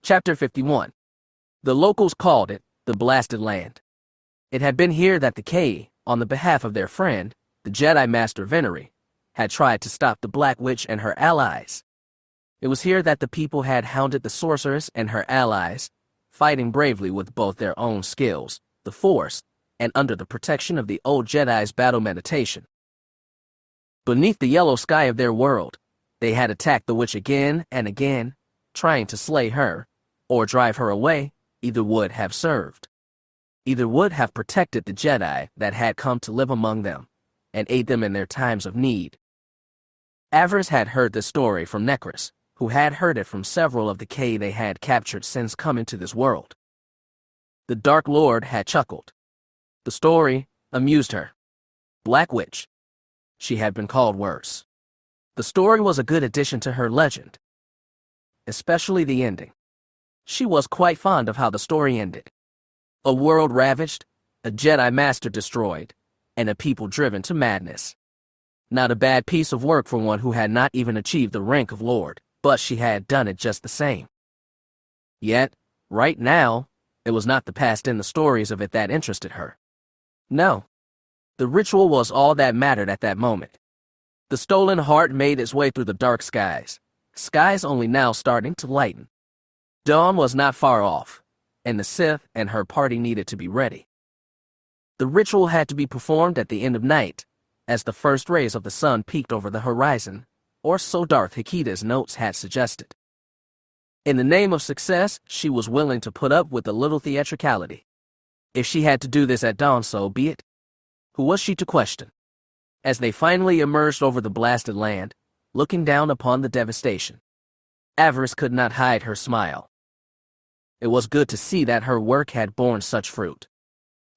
Chapter 51. The locals called it the Blasted Land. It had been here that the K, on the behalf of their friend, the Jedi Master Venery, had tried to stop the Black Witch and her allies. It was here that the people had hounded the sorceress and her allies, fighting bravely with both their own skills, the Force, and under the protection of the old Jedi's battle meditation. Beneath the yellow sky of their world, they had attacked the witch again and again, trying to slay her, or drive her away. Either would have served. Either would have protected the Jedi that had come to live among them, and aid them in their times of need. Avaryss had heard this story from Necrus, who had heard it from several of the K they had captured since coming to this world. The Dark Lord had chuckled. The story amused her. Black Witch. She had been called worse. The story was a good addition to her legend, especially the ending. She was quite fond of how the story ended. A world ravaged, a Jedi Master destroyed, and a people driven to madness. Not a bad piece of work for one who had not even achieved the rank of Lord, but she had done it just the same. Yet, right now, it was not the past and the stories of it that interested her. No. The ritual was all that mattered at that moment. The stolen heart made its way through the dark skies only now starting to lighten. Dawn was not far off, and the Sith and her party needed to be ready. The ritual had to be performed at the end of night, as the first rays of the sun peeked over the horizon, or so Darth Acina's notes had suggested. In the name of success, she was willing to put up with a little theatricality. If she had to do this at dawn, so be it. Who was she to question? As they finally emerged over the blasted land, looking down upon the devastation, Avaryss could not hide her smile. It was good to see that her work had borne such fruit.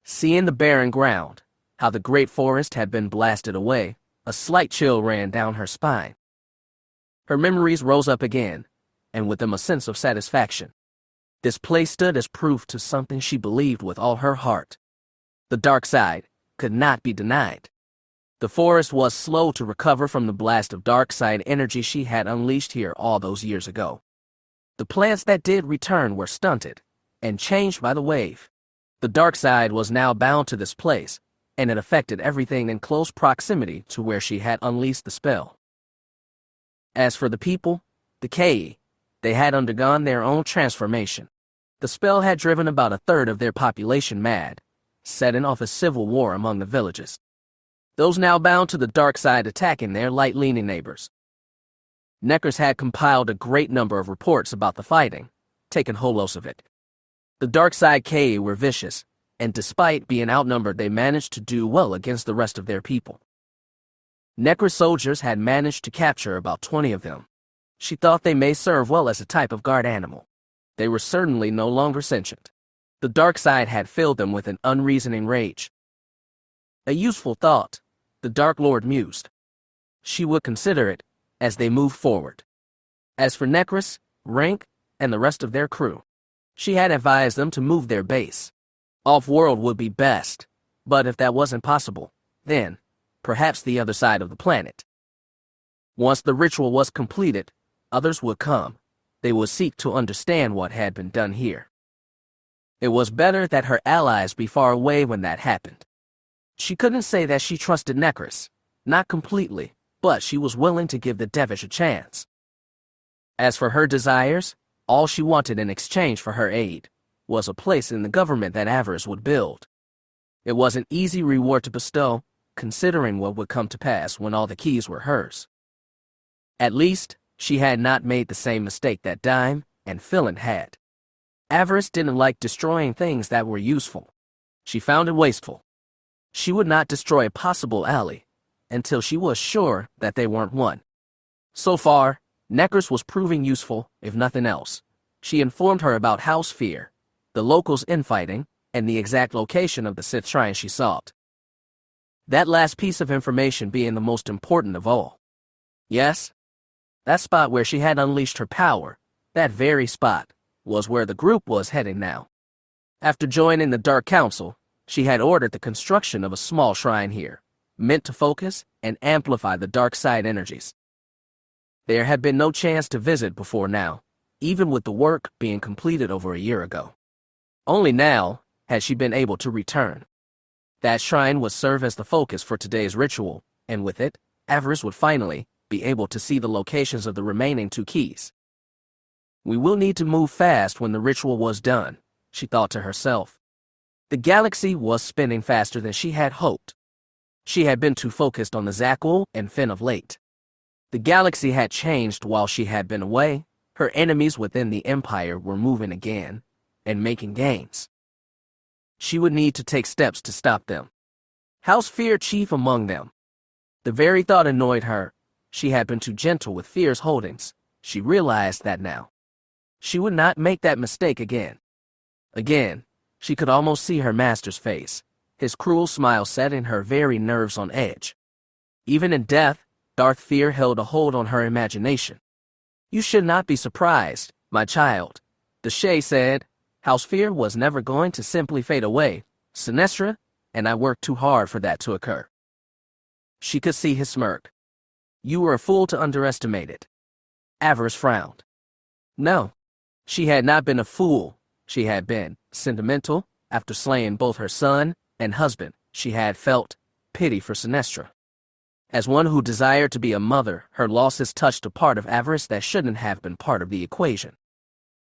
Seeing the barren ground, how the great forest had been blasted away, a slight chill ran down her spine. Her memories rose up again, and with them a sense of satisfaction. This place stood as proof to something she believed with all her heart. The dark side could not be denied. The forest was slow to recover from the blast of dark side energy she had unleashed here all those years ago. The plants that did return were stunted and changed by the wave. The dark side was now bound to this place, and it affected everything in close proximity to where she had unleashed the spell. As for the people, the K, they had undergone their own transformation. The spell had driven about a third of their population mad, setting off a civil war among the villages. Those now bound to the dark side attacking their light-leaning neighbors. Necrus had compiled a great number of reports about the fighting, taking holos of it. The dark side K were vicious, and despite being outnumbered they managed to do well against the rest of their people. Necrus soldiers had managed to capture about 20 of them. She thought they may serve well as a type of guard animal. They were certainly no longer sentient. The dark side had filled them with an unreasoning rage. A useful thought, the Dark Lord mused. She would consider it as they moved forward. As for Necrus, Rank, and the rest of their crew, she had advised them to move their base. Off-world would be best, but if that wasn't possible, then perhaps the other side of the planet. Once the ritual was completed, others would come. They would seek to understand what had been done here. It was better that her allies be far away when that happened. She couldn't say that she trusted Necrus, not completely, but she was willing to give the Devish a chance. As for her desires, all she wanted in exchange for her aid was a place in the government that Avaryss would build. It was an easy reward to bestow, considering what would come to pass when all the keys were hers. At least, she had not made the same mistake that Dime and Philin had. Avaryss didn't like destroying things that were useful. She found it wasteful. She would not destroy a possible ally until she was sure that they weren't one. So far, Necrus was proving useful, if nothing else. She informed her about House Fear, the locals' infighting, and the exact location of the Sith shrine she sought. That last piece of information being the most important of all. Yes, that spot where she had unleashed her power, that very spot, was where the group was heading now. After joining the Dark Council, she had ordered the construction of a small shrine here, meant to focus and amplify the dark side energies. There had been no chance to visit before now, even with the work being completed over a year ago. Only now had she been able to return. That shrine would serve as the focus for today's ritual, and with it, Avaryss would finally be able to see the locations of the remaining 2 keys. We will need to move fast when the ritual was done, she thought to herself. The galaxy was spinning faster than she had hoped. She had been too focused on the Zakuul and Finn of late. The galaxy had changed while she had been away. Her enemies within the Empire were moving again and making gains. She would need to take steps to stop them. House Fear chief among them. The very thought annoyed her. She had been too gentle with Fear's holdings. She realized that now. She would not make that mistake again. Again, she could almost see her master's face, his cruel smile setting her very nerves on edge. Even in death, Darth Fear held a hold on her imagination. You should not be surprised, my child, the Shay said. House Fear was never going to simply fade away, Sinestra, and I worked too hard for that to occur. She could see his smirk. You were a fool to underestimate it. Avaryss frowned. No, she had not been a fool. She had been sentimental. After slaying both her son and husband, she had felt pity for Sinestra. As one who desired to be a mother, her losses touched a part of Avaryss that shouldn't have been part of the equation.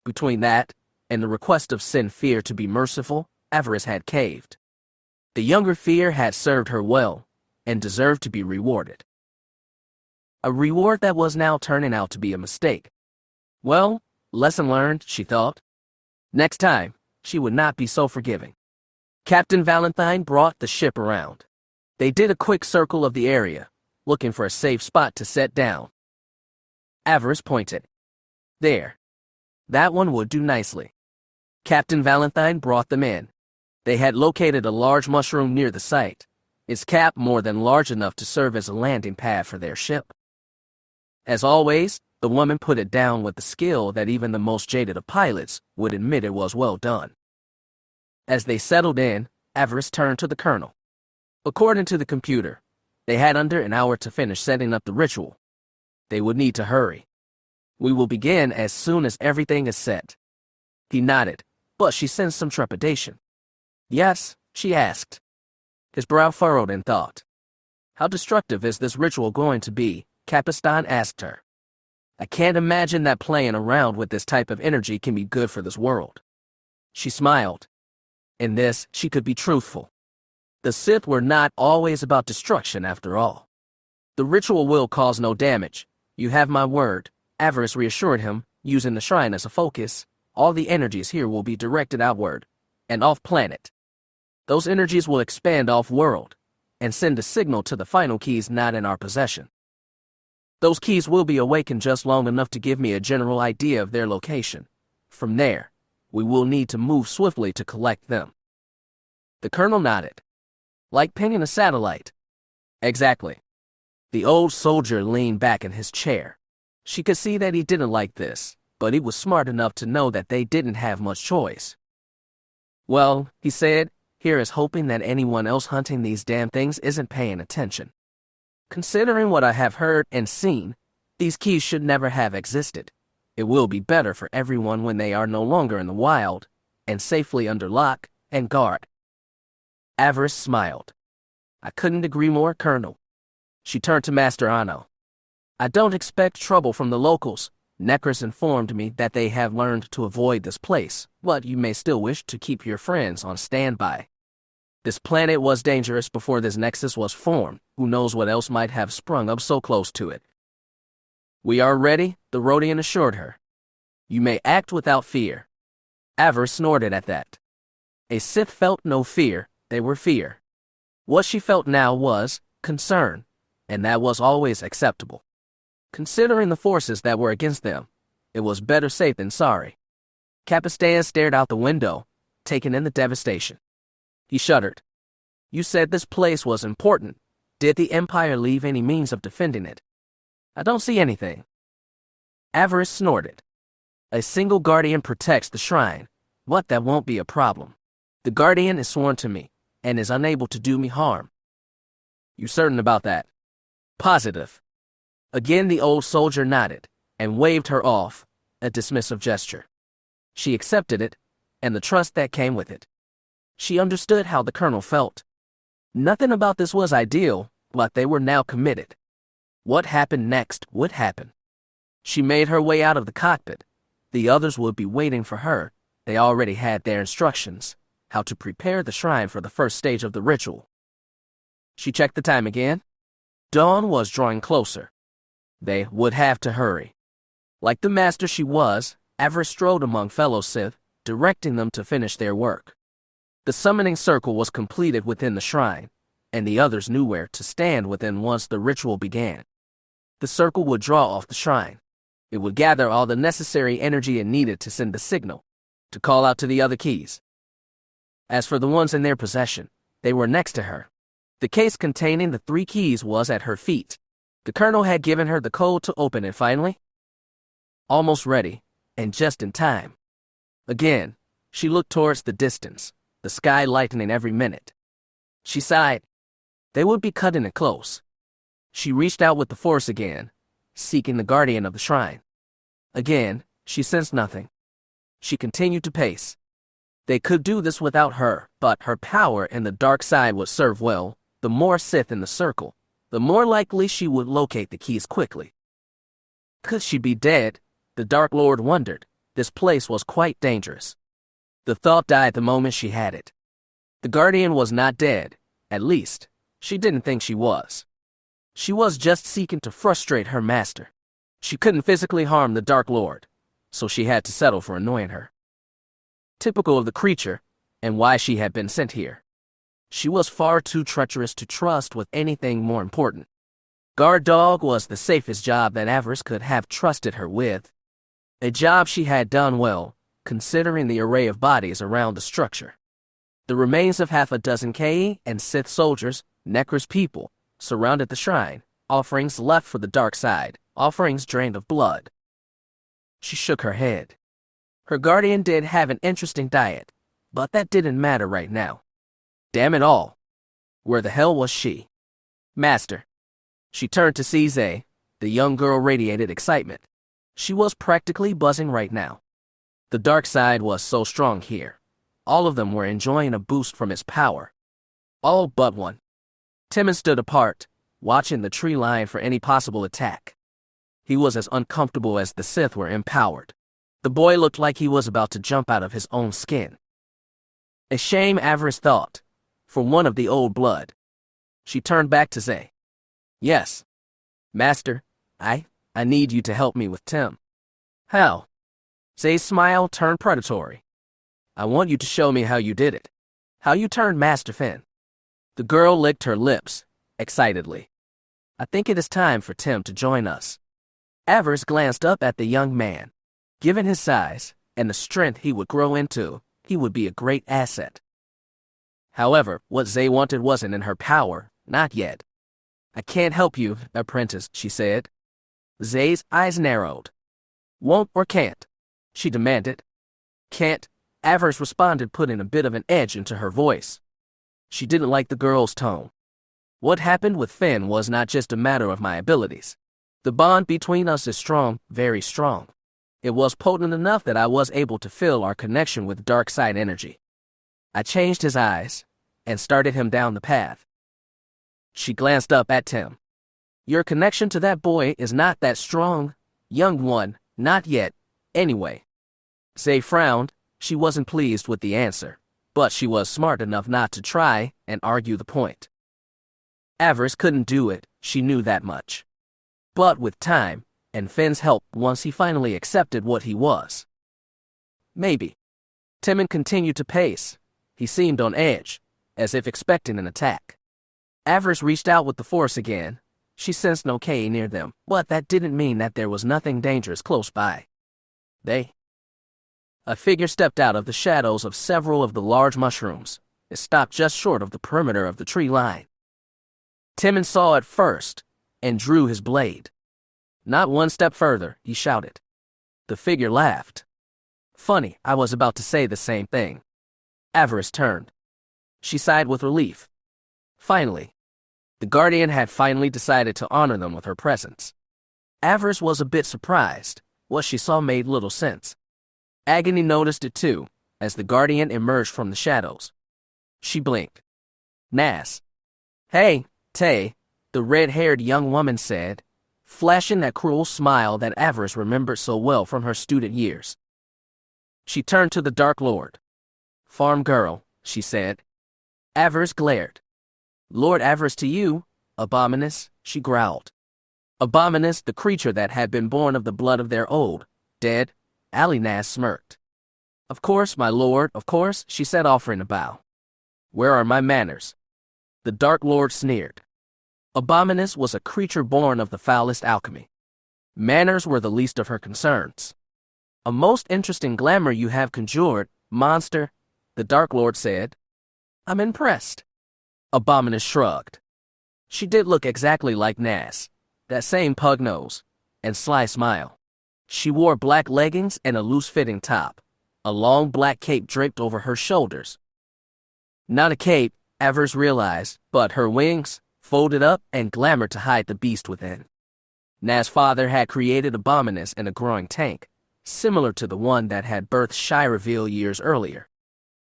Between that and the request of Sin Fear to be merciful, Avaryss had caved. The younger Fear had served her well and deserved to be rewarded. A reward that was now turning out to be a mistake. Well, lesson learned, she thought. Next time, she would not be so forgiving. Captain Valentine brought the ship around. They did a quick circle of the area, looking for a safe spot to set down. Avaryss pointed. There. That one would do nicely. Captain Valentine brought them in. They had located a large mushroom near the site, its cap more than large enough to serve as a landing pad for their ship. As always, the woman put it down with the skill that even the most jaded of pilots would admit it was well done. As they settled in, Avaryss turned to the colonel. According to the computer, they had under an hour to finish setting up the ritual. They would need to hurry. We will begin as soon as everything is set. He nodded, but she sensed some trepidation. Yes, she asked. His brow furrowed in thought. How destructive is this ritual going to be? Capistan asked her. I can't imagine that playing around with this type of energy can be good for this world. She smiled. In this, she could be truthful. The Sith were not always about destruction after all. The ritual will cause no damage. You have my word, Avaryss reassured him, using the shrine as a focus. All the energies here will be directed outward and off-planet. Those energies will expand off-world and send a signal to the final keys not in our possession. Those keys will be awakened just long enough to give me a general idea of their location. From there, we will need to move swiftly to collect them. The colonel nodded. Like pinging a satellite. Exactly. The old soldier leaned back in his chair. She could see that he didn't like this, but he was smart enough to know that they didn't have much choice. Well, he said, here is hoping that anyone else hunting these damn things isn't paying attention. Considering what I have heard and seen, these keys should never have existed. It will be better for everyone when they are no longer in the wild and safely under lock and guard. Avaryss smiled. I couldn't agree more, Colonel. She turned to Master Anno. I don't expect trouble from the locals. Necros informed me that they have learned to avoid this place, but you may still wish to keep your friends on standby. This planet was dangerous before this nexus was formed. Who knows what else might have sprung up so close to it? We are ready, the Rodian assured her. You may act without fear. Avaryss snorted at that. A Sith felt no fear, they were fear. What she felt now was concern, and that was always acceptable. Considering the forces that were against them, it was better safe than sorry. Capistan stared out the window, taking in the devastation. He shuddered. You said this place was important. Did the Empire leave any means of defending it? I don't see anything. Avaryss snorted. A single guardian protects the shrine, but that won't be a problem. The guardian is sworn to me, and is unable to do me harm. You certain about that? Positive. Again the old soldier nodded, and waved her off. a dismissive gesture. She accepted it, and the trust that came with it. She understood how the colonel felt. Nothing about this was ideal, but they were now committed. What happened next would happen. She made her way out of the cockpit. The others would be waiting for her. They already had their instructions, how to prepare the shrine for the first stage of the ritual. She checked the time again. Dawn was drawing closer. They would have to hurry. Like the master she was, Avaryss strode among fellow Sith, directing them to finish their work. The summoning circle was completed within the shrine, and the others knew where to stand within once the ritual began. The circle would draw off the shrine. It would gather all the necessary energy it needed to send the signal, to call out to the other keys. As for the ones in their possession, they were next to her. The case containing the 3 keys was at her feet. The colonel had given her the code to open it finally. Almost ready, and just in time. Again, she looked towards the distance, the sky lightening every minute. She sighed. They would be cutting it close. She reached out with the force again, seeking the guardian of the shrine. Again, she sensed nothing. She continued to pace. They could do this without her, but her power in the dark side would serve well. The more Sith in the circle, the more likely she would locate the keys quickly. Could she be dead? The Dark Lord wondered. This place was quite dangerous. The thought died the moment she had it. The guardian was not dead. At least, she didn't think she was. She was just seeking to frustrate her master. She couldn't physically harm the Dark Lord, so she had to settle for annoying her. Typical of the creature, and why she had been sent here. She was far too treacherous to trust with anything more important. Guard dog was the safest job that Avaryss could have trusted her with. A job she had done well, considering the array of bodies around the structure. The remains of half a dozen Ka and Sith soldiers, Necro's people, surrounded the shrine, offerings left for the dark side, offerings drained of blood. She shook her head. Her guardian did have an interesting diet, but that didn't matter right now. Damn it all. Where the hell was she? Master. She turned to see Zay. The young girl radiated excitement. She was practically buzzing right now. The dark side was so strong here. All of them were enjoying a boost from its power. All but one. Timon stood apart, watching the tree line for any possible attack. He was as uncomfortable as the Sith were empowered. The boy looked like he was about to jump out of his own skin. A shame, Avaryss thought, for one of the old blood. She turned back to Zay. Yes. Master, I need you to help me with Tim. How? Zay's smile turned predatory. I want you to show me how you did it. How you turned Master Finn. The girl licked her lips, excitedly. I think it is time for Tim to join us. Avaryss glanced up at the young man. Given his size, and the strength he would grow into, he would be a great asset. However, what Zay wanted wasn't in her power, not yet. I can't help you, apprentice, she said. Zay's eyes narrowed. Won't or can't? She demanded. Can't, Avaryss responded, putting a bit of an edge into her voice. She didn't like the girl's tone. What happened with Finn was not just a matter of my abilities. The bond between us is strong, very strong. It was potent enough that I was able to feel our connection with dark side energy. I changed his eyes and started him down the path. She glanced up at Tim. Your connection to that boy is not that strong, young one, not yet, anyway. Zay frowned. She wasn't pleased with the answer, but she was smart enough not to try and argue the point. Avaryss couldn't do it, she knew that much. But with time, and Finn's help once he finally accepted what he was. Maybe. Timon continued to pace. He seemed on edge, as if expecting an attack. Avaryss reached out with the force again. She sensed no K near them, but that didn't mean that there was nothing dangerous close by. A figure stepped out of the shadows of several of the large mushrooms. It stopped just short of the perimeter of the tree line. Timon saw it first, and drew his blade. Not one step further, he shouted. The figure laughed. Funny, I was about to say the same thing. Avaryss turned. She sighed with relief. Finally. The Guardian had finally decided to honor them with her presence. Avaryss was a bit surprised. what she saw made little sense. Agony noticed it too, as the Guardian emerged from the shadows. She blinked. Nas. "Hey, Tay," the red-haired young woman said, flashing that cruel smile that Avaryss remembered so well from her student years. She turned to the Dark Lord. "Farm girl," she said. Avaryss glared. "Lord Avaryss to you, Abominus," she growled. Abominus, the creature that had been born of the blood of their old, dead, Nas smirked. "Of course, my lord, of course," she said, offering a bow. "Where are my manners?" The Dark Lord sneered. Abominus was a creature born of the foulest alchemy. Manners were the least of her concerns. "A most interesting glamour you have conjured, monster," the Dark Lord said. "I'm impressed." Abominus shrugged. She did look exactly like Nas, that same pug nose and sly smile. She wore black leggings and a loose-fitting top, a long black cape draped over her shoulders. Not a cape, Avaryss realized, but her wings, folded up and glamored to hide the beast within. Nas' father had created Abominus in a growing tank, similar to the one that had birthed Shy-Reveal years earlier.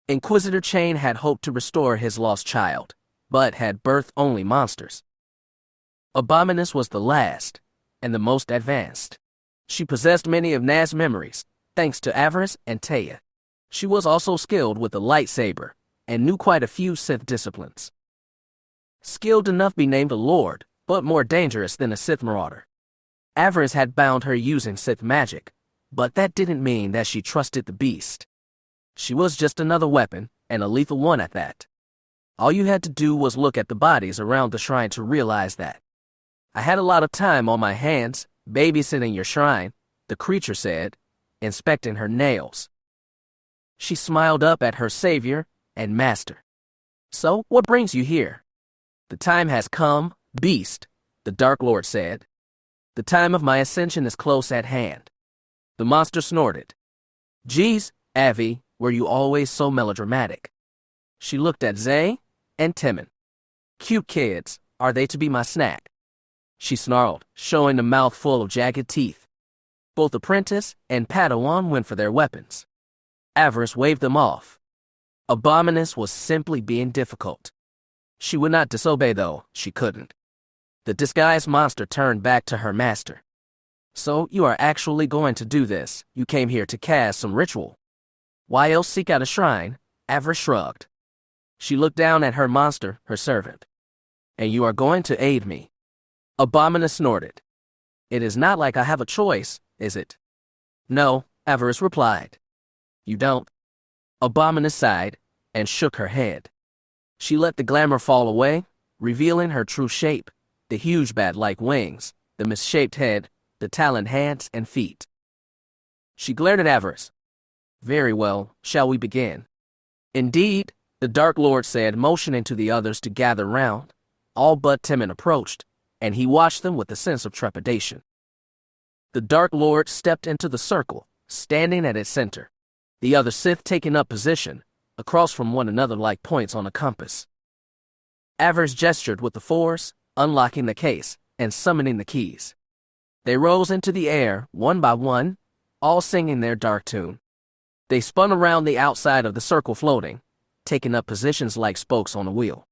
Inquisitor Chain had hoped to restore his lost child, but had birthed only monsters. Abominus was the last, and the most advanced. She possessed many of Nas' memories, thanks to Avaryss and Taya. She was also skilled with the lightsaber, and knew quite a few Sith disciplines. Skilled enough to be named a lord, but more dangerous than a Sith marauder. Avaryss had bound her using Sith magic, but that didn't mean that she trusted the beast. She was just another weapon, and a lethal one at that. All you had to do was look at the bodies around the shrine to realize that. "I had a lot of time on my hands, babysitting your shrine," the creature said, inspecting her nails. She smiled up at her savior and master. "So, what brings you here?" "The time has come, beast," the Dark Lord said. "The time of my ascension is close at hand." The monster snorted. "Geez, Avi, were you always so melodramatic?" She looked at Zay and Timon. "Cute kids, are they to be my snack?" She snarled, showing a mouth full of jagged teeth. Both apprentice and Padawan went for their weapons. Avaryss waved them off. Abominus was simply being difficult. She would not disobey, though. She couldn't. The disguised monster turned back to her master. "So you are actually going to do this? You came here to cast some ritual? Why else seek out a shrine?" Avaryss shrugged. She looked down at her monster, her servant. "And you are going to aid me?" Abominus snorted. "It is not like I have a choice, is it?" "No," Avaryss replied. "You don't?" Abominus sighed and shook her head. She let the glamour fall away, revealing her true shape, the huge bat-like wings, the misshaped head, the taloned hands and feet. She glared at Avaryss. "Very well, shall we begin?" "Indeed," the Dark Lord said, motioning to the others to gather round. All but Timon approached, and he watched them with a sense of trepidation. The Dark Lord stepped into the circle, standing at its center, the other Sith taking up position, across from one another like points on a compass. Avaryss gestured with the Force, unlocking the case, and summoning the keys. They rose into the air, one by one, all singing their dark tune. They spun around the outside of the circle floating, taking up positions like spokes on a wheel.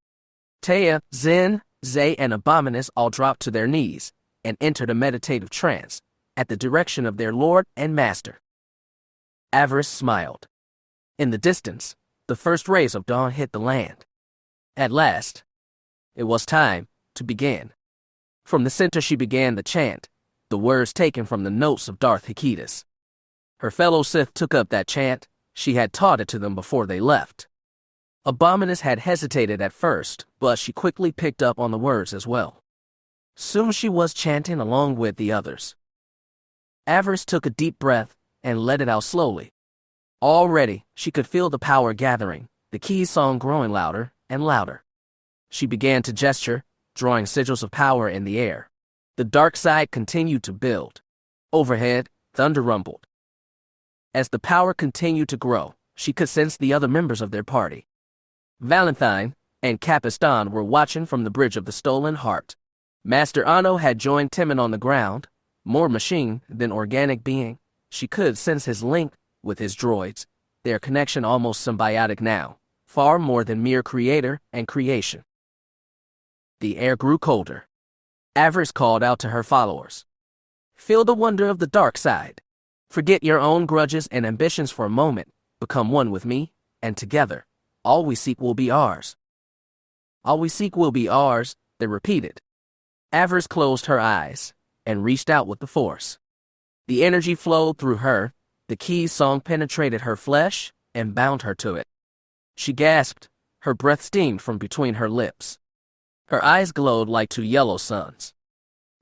Taya, Zen, Zay, and Abominus all dropped to their knees and entered a meditative trance at the direction of their lord and master. Avaryss smiled. In the distance, the first rays of dawn hit the land. At last, it was time to begin. From the center she began the chant, the words taken from the notes of Darth Acina. Her fellow Sith took up that chant. She had taught it to them before they left. Abominus had hesitated at first, but she quickly picked up on the words as well. Soon she was chanting along with the others. Avaryss took a deep breath and let it out slowly. Already, she could feel the power gathering, the key song growing louder and louder. She began to gesture, drawing sigils of power in the air. The dark side continued to build. Overhead, thunder rumbled. As the power continued to grow, she could sense the other members of their party. Valentine and Capistan were watching from the bridge of the Stolen Heart. Master Anno had joined Timon on the ground, more machine than organic being. She could sense his link with his droids, their connection almost symbiotic now, far more than mere creator and creation. The air grew colder. Avaryss called out to her followers. Feel the wonder of the dark side. Forget your own grudges and ambitions for a moment. Become one with me, and together, all we seek will be ours. All we seek will be ours, they repeated. Avaryss closed her eyes and reached out with the force. The energy flowed through her, the key's song penetrated her flesh and bound her to it. She gasped, her breath steamed from between her lips. Her eyes glowed like two yellow suns.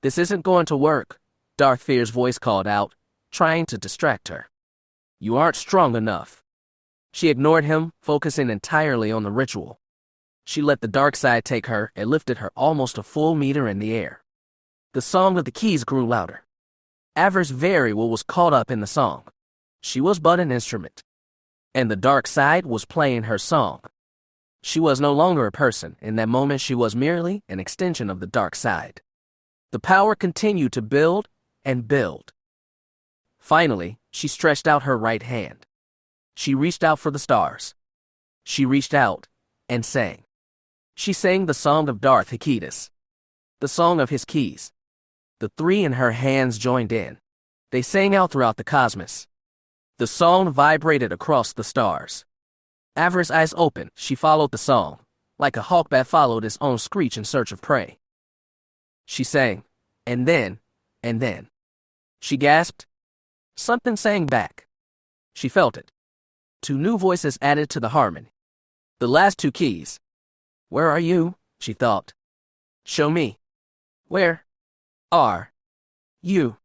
This isn't going to work, Darth Fear's voice called out, trying to distract her. You aren't strong enough. She ignored him, focusing entirely on the ritual. She let the dark side take her and lifted her almost a full meter in the air. The song of the keys grew louder. Avaryss very well was caught up in the song. She was but an instrument. And the dark side was playing her song. She was no longer a person. In that moment, she was merely an extension of the dark side. The power continued to build and build. Finally, she stretched out her right hand. She reached out for the stars. She reached out and sang. She sang the song of Darth Acina, the song of his keys. The three in her hands joined in. They sang out throughout the cosmos. The song vibrated across the stars. Avaryss' eyes opened. She followed the song, like a hawk that followed its own screech in search of prey. She sang, and then. She gasped. Something sang back. She felt it. Two new voices added to the harmony. The last two keys. Where are you? She thought. Show me. Where are you?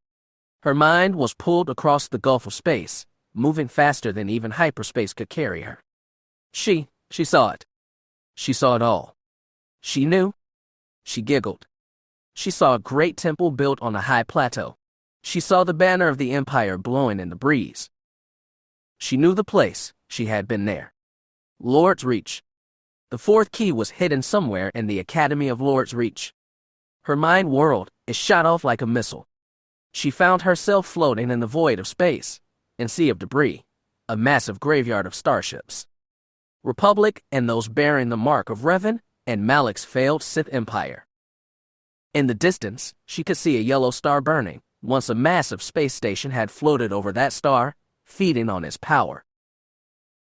Her mind was pulled across the gulf of space, moving faster than even hyperspace could carry her. She saw it. She saw it all. She knew. She giggled. She saw a great temple built on a high plateau. She saw the banner of the Empire blowing in the breeze. She knew the place. She had been there. Lord's Reach. The fourth key was hidden somewhere in the Academy of Lord's Reach. Her mind whirled. It shot off like a missile. She found herself floating in the void of space, in sea of debris, a massive graveyard of starships. Republic and those bearing the mark of Revan and Malak's failed Sith Empire. In the distance, she could see a yellow star burning. Once a massive space station had floated over that star, feeding on its power.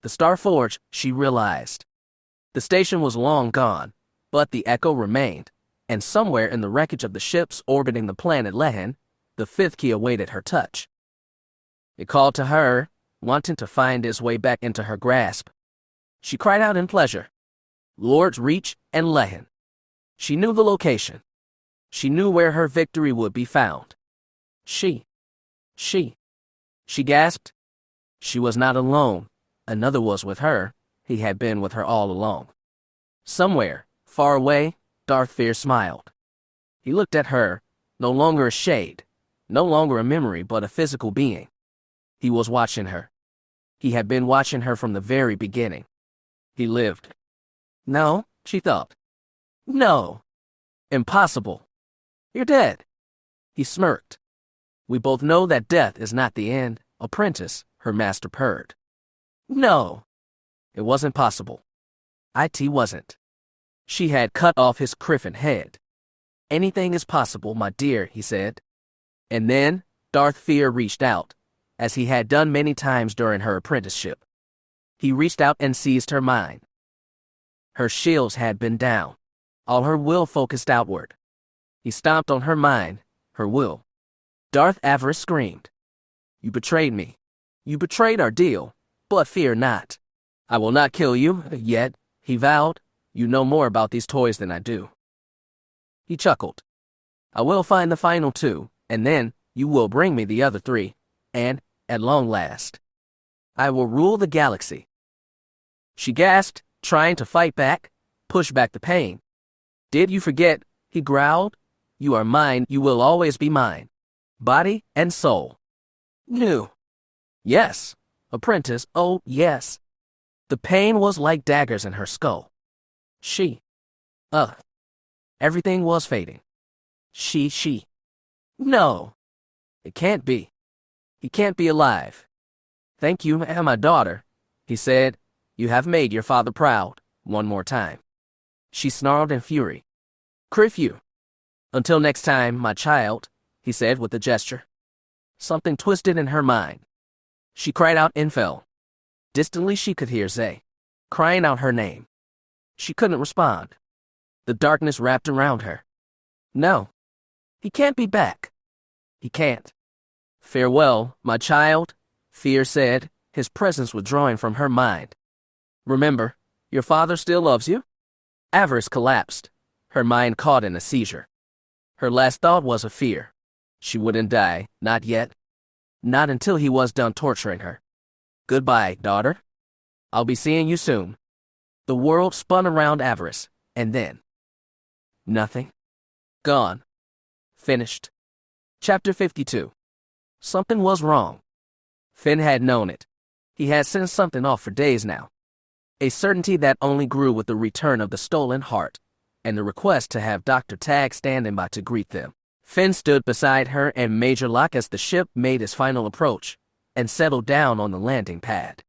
The star forge, she realized. The station was long gone, but the echo remained, and somewhere in the wreckage of the ships orbiting the planet Lehen, the fifth key awaited her touch. It called to her, wanting to find its way back into her grasp. She cried out in pleasure. Lord's Reach and Lehen. She knew the location. She knew where her victory would be found. She gasped. She was not alone. Another was with her. He had been with her all along. Somewhere, far away, Darth Fear smiled. He looked at her, no longer a shade, no longer a memory but a physical being. He was watching her. He had been watching her from the very beginning. He lived. No, she thought. No. Impossible. You're dead. He smirked. We both know that death is not the end, apprentice, her master purred. No. It wasn't possible. It wasn't. She had cut off his criffin head. Anything is possible, my dear, he said. And then, Darth Fear reached out, as he had done many times during her apprenticeship. He reached out and seized her mind. Her shields had been down, all her will focused outward. He stomped on her mind, her will. Darth Avaryss screamed. You betrayed me. You betrayed our deal, but fear not. I will not kill you, yet, he vowed. You know more about these toys than I do. He chuckled. I will find the final two, and then you will bring me the other three, and, at long last, I will rule the galaxy. She gasped, trying to fight back, push back the pain. Did you forget? He growled. You are mine, you will always be mine. Body and soul. New. Yes. Apprentice, oh, yes. The pain was like daggers in her skull. Everything was fading. She. No. It can't be. He can't be alive. Thank you, and my daughter, he said. You have made your father proud, one more time. She snarled in fury. Criff you. Until next time, my child, he said with a gesture. Something twisted in her mind. She cried out and fell. Distantly she could hear Zay crying out her name. She couldn't respond. The darkness wrapped around her. No. He can't be back. He can't. Farewell, my child, Fear said, his presence withdrawing from her mind. Remember, your father still loves you? Avaryss collapsed, her mind caught in a seizure. Her last thought was of fear. She wouldn't die, not yet. Not until he was done torturing her. Goodbye, daughter. I'll be seeing you soon. The world spun around Avaryss, and then... nothing. Gone. Finished. Chapter 52. Something was wrong. Finn had known it. He had sensed something off for days now. A certainty that only grew with the return of the stolen heart, and the request to have Dr. Tag standing by to greet them. Finn stood beside her and Major Locke as the ship made its final approach, and settled down on the landing pad.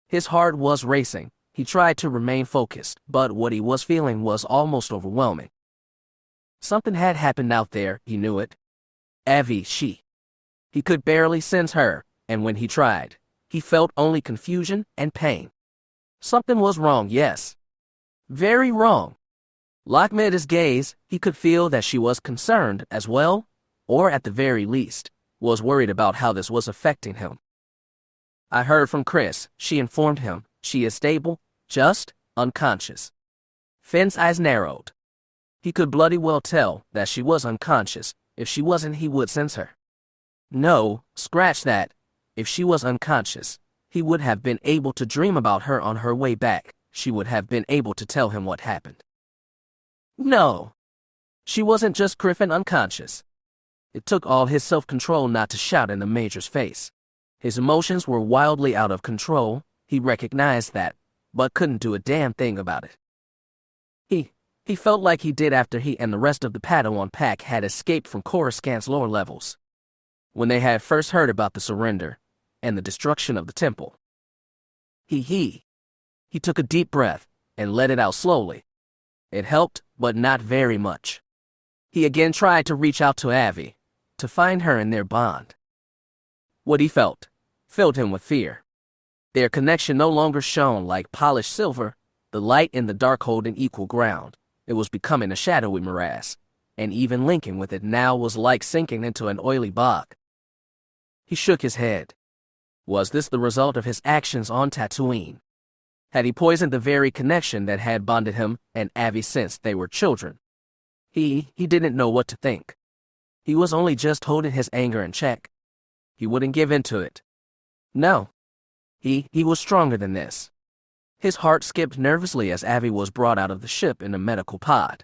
His heart was racing. He tried to remain focused, but what he was feeling was almost overwhelming. Something had happened out there, he knew it. She. He could barely sense her, and when he tried, he felt only confusion and pain. Something was wrong, yes. Very wrong. Locke met his gaze. He could feel that she was concerned as well, or at the very least, was worried about how this was affecting him. I heard from Chris, she informed him. She is stable, just unconscious. Finn's eyes narrowed. He could bloody well tell that she was unconscious. If she wasn't, he would sense her. No, scratch that. If she was unconscious, he would have been able to dream about her on her way back. She would have been able to tell him what happened. No. She wasn't just Griffin unconscious. It took all his self-control not to shout in the Major's face. His emotions were wildly out of control. He recognized that, but couldn't do a damn thing about it. He felt like he did after he and the rest of the Padawan pack had escaped from Coruscant's lower levels, when they had first heard about the surrender and the destruction of the temple. He took a deep breath and let it out slowly. It helped, but not very much. He again tried to reach out to Avi, to find her in their bond. What he felt filled him with fear. Their connection no longer shone like polished silver, the light in the dark holding equal ground. It was becoming a shadowy morass, and even linking with it now was like sinking into an oily bog. He shook his head. Was this the result of his actions on Tatooine? Had he poisoned the very connection that had bonded him and Avi since they were children? He didn't know what to think. He was only just holding his anger in check. He wouldn't give in to it. No. He was stronger than this. His heart skipped nervously as Avi was brought out of the ship in a medical pod.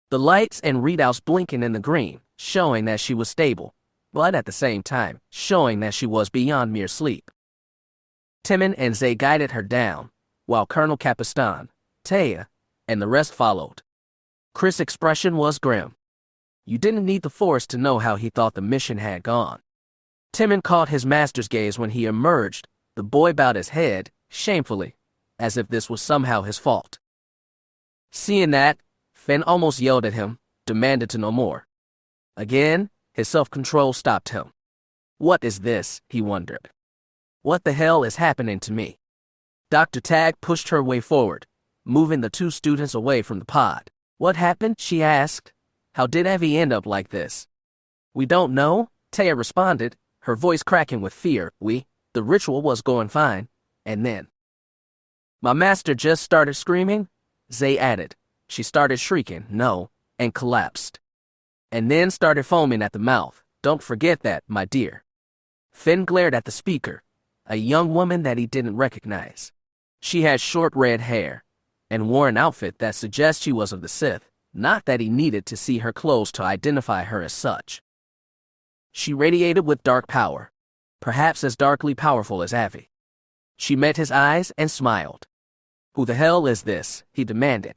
The lights and readouts blinking in the green, showing that she was stable, but at the same time, showing that she was beyond mere sleep. Timon and Zay guided her down, while Colonel Capistan, Taya, and the rest followed. Chris' expression was grim. You didn't need the Force to know how he thought the mission had gone. Timon caught his master's gaze when he emerged. The boy bowed his head, shamefully, as if this was somehow his fault. Seeing that, Finn almost yelled at him, demanded to know more. Again, his self-control stopped him. What is this, he wondered. What the hell is happening to me? Dr. Tag pushed her way forward, moving the two students away from the pod. What happened? She asked. How did Avi end up like this? We don't know, Taya responded, her voice cracking with fear. The ritual was going fine, and then... My master just started screaming, Zay added. She started shrieking, no, and collapsed. And then started foaming at the mouth. Don't forget that, my dear. Finn glared at the speaker, a young woman that he didn't recognize. She had short red hair, and wore an outfit that suggests she was of the Sith, not that he needed to see her clothes to identify her as such. She radiated with dark power, perhaps as darkly powerful as Avi. She met his eyes and smiled. Who the hell is this? He demanded.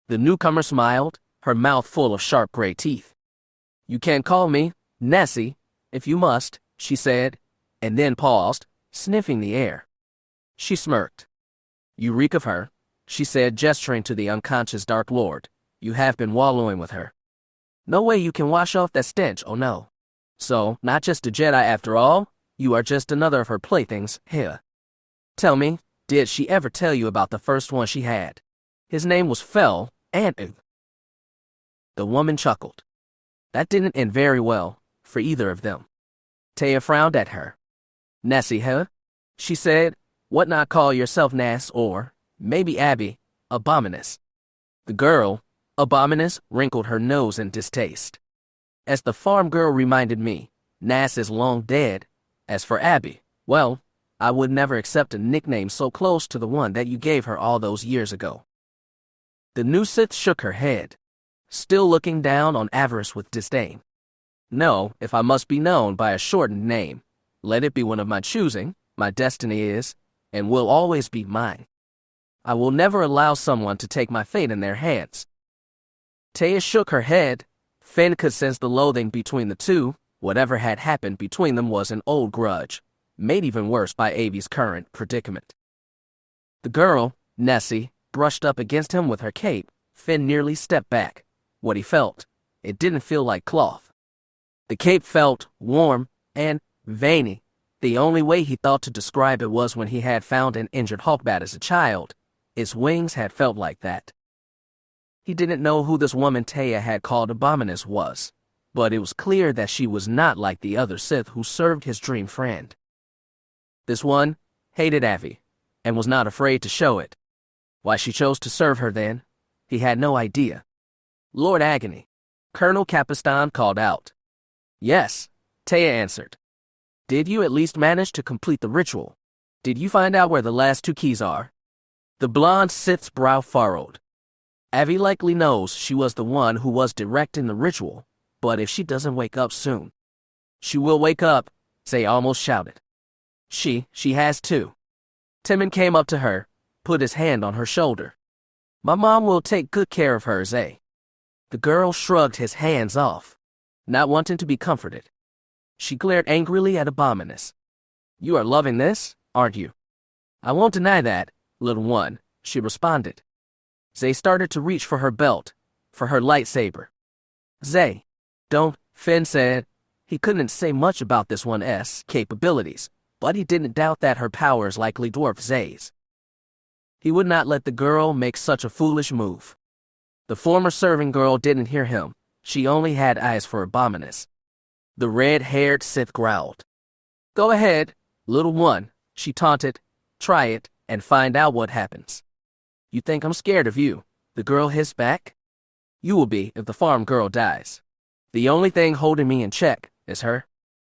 The newcomer smiled, her mouth full of sharp gray teeth. You can't call me Nessie, If you must, she said, and then paused, sniffing the air. She smirked. You reek of her, she said, gesturing to the unconscious Dark Lord. You have been wallowing with her. No way you can wash off that stench, oh no. So, not just a Jedi after all, you are just another of her playthings, here. Tell me, did she ever tell you about the first one she had? His name was Fel, and The woman chuckled. That didn't end very well, for either of them. Taya frowned at her. Nessie, huh? She said, what not call yourself Nass or, maybe Abby, Abominus? The girl, Abominus, wrinkled her nose in distaste. As the farm girl reminded me, Nass is long dead. As for Abby, well, I would never accept a nickname so close to the one that you gave her all those years ago. The new Sith shook her head, still looking down on Avaryss with disdain. No, if I must be known by a shortened name, let it be one of my choosing. My destiny is, and will always be mine. I will never allow someone to take my fate in their hands. Taya shook her head. Finn could sense the loathing between the two. Whatever had happened between them was an old grudge, made even worse by Avi's current predicament. The girl, Nessie, brushed up against him with her cape. Finn nearly stepped back. What he felt, it didn't feel like cloth. The cape felt warm and veiny. The only way he thought to describe it was when he had found an injured hawkbat as a child. Its wings had felt like that. He didn't know who this woman Taya had called Abominus was, but it was clear that she was not like the other Sith who served his dream friend. This one hated Avi, and was not afraid to show it. Why she chose to serve her then, he had no idea. Lord Agony, Colonel Capistan called out. Yes, Taya answered. Did you at least manage to complete the ritual? Did you find out where the last 2 keys are? The blonde Sith's brow furrowed. Avi likely knows she was the one who was directing the ritual, but if she doesn't wake up soon. She will wake up, Zay almost shouted. She has too. Timon came up to her, put his hand on her shoulder. My mom will take good care of her, Zay. The girl shrugged his hands off, not wanting to be comforted. She glared angrily at Abominus. You are loving this, aren't you? I won't deny that, little one, she responded. Zay started to reach for her belt, for her lightsaber. Zay, don't, Finn said. He couldn't say much about this one's capabilities, but he didn't doubt that her powers likely dwarfed Zay's. He would not let the girl make such a foolish move. The former serving girl didn't hear him. She only had eyes for Abominus. The red-haired Sith growled. Go ahead, little one, she taunted. Try it, and find out what happens. You think I'm scared of you, the girl hissed back. You will be if the farm girl dies. The only thing holding me in check is her.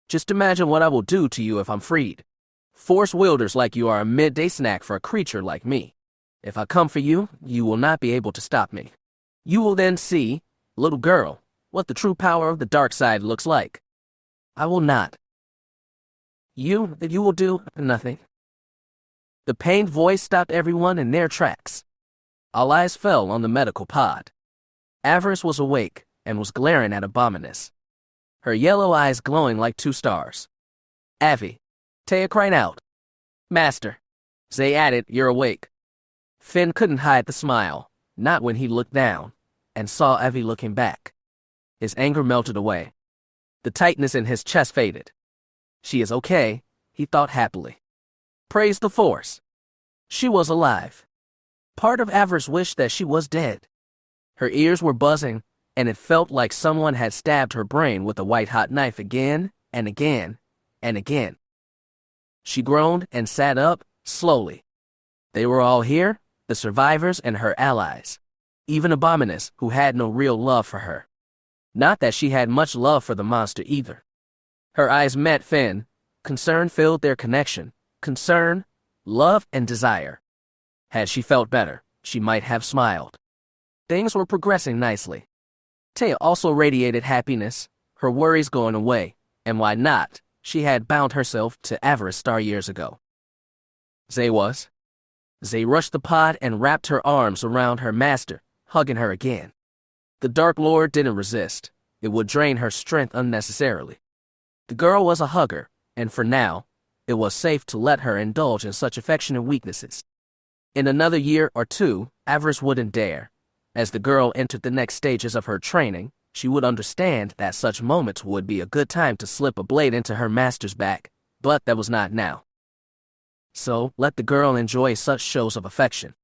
Just imagine what I will do to you if I'm freed. Force wielders like you are a midday snack for a creature like me. If I come for you, you will not be able to stop me. You will then see, little girl, what the true power of the dark side looks like. I will not. You will do nothing. The pained voice stopped everyone in their tracks. All eyes fell on the medical pod. Avaryss was awake and was glaring at Abominus, her yellow eyes glowing like 2 stars. Avi, Taya cried out. Master, Zay added, you're awake. Finn couldn't hide the smile, not when he looked down, and saw Avi looking back. His anger melted away. The tightness in his chest faded. She is okay, he thought happily. Praise the Force. She was alive. Part of Avaryss wished that she was dead. Her ears were buzzing, and it felt like someone had stabbed her brain with a white-hot knife again and again and again. She groaned and sat up, slowly. They were all here, the survivors and her allies. Even Abominus, who had no real love for her. Not that she had much love for the monster either. Her eyes met Finn. Concern filled their connection. Concern, love, and desire. Had she felt better, she might have smiled. Things were progressing nicely. Taya also radiated happiness, her worries going away, and why not? She had bound herself to Avaryss star years ago. Zay was. Zay rushed the pod and wrapped her arms around her master, hugging her again. The Dark Lord didn't resist. It would drain her strength unnecessarily. The girl was a hugger, and for now, it was safe to let her indulge in such affectionate weaknesses. In another year or two, Avaryss wouldn't dare. As the girl entered the next stages of her training, she would understand that such moments would be a good time to slip a blade into her master's back, but that was not now. So, let the girl enjoy such shows of affection.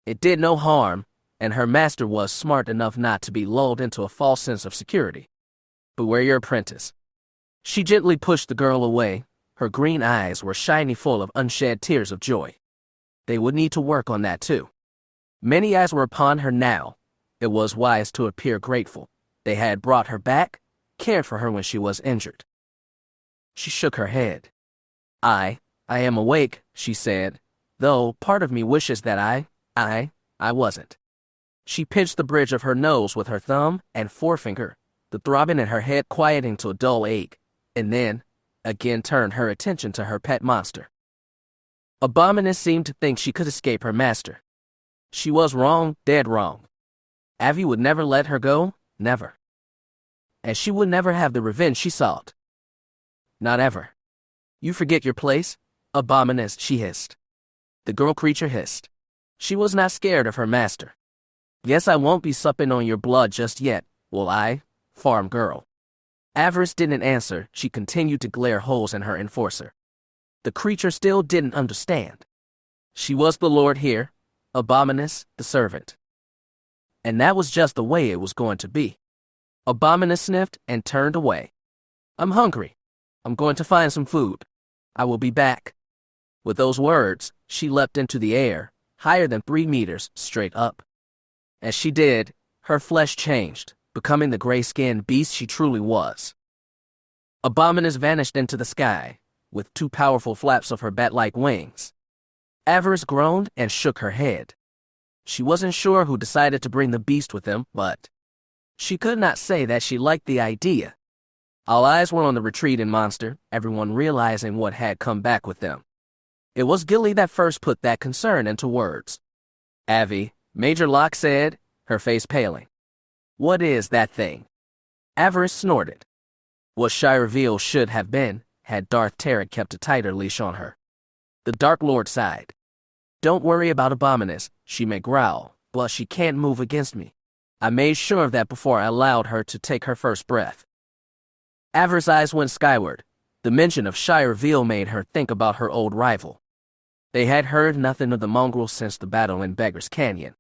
It did no harm, and her master was smart enough not to be lulled into a false sense of security. Beware your apprentice. She gently pushed the girl away. Her green eyes were shiny, full of unshed tears of joy. They would need to work on that too. Many eyes were upon her now. It was wise to appear grateful. They had brought her back, cared for her when she was injured. She shook her head. I am awake, she said, though part of me wishes that I wasn't. She pinched the bridge of her nose with her thumb and forefinger, the throbbing in her head quieting to a dull ache, and then again turned her attention to her pet monster. Abominus seemed to think she could escape her master. She was wrong, dead wrong. Avi would never let her go, never. And she would never have the revenge she sought. Not ever. You forget your place, Abominus, she hissed. The girl creature hissed. She was not scared of her master. Guess I won't be supping on your blood just yet, will I, farm girl? Avaryss didn't answer. She continued to glare holes in her enforcer. The creature still didn't understand. She was the lord here, Abominus, the servant. And that was just the way it was going to be. Abominus sniffed and turned away. I'm hungry. I'm going to find some food. I will be back. With those words, she leapt into the air, higher than 3 meters, straight up. As she did, her flesh changed, becoming the gray-skinned beast she truly was. Abominus vanished into the sky, with 2 powerful flaps of her bat-like wings. Avaryss groaned and shook her head. She wasn't sure who decided to bring the beast with them, but she could not say that she liked the idea. All eyes were on the retreating monster, everyone realizing what had come back with them. It was Gilly that first put that concern into words. Avi, Major Locke said, her face paling. What is that thing? Avaryss snorted. What Shire Veal should have been, had Darth Tarek kept a tighter leash on her. The Dark Lord sighed. Don't worry about Abominus, she may growl, but she can't move against me. I made sure of that before I allowed her to take her first breath. Avaryss' eyes went skyward. The mention of Shire Veal made her think about her old rival. They had heard nothing of the mongrel since the battle in Beggar's Canyon.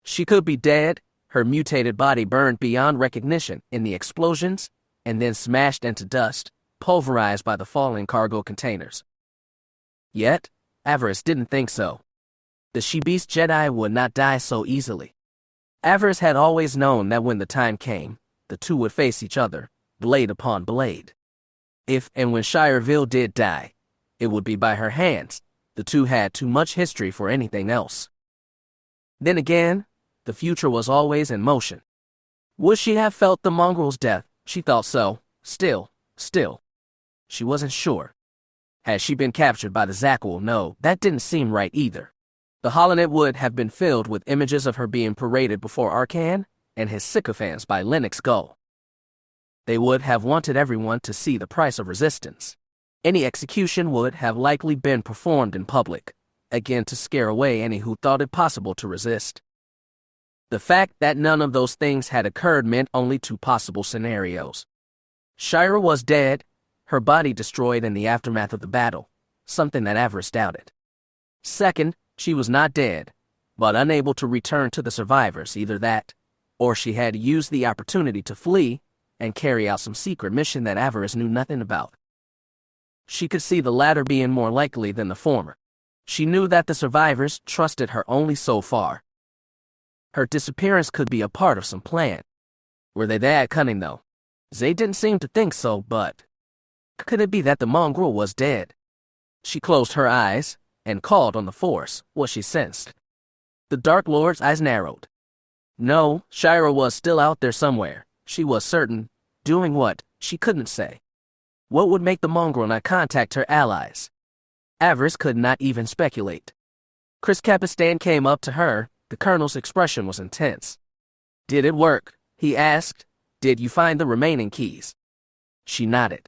She could be dead, her mutated body burned beyond recognition in the explosions, and then smashed into dust, pulverized by the falling cargo containers. Yet, Avaryss didn't think so. The she-beast Jedi would not die so easily. Avaryss had always known that when the time came, the two would face each other, blade upon blade. If and when Shire Veal did die, it would be by her hands. The two had too much history for anything else. Then again, the future was always in motion. Would she have felt the mongrel's death? She thought so. Still. She wasn't sure. Had she been captured by the Zakwil? No, that didn't seem right either. The holonet would have been filled with images of her being paraded before Arcan and his sycophants by Lennox Gull. They would have wanted everyone to see the price of resistance. Any execution would have likely been performed in public, again to scare away any who thought it possible to resist. The fact that none of those things had occurred meant only 2 possible scenarios. Shira was dead, her body destroyed in the aftermath of the battle, something that Avaryss doubted. Second, she was not dead, but unable to return to the survivors, either that, or she had used the opportunity to flee and carry out some secret mission that Avaryss knew nothing about. She could see the latter being more likely than the former. She knew that the survivors trusted her only so far. Her disappearance could be a part of some plan. Were they that cunning, though? Zay didn't seem to think so, but could it be that the mongrel was dead? She closed her eyes and called on the Force, what she sensed. The Dark Lord's eyes narrowed. No, Shira was still out there somewhere. She was certain. Doing what? She couldn't say. What would make the mongrel not contact her allies? Avaryss could not even speculate. Chris Capistan came up to her. The colonel's expression was intense. Did it work? He asked. Did you find the remaining keys? She nodded.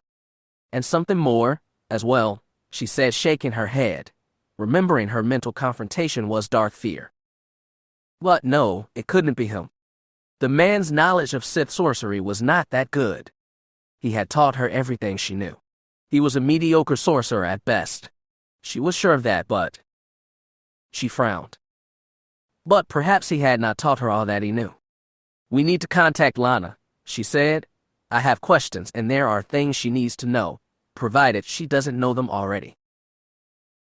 And something more, as well, she said, shaking her head, remembering her mental confrontation was Darth Fear. But no, it couldn't be him. The man's knowledge of Sith sorcery was not that good. He had taught her everything she knew. He was a mediocre sorcerer at best. She was sure of that, but... She frowned. But perhaps he had not taught her all that he knew. We need to contact Lana, she said. I have questions, and there are things she needs to know, provided she doesn't know them already.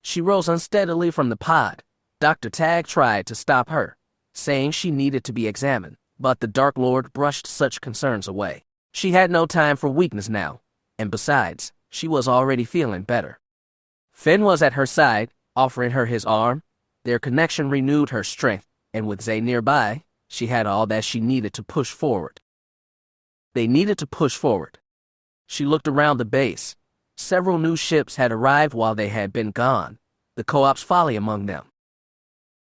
She rose unsteadily from the pod. Dr. Tag tried to stop her, saying she needed to be examined, but the Dark Lord brushed such concerns away. She had no time for weakness now, and besides, she was already feeling better. Finn was at her side, offering her his arm. Their connection renewed her strength, and with Zay nearby, she had all that she needed to push forward. They needed to push forward. She looked around the base. Several new ships had arrived while they had been gone, the co-op's folly among them.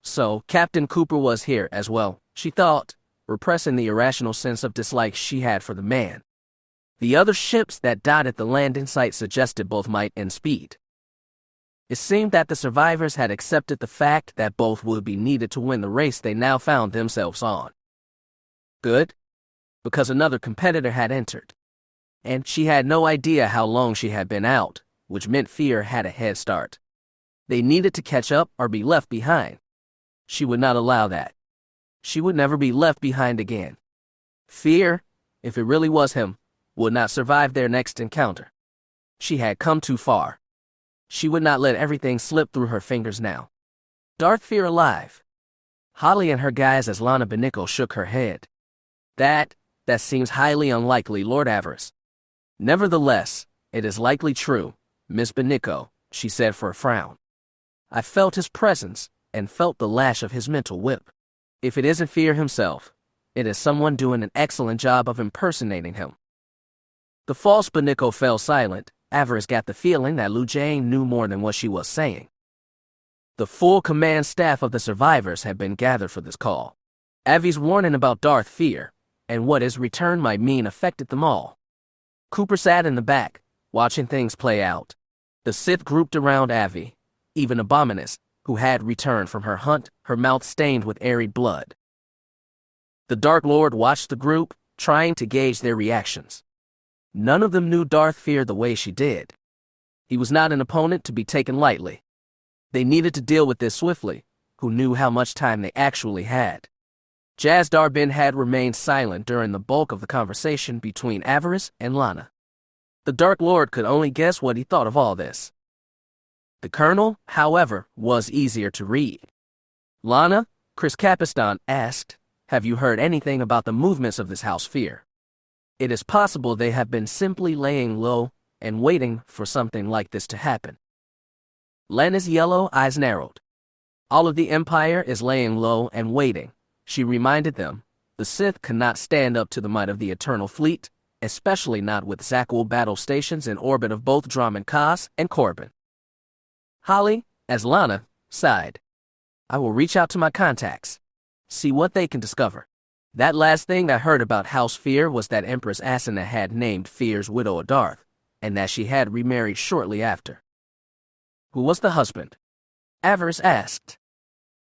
So, Captain Cooper was here as well, she thought, repressing the irrational sense of dislike she had for the man. The other ships that dotted the landing site suggested both might and speed. It seemed that the survivors had accepted the fact that both would be needed to win the race they now found themselves on. Good, because another competitor had entered. And she had no idea how long she had been out, which meant Fear had a head start. They needed to catch up or be left behind. She would not allow that. She would never be left behind again. Fear, if it really was him, would not survive their next encounter. She had come too far. She would not let everything slip through her fingers now. Darth Fear alive. Holly and her guys as Lana Benico shook her head. That seems highly unlikely, Lord Avaryss. Nevertheless, it is likely true, Miss Benico, she said for a frown. I felt his presence, and felt the lash of his mental whip. If it isn't Fear himself, it is someone doing an excellent job of impersonating him. The false Benico fell silent. Avaryss got the feeling that Lu Jane knew more than what she was saying. The full command staff of the survivors had been gathered for this call. Avi's warning about Darth Fear, and what his return might mean affected them all. Cooper sat in the back, watching things play out. The Sith grouped around Avi, even Abominus, who had returned from her hunt, her mouth stained with arid blood. The Dark Lord watched the group, trying to gauge their reactions. None of them knew Darth Fear the way she did. He was not an opponent to be taken lightly. They needed to deal with this swiftly, who knew how much time they actually had. Jaz Darbin had remained silent during the bulk of the conversation between Avaryss and Lana. The Dark Lord could only guess what he thought of all this. The Colonel, however, was easier to read. Lana, Chris Capiston asked, have you heard anything about the movements of this House Fear? It is possible they have been simply laying low and waiting for something like this to happen. Lana's yellow eyes narrowed. All of the Empire is laying low and waiting, she reminded them. The Sith cannot stand up to the might of the Eternal Fleet, especially not with Zakuul battle stations in orbit of both Dromund Kaas and Corbin. Holly, as Lana, sighed. I will reach out to my contacts, see what they can discover. That last thing I heard about House Fear was that Empress Acina had named Fear's widow a Darth, and that she had remarried shortly after. Who was the husband? Avaryss asked.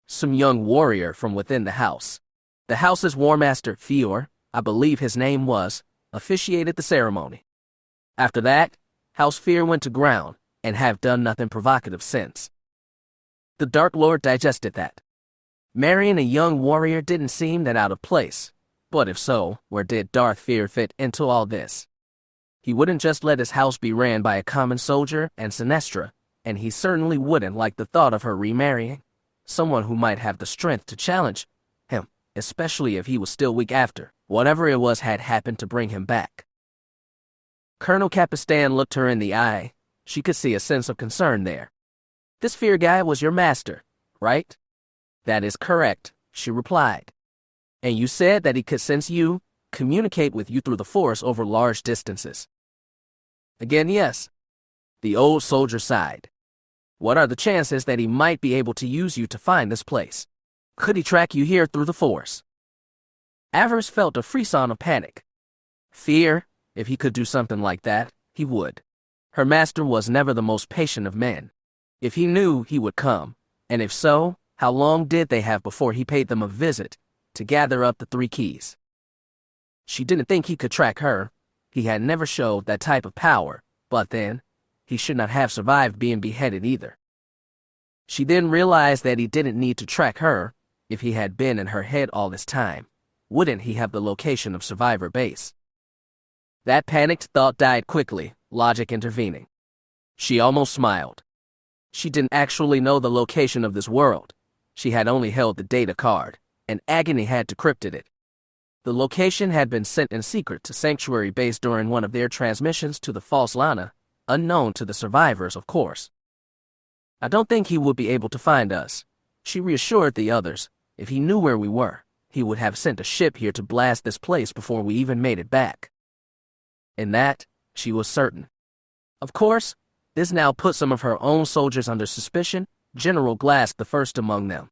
Some young warrior from within the house. The house's War Master, Fior, I believe his name was, officiated the ceremony. After that, House Fear went to ground, and have done nothing provocative since. The Dark Lord digested that. Marrying a young warrior didn't seem that out of place, but if so, where did Darth Fear fit into all this? He wouldn't just let his house be ran by a common soldier and Sinestra, and he certainly wouldn't like the thought of her remarrying someone who might have the strength to challenge him, especially if he was still weak after whatever it was had happened to bring him back. Colonel Capistan looked her in the eye. She could see a sense of concern there. This Fear guy was your master, right? That is correct, she replied. And you said that he could sense you, communicate with you through the Force over large distances. Again, yes. The old soldier sighed. What are the chances that he might be able to use you to find this place? Could he track you here through the Force? Avaryss felt a frisson of panic. Fear, if he could do something like that, he would. Her master was never the most patient of men. If he knew he would come, and if so, how long did they have before he paid them a visit to gather up the 3 keys? She didn't think he could track her. He had never showed that type of power, but then, he should not have survived being beheaded either. She then realized that he didn't need to track her. If he had been in her head all this time, wouldn't he have the location of Survivor Base? That panicked thought died quickly, logic intervening. She almost smiled. She didn't actually know the location of this world. She had only held the data card, and Agony had decrypted it. The location had been sent in secret to Sanctuary Base during one of their transmissions to the False Lana, unknown to the survivors, of course. I don't think he would be able to find us, she reassured the others. If he knew where we were, he would have sent a ship here to blast this place before we even made it back. In that, she was certain. Of course, this now put some of her own soldiers under suspicion, General Glass the first among them.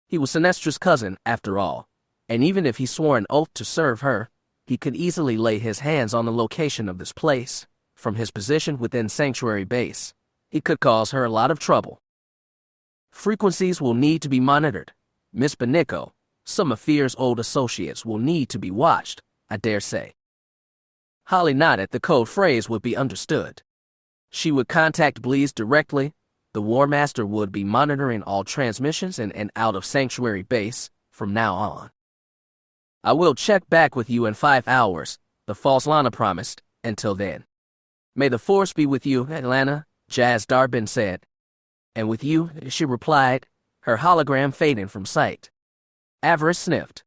He was Sinestra's cousin, after all, and even if he swore an oath to serve her, he could easily lay his hands on the location of this place. From his position within Sanctuary Base, he could cause her a lot of trouble. Frequencies will need to be monitored. Miss Benico, some of Fear's old associates will need to be watched, I dare say. Holly nodded. The code phrase would be understood. She would contact Bleeze directly. The War Master would be monitoring all transmissions in and out of Sanctuary Base from now on. I will check back with you in 5 hours, the False Lana promised. Until then. May the Force be with you, Atlanta, Jazz Darbin said. And with you, she replied, her hologram fading from sight. Avaryss sniffed.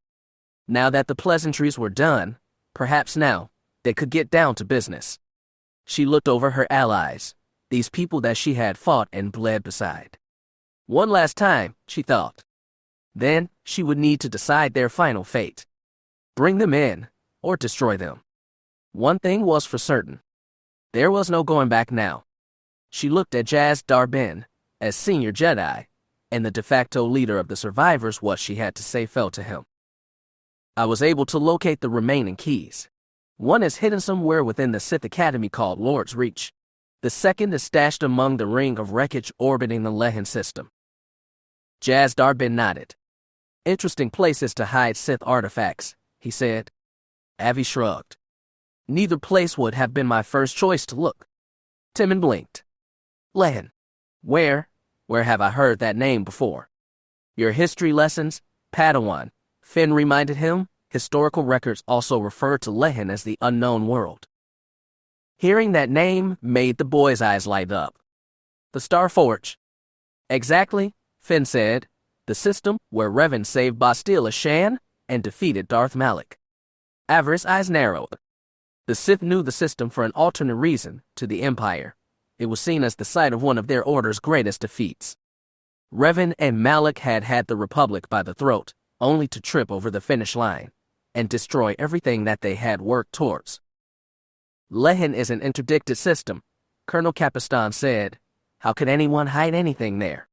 Now that the pleasantries were done, perhaps now, they could get down to business. She looked over her allies, these people that she had fought and bled beside. One last time, she thought. Then, she would need to decide their final fate. Bring them in, or destroy them. One thing was for certain. There was no going back now. She looked at Jazz Darbin, as senior Jedi, and the de facto leader of the survivors. What she had to say fell to him. I was able to locate the remaining keys. One is hidden somewhere within the Sith Academy called Lord's Reach. The second is stashed among the ring of wreckage orbiting the Lehen system. Jazz Darbin nodded. Interesting places to hide Sith artifacts, he said. Avi shrugged. Neither place would have been my first choice to look. Timon blinked. Lehen. Where have I heard that name before? Your history lessons, Padawan, Finn reminded him. Historical records also refer to Lehen as the unknown world. Hearing that name made the boy's eyes light up. The Star Forge. Exactly, Finn said. The system where Revan saved Bastila Shan and defeated Darth Malak. Avaryss' eyes narrowed. The Sith knew the system for an alternate reason to the Empire. It was seen as the site of one of their order's greatest defeats. Revan and Malak had had the Republic by the throat, only to trip over the finish line and destroy everything that they had worked towards. Lehen is an interdicted system, Colonel Capistan said. How could anyone hide anything there?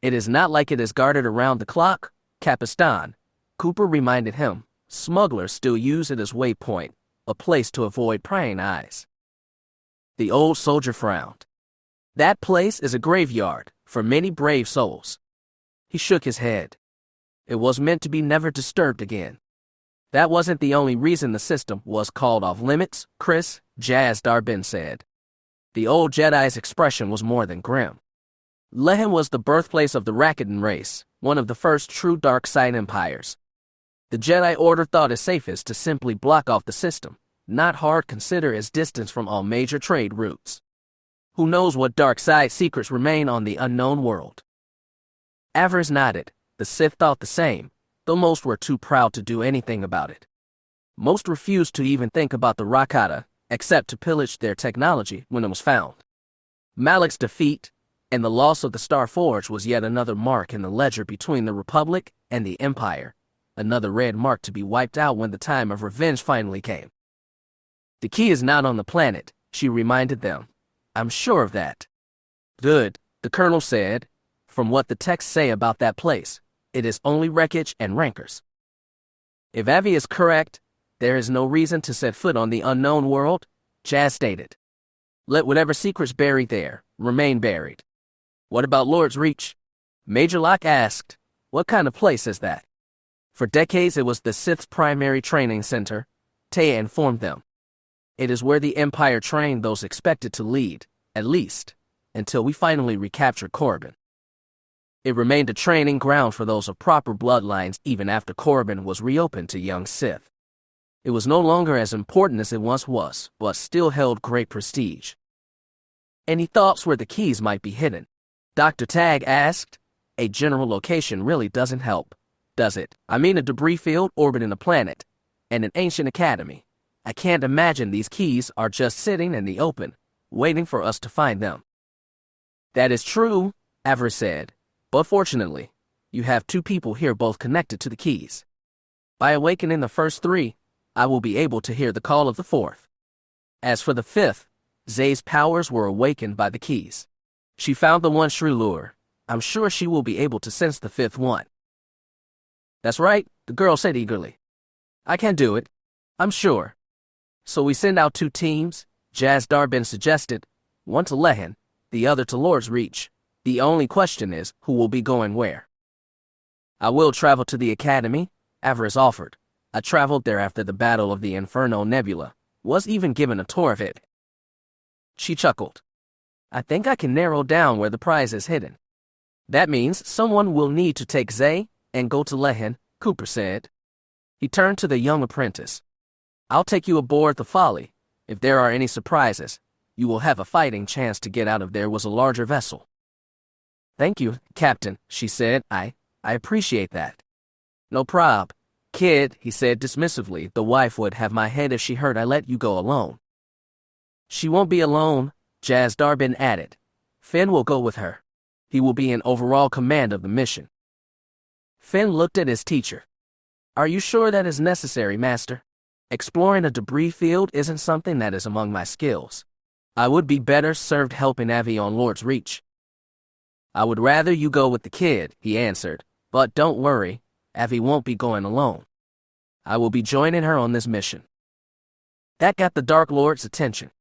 It is not like it is guarded around the clock, Capistan, Cooper reminded him. Smugglers still use it as waypoint, a place to avoid prying eyes. The old soldier frowned. That place is a graveyard for many brave souls. He shook his head. It was meant to be never disturbed again. That wasn't the only reason the system was called off limits, Chris, Jazz Darbin said. The old Jedi's expression was more than grim. Lehen was the birthplace of the Rakuten race, one of the first true dark side empires. The Jedi Order thought it safest to simply block off the system, not hard consider its distance from all major trade routes. Who knows what dark side secrets remain on the unknown world? Avaryss nodded. The Sith thought the same, though most were too proud to do anything about it. Most refused to even think about the Rakata, except to pillage their technology when it was found. Malak's defeat and the loss of the Star Forge was yet another mark in the ledger between the Republic and the Empire, another red mark to be wiped out when the time of revenge finally came. The key is not on the planet, she reminded them. I'm sure of that. Good, the colonel said. From what the texts say about that place, it is only wreckage and rancors. If Avi is correct, there is no reason to set foot on the unknown world, Jazz stated. Let whatever secrets buried there remain buried. What about Lord's Reach? Major Locke asked. What kind of place is that? For decades it was the Sith's primary training center, Taya informed them. It is where the Empire trained those expected to lead, at least, until we finally recaptured Korriban. It remained a training ground for those of proper bloodlines even after Korriban was reopened to young Sith. It was no longer as important as it once was, but still held great prestige. Any thoughts where the keys might be hidden? Dr. Tag asked. A general location really doesn't help, does it? I mean a debris field orbiting a planet, and an ancient academy. I can't imagine these keys are just sitting in the open, waiting for us to find them. That is true, Avaryss said, but fortunately, you have two people here both connected to the keys. By awakening the first three, I will be able to hear the call of the fourth. As for the fifth, Zay's powers were awakened by the keys. She found the one Shrulur. I'm sure she will be able to sense the fifth one. That's right, the girl said eagerly. I can do it, I'm sure. So we send out two teams, Jaz Darbin suggested, one to Lehen, the other to Lord's Reach. The only question is who will be going where. I will travel to the academy, Avaryss offered. I traveled there after the Battle of the Inferno Nebula, was even given a tour of it. She chuckled. I think I can narrow down where the prize is hidden. That means someone will need to take Zay and go to Lehen, Cooper said. He turned to the young apprentice. I'll take you aboard the Folly. If there are any surprises, you will have a fighting chance to get out of there with a larger vessel. Thank you, Captain, she said. I appreciate that. No prob. Kid, he said dismissively, the wife would have my head if she heard I let you go alone. She won't be alone, Jaz Darbin added. Finn will go with her. He will be in overall command of the mission. Finn looked at his teacher. Are you sure that is necessary, Master? Exploring a debris field isn't something that is among my skills. I would be better served helping Avi on Lord's Reach. I would rather you go with the kid, he answered, but don't worry, Avi won't be going alone. I will be joining her on this mission. That got the Dark Lord's attention.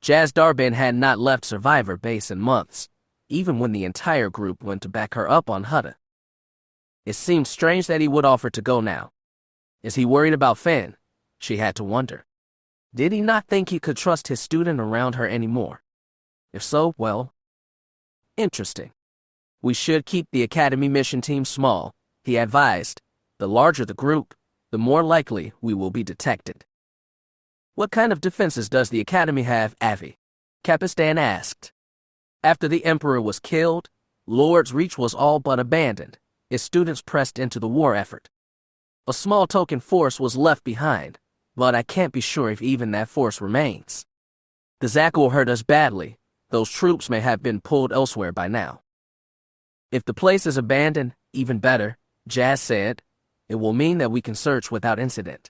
Jaz Darbin had not left Survivor Base in months, even when the entire group went to back her up on Hutta. It seemed strange that he would offer to go now. Is he worried about Finn? She had to wonder. Did he not think he could trust his student around her anymore? If so, well, interesting. We should keep the Academy mission team small, he advised. The larger the group, the more likely we will be detected. What kind of defenses does the Academy have, Avi? Capistan asked. After the Emperor was killed, Lord's Reach was all but abandoned. Its students pressed into the war effort. A small token force was left behind, but I can't be sure if even that force remains. The Zakuul hurt us badly. Those troops may have been pulled elsewhere by now. If the place is abandoned, even better, Jaz said. It will mean that we can search without incident.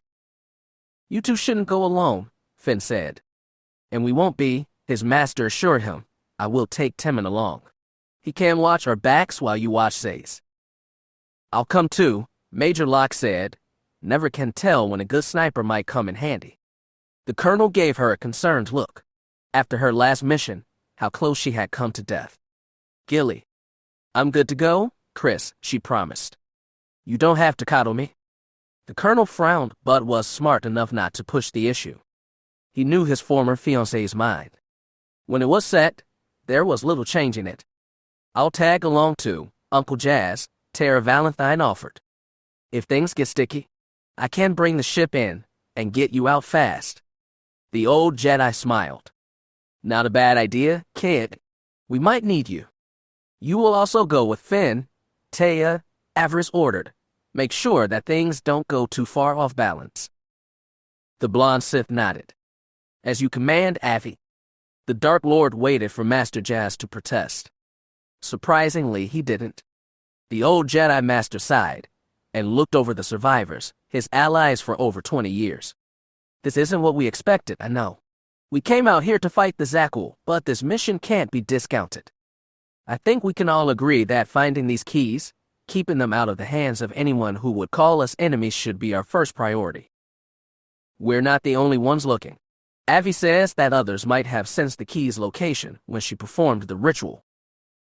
You two shouldn't go alone, Finn said. And we won't be, his master assured him. I will take Timon along. He can watch our backs while you watch Zay's. I'll come too, Major Locke said. Never can tell when a good sniper might come in handy. The colonel gave her a concerned look. After her last mission, how close she had come to death. Gilly. I'm good to go, Chris, she promised. You don't have to coddle me. The colonel frowned, but was smart enough not to push the issue. He knew his former fiancée's mind. When it was set, there was little changing it. I'll tag along too, Uncle Jaz, Tara Valentine offered. If things get sticky, I can bring the ship in and get you out fast. The old Jedi smiled. Not a bad idea, kid. We might need you. You will also go with Finn, Taya, Avaryss ordered. Make sure that things don't go too far off balance. The blonde Sith nodded. As you command, Avi. The Dark Lord waited for Master Jaz to protest. Surprisingly, he didn't. The old Jedi Master sighed and looked over the survivors, his allies for over 20 years. This isn't what we expected, I know. We came out here to fight the Zakuul, but this mission can't be discounted. I think we can all agree that finding these keys, keeping them out of the hands of anyone who would call us enemies should be our first priority. We're not the only ones looking. Avi says that others might have sensed the key's location when she performed the ritual.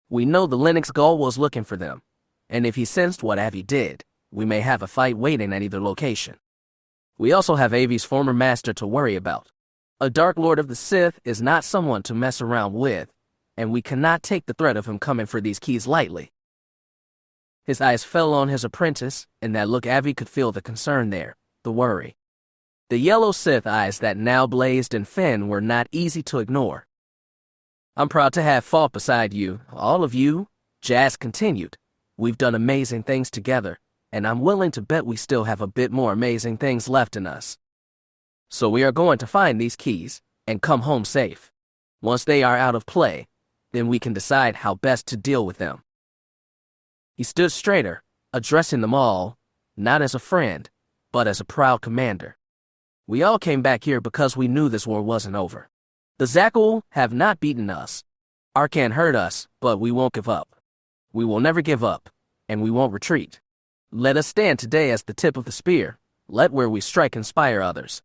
We know the Linux Gull was looking for them, and if he sensed what Avi did, we may have a fight waiting at either location. We also have Avi's former master to worry about. A Dark Lord of the Sith is not someone to mess around with, and we cannot take the threat of him coming for these keys lightly. His eyes fell on his apprentice, and that look Avi could feel the concern there, the worry. The yellow Sith eyes that now blazed in Finn were not easy to ignore. I'm proud to have fought beside you, all of you, Jazz continued. We've done amazing things together, and I'm willing to bet we still have a bit more amazing things left in us. So we are going to find these keys and come home safe. Once they are out of play, then we can decide how best to deal with them. He stood straighter, addressing them all, not as a friend, but as a proud commander. We all came back here because we knew this war wasn't over. The Zakuul have not beaten us. Arcan hurt us, but we won't give up. We will never give up, and we won't retreat. Let us stand today as the tip of the spear. Let where we strike inspire others.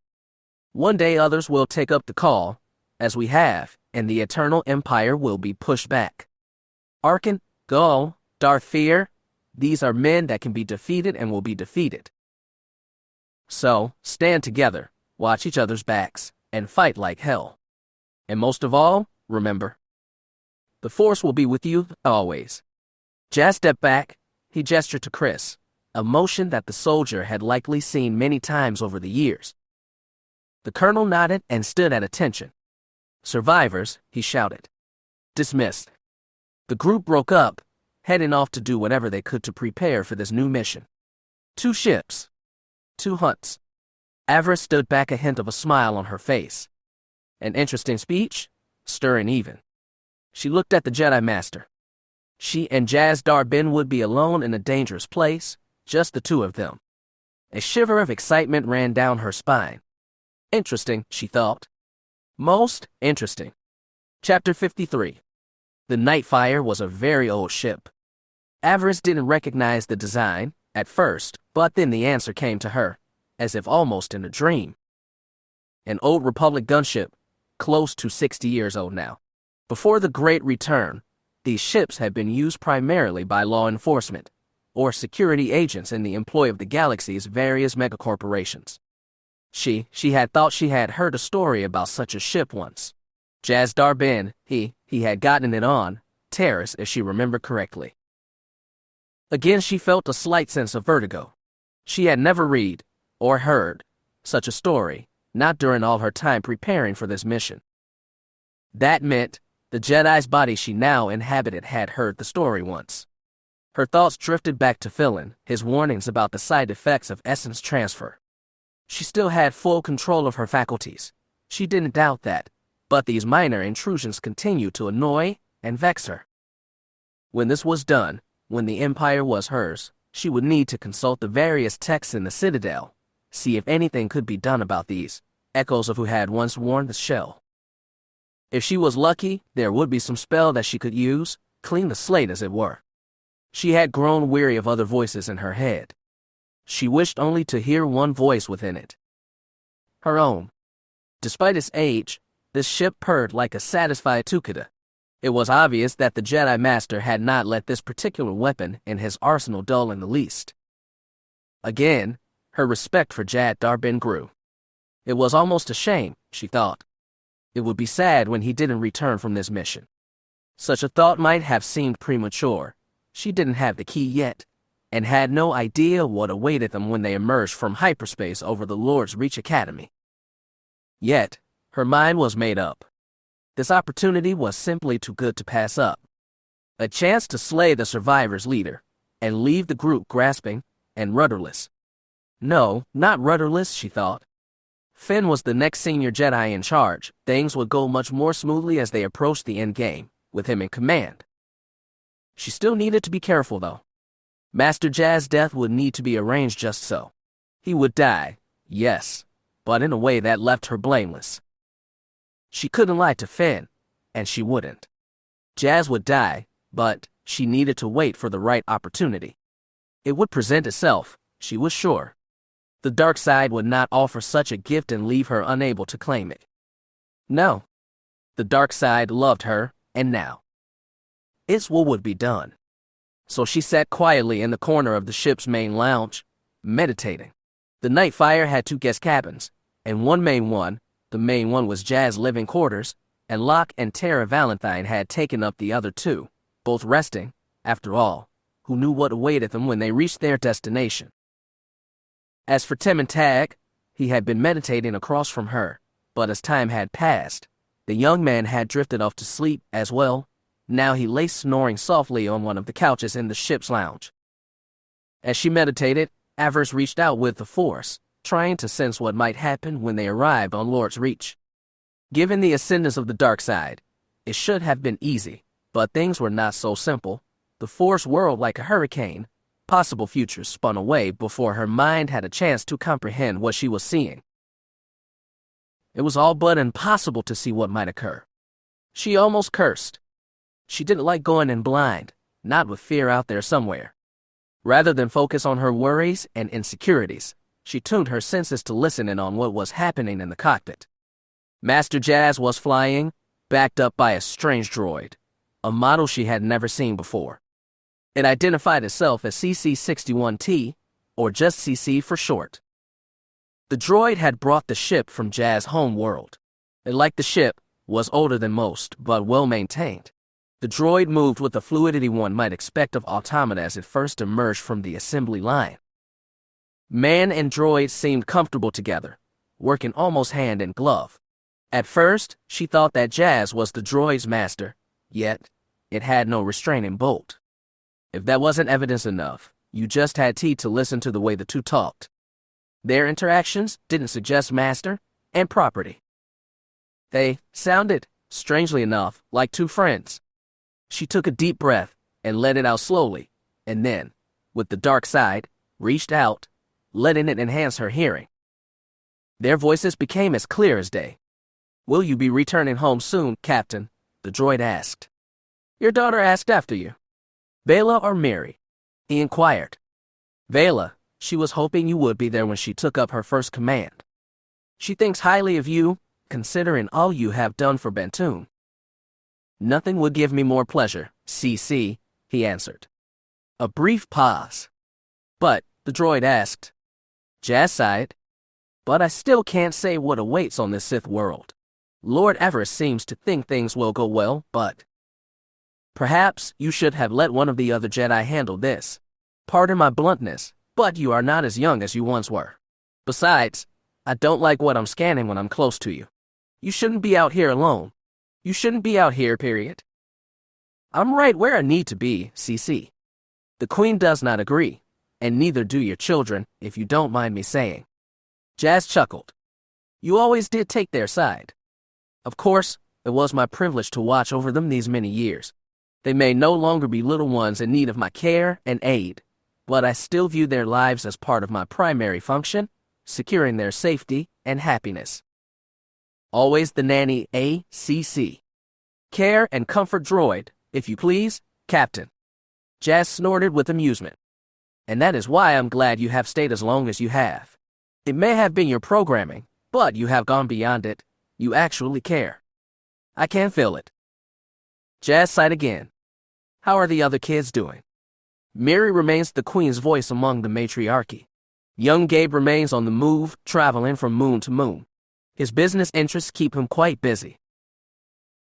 One day others will take up the call, as we have, and the eternal empire will be pushed back. Arcan, Gull, Darth Fear, these are men that can be defeated and will be defeated. So, stand together, watch each other's backs, and fight like hell. And most of all, remember, the Force will be with you always. Jazz stepped back. He gestured to Chris, a motion that the soldier had likely seen many times over the years. The colonel nodded and stood at attention. Survivors, he shouted. Dismissed. The group broke up, heading off to do whatever they could to prepare for this new mission. 2 ships. 2 hunts. Avaryss stood back, a hint of a smile on her face. An interesting speech, stirring even. She looked at the Jedi Master. She and Jazz Darbin would be alone in a dangerous place, just the 2 of them. A shiver of excitement ran down her spine. Interesting, she thought. Most interesting. Chapter 53. The Nightfire was a very old ship. Avaryss didn't recognize the design at first, but then the answer came to her, as if almost in a dream. An old Republic gunship, close to 60 years old now. Before the Great Return, these ships had been used primarily by law enforcement, or security agents in the employ of the galaxy's various megacorporations. She had thought she had heard a story about such a ship once. Jazz Darbin, he had gotten it on Terrace, if she remembered correctly. Again she felt a slight sense of vertigo. She had never read, or heard, such a story, not during all her time preparing for this mission. That meant the Jedi's body she now inhabited had heard the story once. Her thoughts drifted back to Philin, his warnings about the side effects of essence transfer. She still had full control of her faculties. She didn't doubt that, but these minor intrusions continued to annoy and vex her. When this was done, when the Empire was hers, she would need to consult the various texts in the Citadel, see if anything could be done about these echoes of who had once worn the shell. If she was lucky, there would be some spell that she could use, clean the slate as it were. She had grown weary of other voices in her head. She wished only to hear one voice within it. Her own. Despite its age, this ship purred like a satisfied Tukida. It was obvious that the Jedi Master had not let this particular weapon in his arsenal dull in the least. Again, her respect for Jad Darbin grew. It was almost a shame, she thought. It would be sad when he didn't return from this mission. Such a thought might have seemed premature. She didn't have the key yet, and had no idea what awaited them when they emerged from hyperspace over the Lord's Reach Academy. Yet, her mind was made up. This opportunity was simply too good to pass up. A chance to slay the survivors' leader, and leave the group grasping and rudderless. No, not rudderless, she thought. Finn was the next senior Jedi in charge. Things would go much more smoothly as they approached the end game, with him in command. She still needed to be careful, though. Master Jazz's death would need to be arranged just so. He would die, yes, but in a way that left her blameless. She couldn't lie to Finn, and she wouldn't. Jazz would die, but she needed to wait for the right opportunity. It would present itself, she was sure. The dark side would not offer such a gift and leave her unable to claim it. No. The dark side loved her, and now it's what would be done. So she sat quietly in the corner of the ship's main lounge, meditating. The night fire had 2 guest cabins, and one main one. The main one was Jazz's living quarters, and Locke and Tara Valentine had taken up the other 2, both resting. After all, who knew what awaited them when they reached their destination? As for Tim and Tag, he had been meditating across from her, but as time had passed, the young man had drifted off to sleep as well. Now he lay snoring softly on one of the couches in the ship's lounge. As she meditated, Avaryss reached out with the Force, trying to sense what might happen when they arrived on Lord's Reach. Given the ascendance of the dark side, it should have been easy, but things were not so simple. The Force whirled like a hurricane. Possible futures spun away before her mind had a chance to comprehend what she was seeing. It was all but impossible to see what might occur. She almost cursed. She didn't like going in blind, not with fear out there somewhere. Rather than focus on her worries and insecurities, she tuned her senses to listen in on what was happening in the cockpit. Master Jazz was flying, backed up by a strange droid, a model she had never seen before. It identified itself as CC-61T, or just CC for short. The droid had brought the ship from Jazz's home world. It, like the ship, was older than most, but well-maintained. The droid moved with the fluidity one might expect of automata as it first emerged from the assembly line. Man and droid seemed comfortable together, working almost hand in glove. At first, she thought that Jazz was the droid's master, yet it had no restraining bolt. If that wasn't evidence enough, you just had to listen to the way the 2 talked. Their interactions didn't suggest master and property. They sounded, strangely enough, like 2 friends. She took a deep breath and let it out slowly, and then, with the dark side, reached out, letting it enhance her hearing. Their voices became as clear as day. "Will you be returning home soon, Captain?" the droid asked. "Your daughter asked after you. Bela or Mary?" he inquired. "Bela. She was hoping you would be there when she took up her first command. She thinks highly of you, considering all you have done for Bantoon." "Nothing would give me more pleasure, CC," he answered. A brief pause. "But," the droid asked. Jazz sighed. "But I still can't say what awaits on this Sith world. Lord Avaryss seems to think things will go well, but perhaps you should have let one of the other Jedi handle this. Pardon my bluntness, but you are not as young as you once were. Besides, I don't like what I'm scanning when I'm close to you. You shouldn't be out here alone. You shouldn't be out here, period." "I'm right where I need to be, CC. The Queen does not agree, and neither do your children, if you don't mind me saying." Jazz chuckled. "You always did take their side. Of course, it was my privilege to watch over them these many years. They may no longer be little ones in need of my care and aid, but I still view their lives as part of my primary function, securing their safety and happiness. Always the nanny, ACC. Care and comfort droid, if you please, Captain." Jazz snorted with amusement. "And that is why I'm glad you have stayed as long as you have. It may have been your programming, but you have gone beyond it. You actually care. I can feel it." Jazz sighed again. "How are the other kids doing?" Mary remains the Queen's voice among the matriarchy. Young Gabe remains on the move, traveling from moon to moon. His business interests keep him quite busy.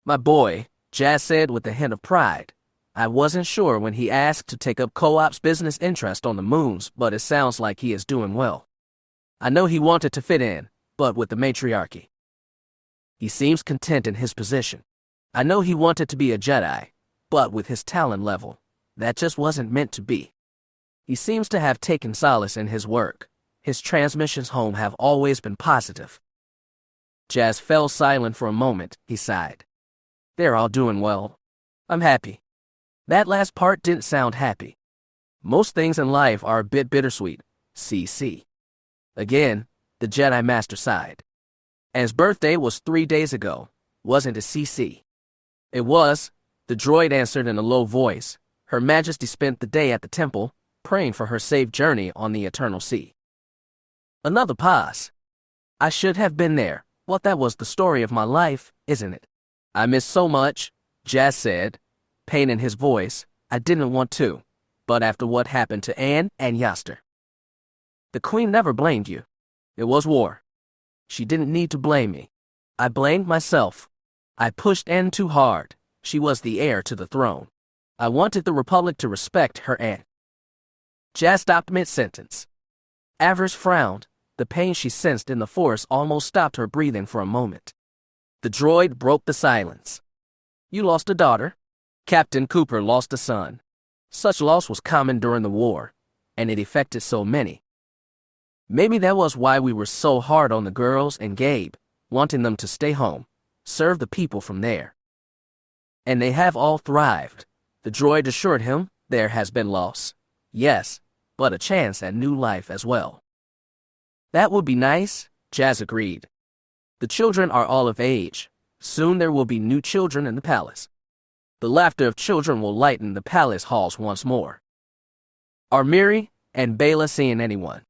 "My boy," Jazz said with a hint of pride. "I wasn't sure when he asked to take up Co-op's business interest on the moons, but it sounds like he is doing well. I know he wanted to fit in, but with the matriarchy. He seems content in his position. I know he wanted to be a Jedi, but with his talent level, that just wasn't meant to be. He seems to have taken solace in his work. His transmissions home have always been positive." Jazz fell silent for a moment. He sighed. "They're all doing well. I'm happy." That last part didn't sound happy. Most things in life are a bit bittersweet, CC. Again, the Jedi Master sighed. "And his birthday was 3 days ago, wasn't it, CC?" "It was," the droid answered in a low voice. Her Majesty spent the day at the temple, praying for her safe journey on the Eternal Sea. Another pause. "I should have been there. Well, that was the story of my life, isn't it? I miss so much, Jazz said, pain in his voice. I didn't want to, but after what happened to Anne and Yaster. The Queen never blamed you. It was war. She didn't need to blame me. I blamed myself. I pushed Anne too hard. She was the heir to the throne. I wanted the Republic to respect her aunt. Jazz stopped mid-sentence. Avaryss frowned. The pain she sensed in the force almost stopped her breathing for a moment. The droid broke the silence. You lost a daughter. Captain Cooper lost a son. Such loss was common during the war, and it affected so many. Maybe that was why we were so hard on the girls and Gabe, wanting them to stay home, serve the people from there. And they have all thrived. The droid assured him there has been loss. Yes, but a chance at new life as well. That would be nice, Jazz agreed. The children are all of age. Soon there will be new children in the palace. The laughter of children will lighten the palace halls once more. Are Miri and Bela seeing anyone?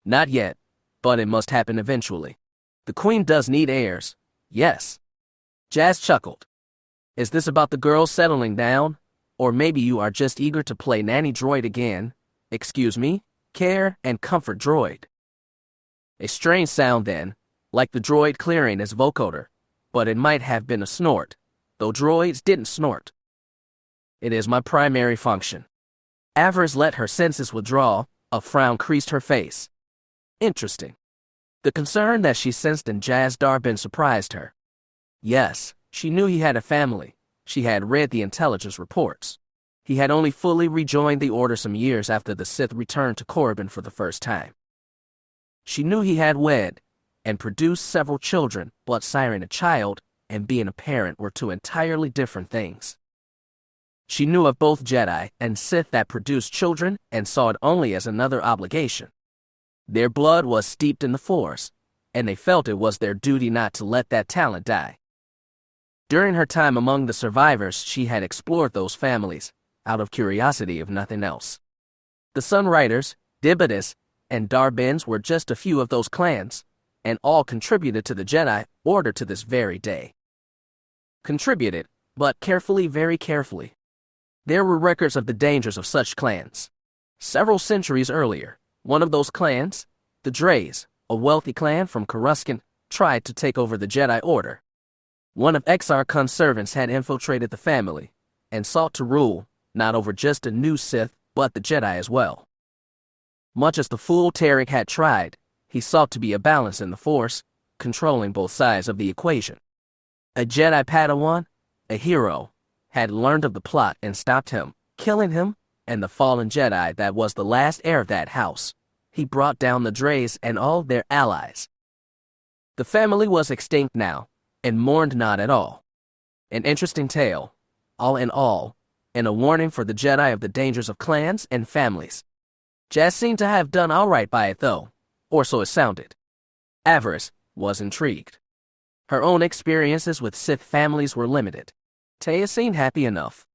Not yet, but it must happen eventually. The Queen does need heirs, yes. Jazz chuckled. Is this about the girls settling down? Or maybe you are just eager to play nanny droid again? Excuse me, care and comfort droid. A strange sound then, like the droid clearing his vocoder, but it might have been a snort, though droids didn't snort. It is my primary function. Avaryss let her senses withdraw. A frown creased her face. Interesting. The concern that she sensed in Jazz Darbin surprised her. Yes, she knew he had a family. She had read the intelligence reports. He had only fully rejoined the Order some years after the Sith returned to Korriban for the first time. She knew he had wed and produced several children, but siring a child and being a parent were two entirely different things. She knew of both Jedi and Sith that produced children and saw it only as another obligation. Their blood was steeped in the Force, and they felt it was their duty not to let that talent die. During her time among the survivors, she had explored those families, out of curiosity if nothing else. The Sunriders, Dibitus, and Darbins were just a few of those clans, and all contributed to the Jedi Order to this very day. Contributed, but carefully, very carefully. There were records of the dangers of such clans. Several centuries earlier, one of those clans, the Dreys, a wealthy clan from Coruscant, tried to take over the Jedi Order. One of Exar Kun's servants had infiltrated the family, and sought to rule, not over just a new Sith, but the Jedi as well. Much as the fool Tarek had tried, he sought to be a balance in the Force, controlling both sides of the equation. A Jedi Padawan, a hero, had learned of the plot and stopped him, killing him, and the fallen Jedi that was the last heir of that house. He brought down the Dreys and all their allies. The family was extinct now, and mourned not at all. An interesting tale, all in all, and a warning for the Jedi of the dangers of clans and families. Jazz seemed to have done all right by it, though, or so it sounded. Avaryss was intrigued. Her own experiences with Sith families were limited. Taya seemed happy enough.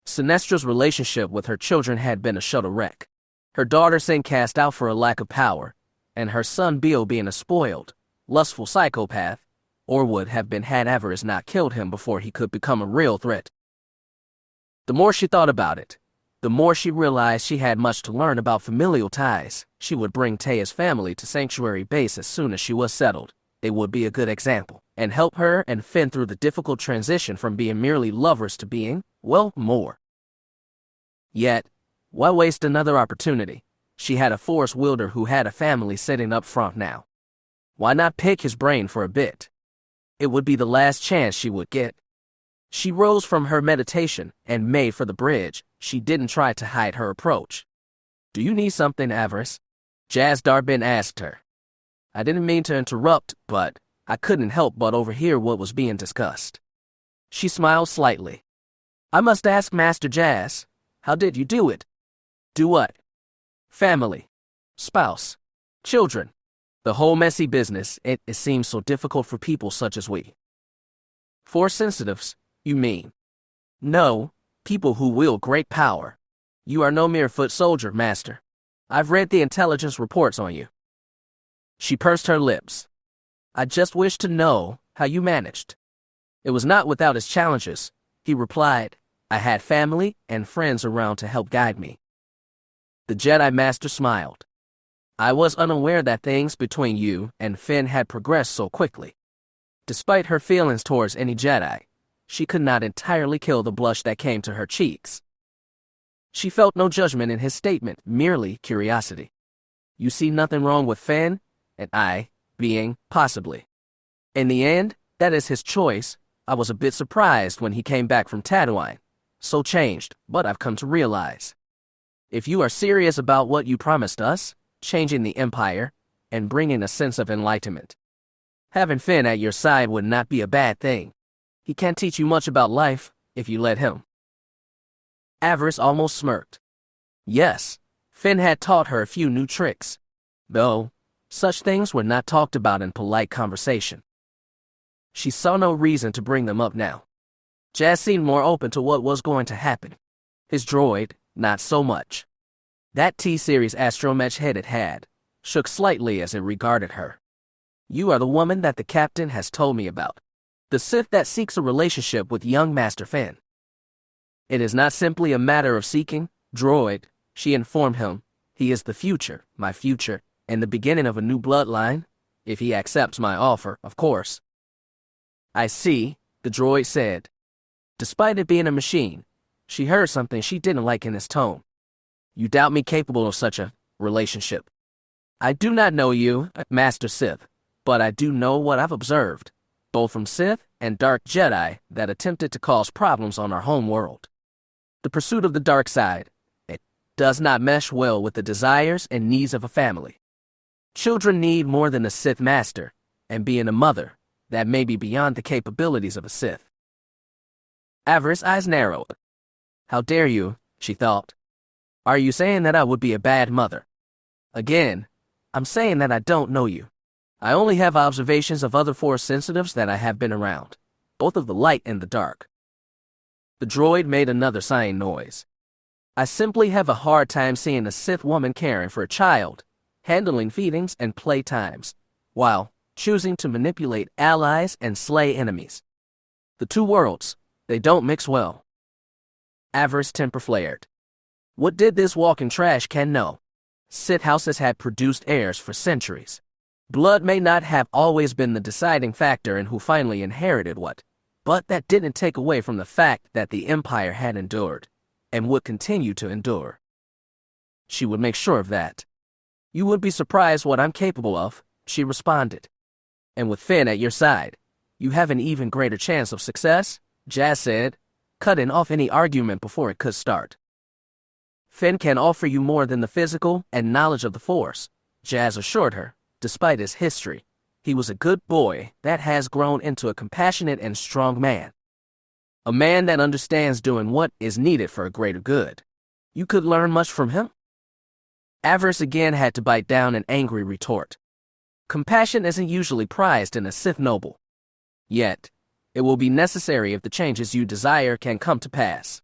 Sinestra's relationship with her children had been a shuttle wreck. Her daughter seemed cast out for a lack of power, and her son Beale being a spoiled, lustful psychopath, or would have been had Avaryss not killed him before he could become a real threat. The more she thought about it, the more she realized she had much to learn about familial ties. She would bring Taya's family to Sanctuary Base as soon as she was settled. It would be a good example, and help her and Finn through the difficult transition from being merely lovers to being, well, more. Yet, why waste another opportunity? She had a Force wielder who had a family sitting up front now. Why not pick his brain for a bit? It would be the last chance she would get. She rose from her meditation and made for the bridge. She didn't try to hide her approach. Do you need something, Avaryss? Jazz Darbin asked her. I didn't mean to interrupt, but I couldn't help but overhear what was being discussed. She smiled slightly. I must ask Master Jazz, how did you do it? Do what? Family, spouse, children. The whole messy business, it seems so difficult for people such as we. Force sensitives, you mean? No, people who wield great power. You are no mere foot soldier, Master. I've read the intelligence reports on you. She pursed her lips. I just wish to know how you managed. It was not without its challenges, he replied. I had family and friends around to help guide me. The Jedi Master smiled. I was unaware that things between you and Finn had progressed so quickly. Despite her feelings towards any Jedi, she could not entirely kill the blush that came to her cheeks. She felt no judgment in his statement, merely curiosity. You see nothing wrong with Finn, and I, being, possibly. In the end, that is his choice. I was a bit surprised when he came back from Tatooine. So changed, but I've come to realize. If you are serious about what you promised us, changing the Empire, and bringing a sense of enlightenment, having Finn at your side would not be a bad thing. He can't teach you much about life, if you let him. Avaryss almost smirked. Yes, Finn had taught her a few new tricks, though such things were not talked about in polite conversation. She saw no reason to bring them up now. Jazz seemed more open to what was going to happen. His droid, not so much. That T-Series astromech head it had shook slightly as it regarded her. You are the woman that the captain has told me about. The Sith that seeks a relationship with young Master Finn. It is not simply a matter of seeking, droid, she informed him. He is the future, my future, and the beginning of a new bloodline, if he accepts my offer, of course. I see, the droid said. Despite it being a machine, she heard something she didn't like in his tone. You doubt me capable of such a relationship. I do not know you, Master Sith, but I do know what I've observed, both from Sith and Dark Jedi that attempted to cause problems on our home world. The pursuit of the dark side, it does not mesh well with the desires and needs of a family. Children need more than a Sith master, and being a mother, that may be beyond the capabilities of a Sith. Avaryss' eyes narrowed. How dare you, she thought. Are you saying that I would be a bad mother? Again, I'm saying that I don't know you. I only have observations of other Force sensitives that I have been around, both of the light and the dark. The droid made another sighing noise. I simply have a hard time seeing a Sith woman caring for a child, handling feedings and playtimes, while choosing to manipulate allies and slay enemies. The two worlds, they don't mix well. Avaryss' temper flared. What did this walking trash can know? Sith houses had produced heirs for centuries. Blood may not have always been the deciding factor in who finally inherited what, but that didn't take away from the fact that the Empire had endured, and would continue to endure. She would make sure of that. You would be surprised what I'm capable of, she responded. And with Finn at your side, you have an even greater chance of success, Jazz said, cutting off any argument before it could start. Finn can offer you more than the physical and knowledge of the Force, Jazz assured her. Despite his history, he was a good boy that has grown into a compassionate and strong man. A man that understands doing what is needed for a greater good. You could learn much from him? Avaryss again had to bite down an angry retort. Compassion isn't usually prized in a Sith noble. Yet, it will be necessary if the changes you desire can come to pass.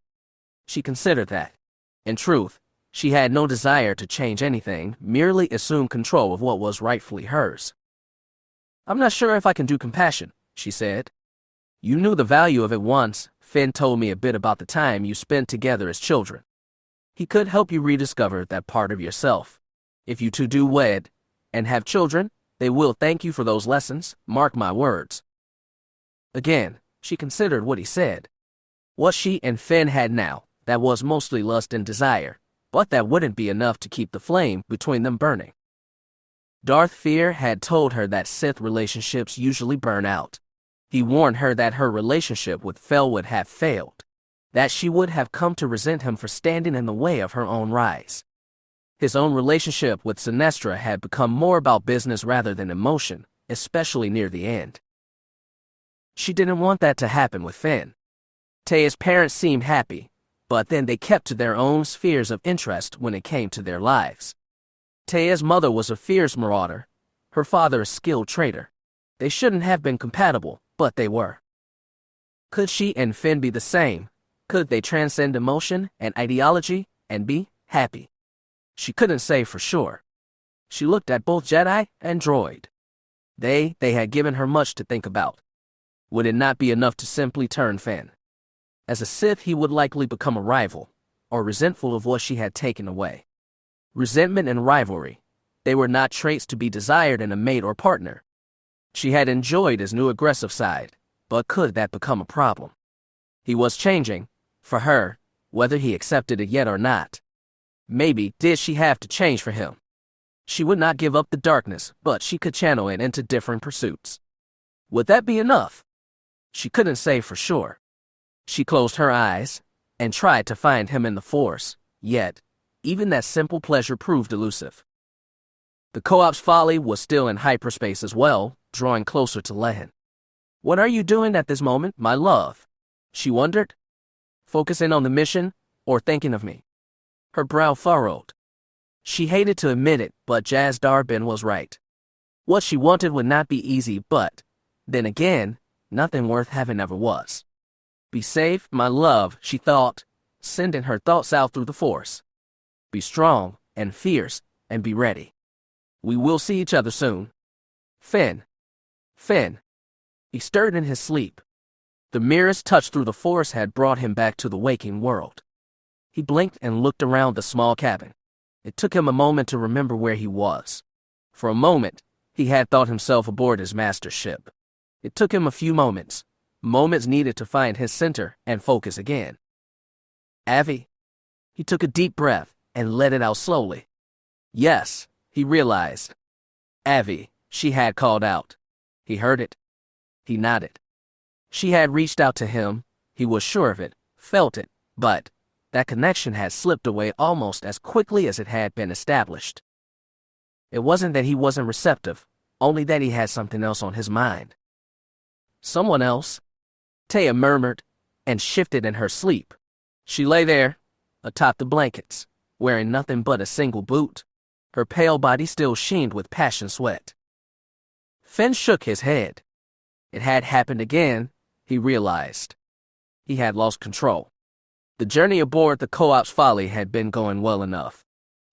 She considered that. In truth, she had no desire to change anything, merely assume control of what was rightfully hers. I'm not sure if I can do compassion, she said. You knew the value of it once. Finn told me a bit about the time you spent together as children. He could help you rediscover that part of yourself. If you two do wed and have children, they will thank you for those lessons, mark my words. Again, she considered what he said. What she and Finn had now, that was mostly lust and desire, but that wouldn't be enough to keep the flame between them burning. Darth Fear had told her that Sith relationships usually burn out. He warned her that her relationship with Fel would have failed, that she would have come to resent him for standing in the way of her own rise. His own relationship with Sinestra had become more about business rather than emotion, especially near the end. She didn't want that to happen with Finn. Teia's parents seemed happy, but then they kept to their own spheres of interest when it came to their lives. Teia's mother was a fierce marauder, her father a skilled trader. They shouldn't have been compatible, but they were. Could she and Finn be the same? Could they transcend emotion and ideology and be happy? She couldn't say for sure. She looked at both Jedi and droid. They had given her much to think about. Would it not be enough to simply turn Finn? As a Sith, he would likely become a rival, or resentful of what she had taken away. Resentment and rivalry, they were not traits to be desired in a mate or partner. She had enjoyed his new aggressive side, but could that become a problem? He was changing, for her, whether he accepted it yet or not. Maybe did she have to change for him? She would not give up the darkness, but she could channel it into different pursuits. Would that be enough? She couldn't say for sure. She closed her eyes and tried to find him in the Force, yet even that simple pleasure proved elusive. The co-op's folly was still in hyperspace as well, drawing closer to Lehen. "What are you doing at this moment, my love?" she wondered. "Focusing on the mission, or thinking of me?" Her brow furrowed. She hated to admit it, but Jas Darben was right. What she wanted would not be easy, but, then again, nothing worth having ever was. "Be safe, my love," she thought, sending her thoughts out through the Force. "Be strong and fierce, and be ready. We will see each other soon." Finn. Finn. He stirred in his sleep. The merest touch through the Force had brought him back to the waking world. He blinked and looked around the small cabin. It took him a moment to remember where he was. For a moment, he had thought himself aboard his master's ship. It took him a few moments needed to find his center and focus again. "Avi." He took a deep breath and let it out slowly. Yes, he realized. "Avi," she had called out. He heard it. He nodded. She had reached out to him, he was sure of it, felt it, but that connection had slipped away almost as quickly as it had been established. It wasn't that he wasn't receptive, only that he had something else on his mind. "Someone else?" Taya murmured, and shifted in her sleep. She lay there, atop the blankets, wearing nothing but a single boot, her pale body still sheened with passion sweat. Finn shook his head. It had happened again, he realized. He had lost control. The journey aboard the co-op's folly had been going well enough.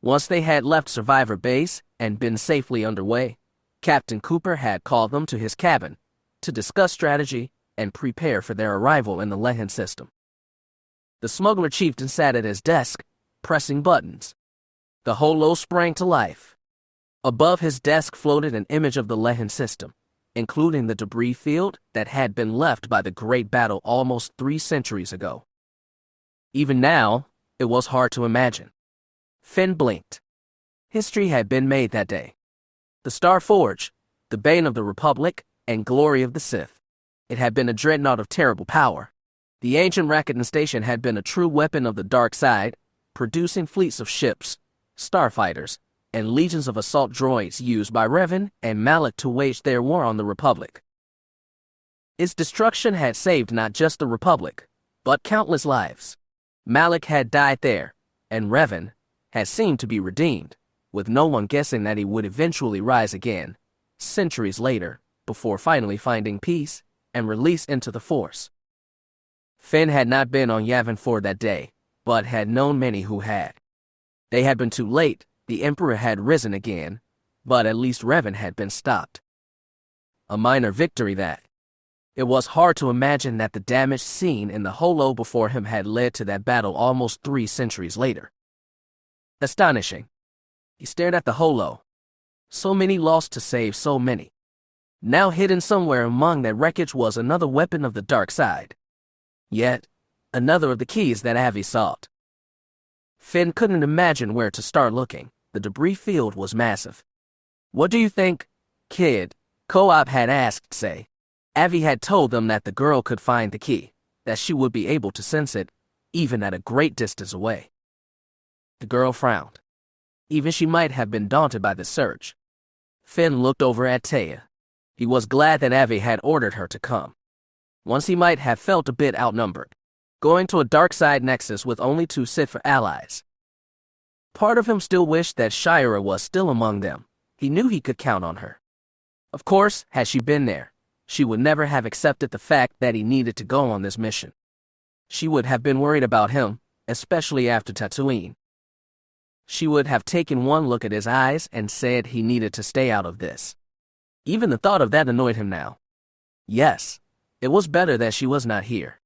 Once they had left Survivor Base and been safely underway, Captain Cooper had called them to his cabin to discuss strategy and prepare for their arrival in the Lehen system. The smuggler chieftain sat at his desk, pressing buttons. The holo sprang to life. Above his desk floated an image of the Lehen system, including the debris field that had been left by the great battle almost 3 centuries ago. Even now, it was hard to imagine. Finn blinked. History had been made that day. The Star Forge, the bane of the Republic and glory of the Sith. It had been a dreadnought of terrible power. The ancient Rakuten station had been a true weapon of the dark side, producing fleets of ships, starfighters, and legions of assault droids used by Revan and Malak to wage their war on the Republic. Its destruction had saved not just the Republic, but countless lives. Malak had died there, and Revan had seemed to be redeemed, with no one guessing that he would eventually rise again, centuries later, before finally finding peace and release into the Force. Finn had not been on Yavin 4 that day, but had known many who had. They had been too late, the Emperor had risen again, but at least Revan had been stopped. A minor victory that. It was hard to imagine that the damage seen in the holo before him had led to that battle almost 3 centuries later. Astonishing. He stared at the holo. So many lost to save so many. Now hidden somewhere among that wreckage was another weapon of the dark side. Yet, another of the keys that Avi sought. Finn couldn't imagine where to start looking. The debris field was massive. "What do you think, kid?" Co-op had asked, say. Avi had told them that the girl could find the key, that she would be able to sense it, even at a great distance away. The girl frowned. Even she might have been daunted by the search. Finn looked over at Taya. He was glad that Avi had ordered her to come. Once he might have felt a bit outnumbered, going to a dark side nexus with only 2 Sith for allies. Part of him still wished that Shira was still among them. He knew he could count on her. Of course, had she been there, she would never have accepted the fact that he needed to go on this mission. She would have been worried about him, especially after Tatooine. She would have taken one look at his eyes and said he needed to stay out of this. Even the thought of that annoyed him now. Yes, It was better that she was not here.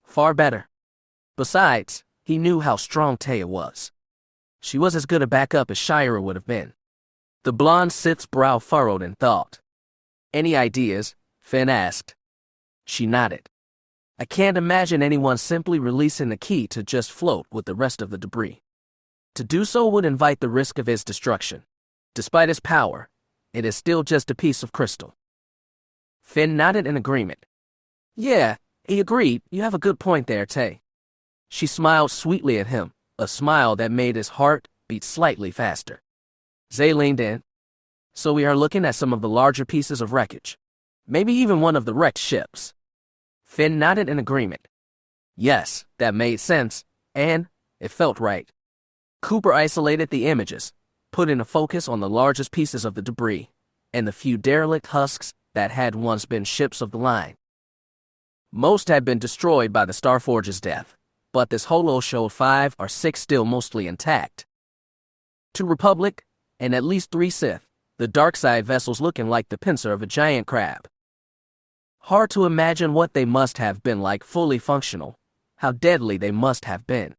Far better. Besides, he knew how strong Taya was. She was as good a backup as Shira would have been. The blonde Sith's brow furrowed in thought. Any ideas? Finn asked. She nodded. I can't imagine anyone simply releasing the key to just float with the rest of the debris. To do so would invite the risk of its destruction. Despite its power, it is still just a piece of crystal. Finn nodded in agreement. Yeah, he agreed. You have a good point there, Tay. She smiled sweetly at him, a smile that made his heart beat slightly faster. Zay leaned in. So we are looking at some of the larger pieces of wreckage. Maybe even one of the wrecked ships. Finn nodded in agreement. Yes, that made sense, and it felt right. Cooper isolated the images, putting a focus on the largest pieces of the debris, and the few derelict husks that had once been ships of the line. Most had been destroyed by the Starforge's death, but this holo showed 5 or 6 still mostly intact. 2 Republic, and at least 3 Sith, the dark side vessels looking like the pincer of a giant crab. Hard to imagine what they must have been like fully functional, how deadly they must have been.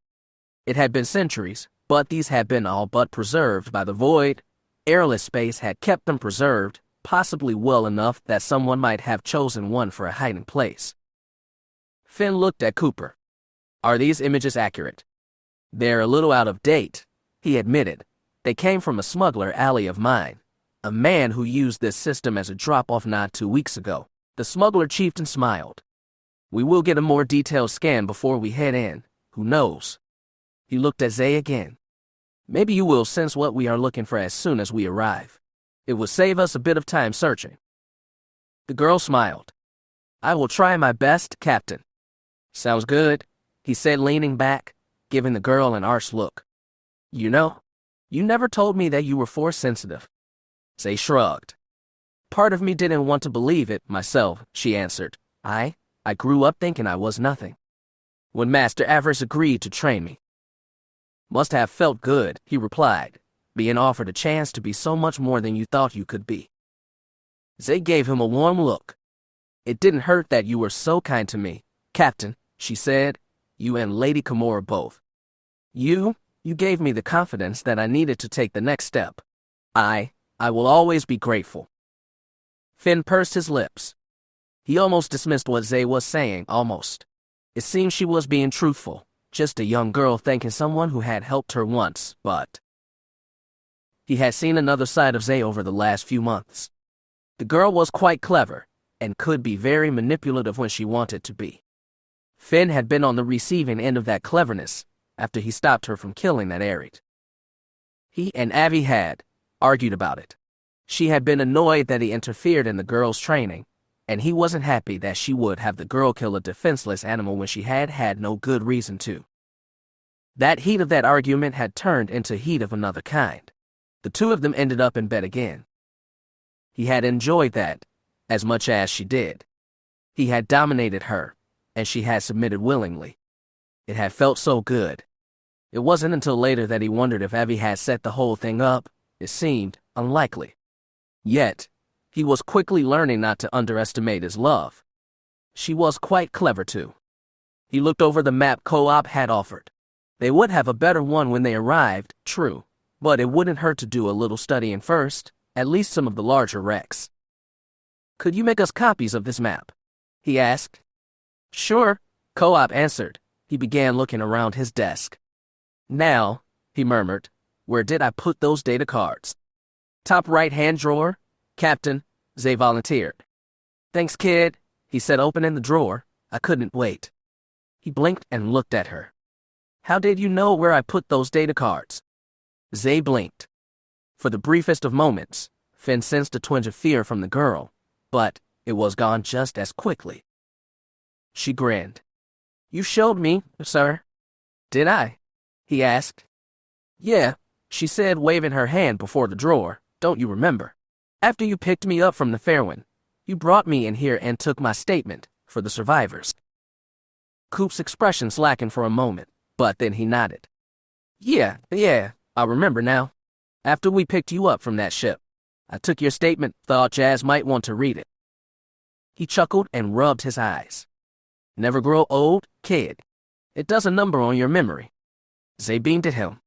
It had been centuries, but these had been all but preserved by the void. Airless space had kept them preserved, possibly well enough that someone might have chosen one for a hiding place. Finn looked at Cooper. Are these images accurate? They're a little out of date, he admitted. They came from a smuggler ally of mine, a man who used this system as a drop-off not 2 weeks ago. The smuggler chieftain smiled. We will get a more detailed scan before we head in, who knows? He looked at Zay again. Maybe you will sense what we are looking for as soon as we arrive. It will save us a bit of time searching. The girl smiled. I will try my best, Captain. Sounds good, he said, leaning back, giving the girl an arch look. You know, you never told me that you were force sensitive. Zay shrugged. Part of me didn't want to believe it myself, she answered. I grew up thinking I was nothing. When Master Avaryss agreed to train me. Must have felt good, he replied, being offered a chance to be so much more than you thought you could be. Zay gave him a warm look. It didn't hurt that you were so kind to me, Captain, she said. You and Lady Kimura both. You gave me the confidence that I needed to take the next step. I will always be grateful. Finn pursed his lips. He almost dismissed what Zay was saying, almost. It seemed she was being truthful, just a young girl thanking someone who had helped her once, but he had seen another side of Zay over the last few months. The girl was quite clever, and could be very manipulative when she wanted to be. Finn had been on the receiving end of that cleverness after he stopped her from killing that Arid. He and Avi had argued about it. She had been annoyed that he interfered in the girl's training, and he wasn't happy that she would have the girl kill a defenseless animal when she had no good reason to. That heat of that argument had turned into heat of another kind. The two of them ended up in bed again. He had enjoyed that, as much as she did. He had dominated her, and she had submitted willingly. It had felt so good. It wasn't until later that he wondered if Avi had set the whole thing up. It seemed unlikely. Yet, he was quickly learning not to underestimate his love. She was quite clever, too. He looked over the map Co-op had offered. They would have a better one when they arrived, true, but it wouldn't hurt to do a little studying first, at least some of the larger wrecks. Could you make us copies of this map? He asked. Sure, Co-op answered. He began looking around his desk. Now, he murmured, where did I put those data cards? Top right-hand drawer, Captain, Zay volunteered. Thanks, kid, he said, opening the drawer. I couldn't wait. He blinked and looked at her. How did you know where I put those data cards? Zay blinked. For the briefest of moments, Finn sensed a twinge of fear from the girl, but it was gone just as quickly. She grinned. You showed me, sir. Did I? He asked. Yeah, she said, waving her hand before the drawer. Don't you remember? After you picked me up from the Fairwind, you brought me in here and took my statement for the survivors. Coop's expression slackened for a moment, but then he nodded. Yeah, I remember now. After we picked you up from that ship, I took your statement, thought Jazz might want to read it. He chuckled and rubbed his eyes. Never grow old, kid. It does a number on your memory. Zay beamed at him.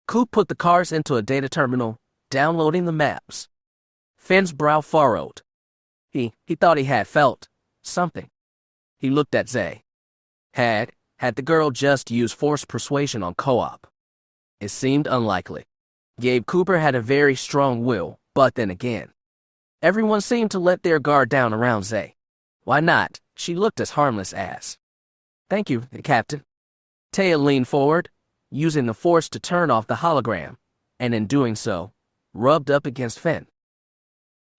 Coop put the cards into a data terminal, downloading the maps. Finn's brow furrowed. He thought he had felt something. He looked at Zay. Had the girl just used forced persuasion on Co-op? It seemed unlikely. Gabe Cooper had a very strong will, but then again, everyone seemed to let their guard down around Zay. Why not? She looked as harmless as. Thank you, Captain. Taya leaned forward, using the force to turn off the hologram, and in doing so, rubbed up against Finn.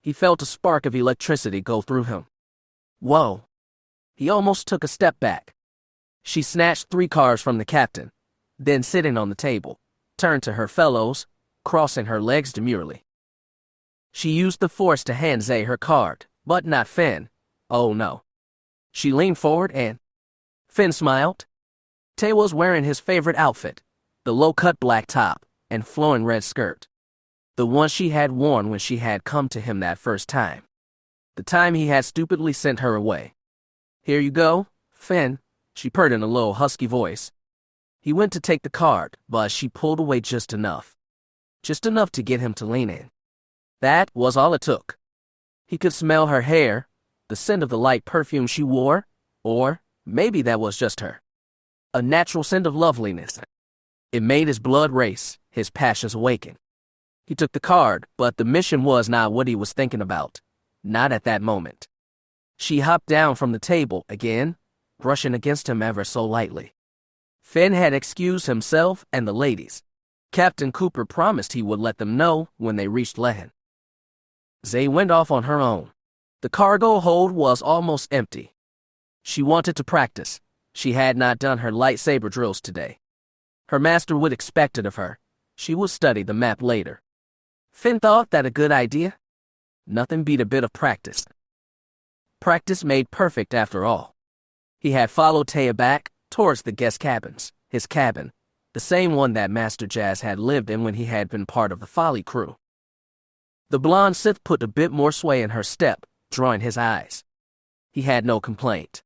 He felt a spark of electricity go through him. Whoa. He almost took a step back. She snatched 3 cards from the captain, then sitting on the table, turned to her fellows, crossing her legs demurely. She used the force to hand Zay her card, but not Finn. Oh no. She leaned forward and... Finn smiled. Tay was wearing his favorite outfit, the low-cut black top and flowing red skirt. The one she had worn when she had come to him that first time. The time he had stupidly sent her away. Here you go, Finn, she purred in a low, husky voice. He went to take the card, but she pulled away just enough. Just enough to get him to lean in. That was all it took. He could smell her hair, the scent of the light perfume she wore, or maybe that was just her. A natural scent of loveliness. It made his blood race, his passions awaken. He took the card, but the mission was not what he was thinking about. Not at that moment. She hopped down from the table again, brushing against him ever so lightly. Finn had excused himself and the ladies. Captain Cooper promised he would let them know when they reached Lehen. Zay went off on her own. The cargo hold was almost empty. She wanted to practice. She had not done her lightsaber drills today. Her master would expect it of her. She would study the map later. Finn thought that a good idea. Nothing beat a bit of practice. Practice made perfect after all. He had followed Taya back towards the guest cabins, his cabin, the same one that Master Jazz had lived in when he had been part of the Folly crew. The blonde Sith put a bit more sway in her step, drawing his eyes. He had no complaint.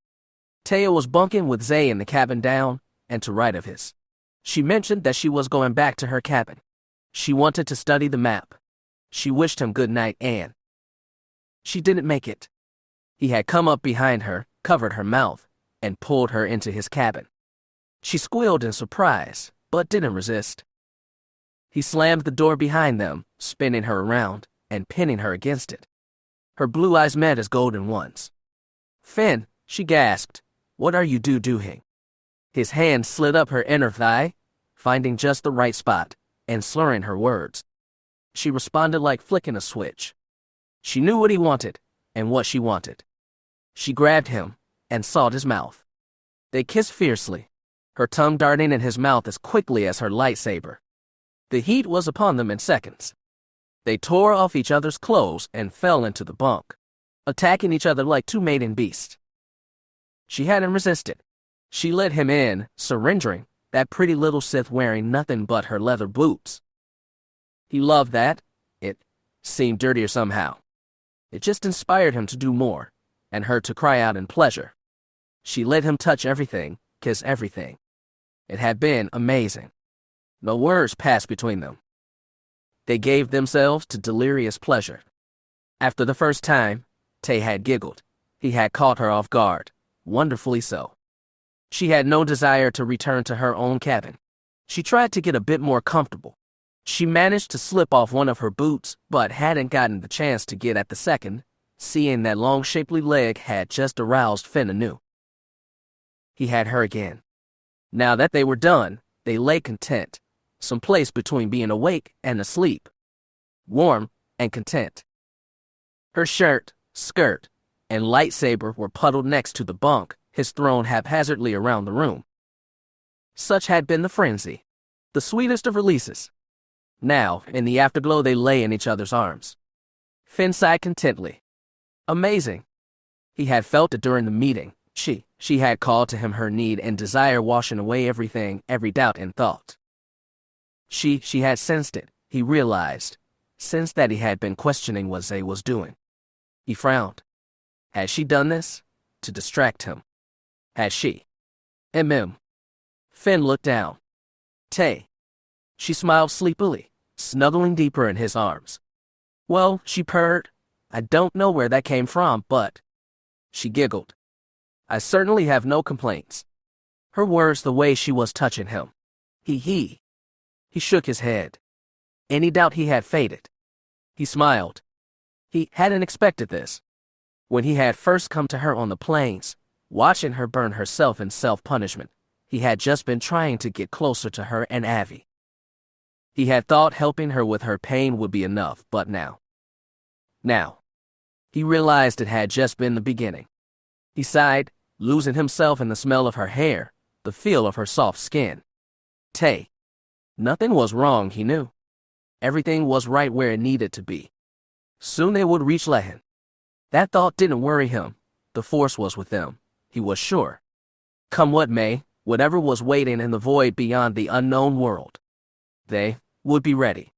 Taya was bunking with Zay in the cabin down and to right of his. She mentioned that she was going back to her cabin. She wanted to study the map. She wished him good night and... She didn't make it. He had come up behind her, covered her mouth, and pulled her into his cabin. She squealed in surprise, but didn't resist. He slammed the door behind them, spinning her around and pinning her against it. Her blue eyes met his golden ones. Finn, she gasped, what are you doing? His hand slid up her inner thigh, finding just the right spot, and slurring her words. She responded like flicking a switch. She knew what he wanted, and what she wanted. She grabbed him, and sawed his mouth. They kissed fiercely, her tongue darting in his mouth as quickly as her lightsaber. The heat was upon them in seconds. They tore off each other's clothes and fell into the bunk, attacking each other like 2 maiden beasts. She hadn't resisted. She let him in, surrendering, that pretty little Sith wearing nothing but her leather boots. He loved that. It seemed dirtier somehow. It just inspired him to do more, and her to cry out in pleasure. She let him touch everything, kiss everything. It had been amazing. No words passed between them. They gave themselves to delirious pleasure. After the first time, Tay had giggled. He had caught her off guard, wonderfully so. She had no desire to return to her own cabin. She tried to get a bit more comfortable. She managed to slip off one of her boots, but hadn't gotten the chance to get at the second, seeing that long shapely leg had just aroused Finn anew. He had her again. Now that they were done, they lay content, someplace between being awake and asleep. Warm and content. Her shirt, skirt, and lightsaber were puddled next to the bunk, his thrown haphazardly around the room. Such had been the frenzy, the sweetest of releases. Now, in the afterglow, they lay in each other's arms. Finn sighed contently. Amazing. He had felt it during the meeting. She had called to him her need and desire, washing away everything, every doubt and thought. She had sensed it, he realized, sensed that he had been questioning what Zay was doing. He frowned. Had she done this? To distract him. Had she? Finn looked down. Tay. She smiled sleepily, snuggling deeper in his arms. Well, she purred. I don't know where that came from, but... She giggled. I certainly have no complaints. Her words the way she was touching him. He shook his head. Any doubt he had faded. He smiled. He hadn't expected this. When he had first come to her on the plains, watching her burn herself in self-punishment, he had just been trying to get closer to her and Avi. He had thought helping her with her pain would be enough, but now, he realized it had just been the beginning. He sighed, losing himself in the smell of her hair, the feel of her soft skin. Tay. Nothing was wrong, he knew. Everything was right where it needed to be. Soon they would reach Lehen. That thought didn't worry him. The Force was with them, he was sure. Come what may, whatever was waiting in the void beyond the unknown world. They would be ready.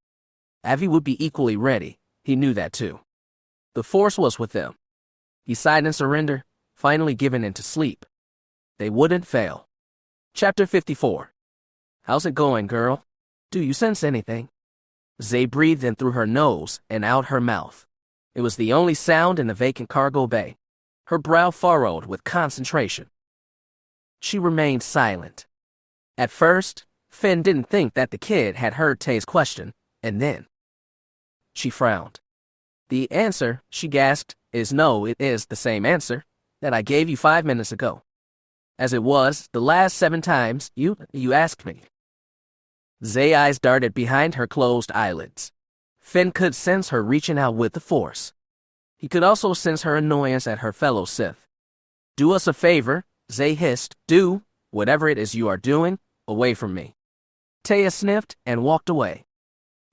Avi would be equally ready, he knew that too. The Force was with them. He sighed in surrender, finally giving in to sleep. They wouldn't fail. Chapter 54. How's it going, girl? Do you sense anything? Zay breathed in through her nose and out her mouth. It was the only sound in the vacant cargo bay, her brow furrowed with concentration. She remained silent. At first, Finn didn't think that the kid had heard Tay's question, and then she frowned. The answer, she gasped, is no, it is the same answer that I gave you 5 minutes ago. As it was, the last 7 times you asked me. Zay's eyes darted behind her closed eyelids. Finn could sense her reaching out with the Force. He could also sense her annoyance at her fellow Sith. Do us a favor, Zay hissed. Do, whatever it is you are doing, away from me. Taya sniffed and walked away.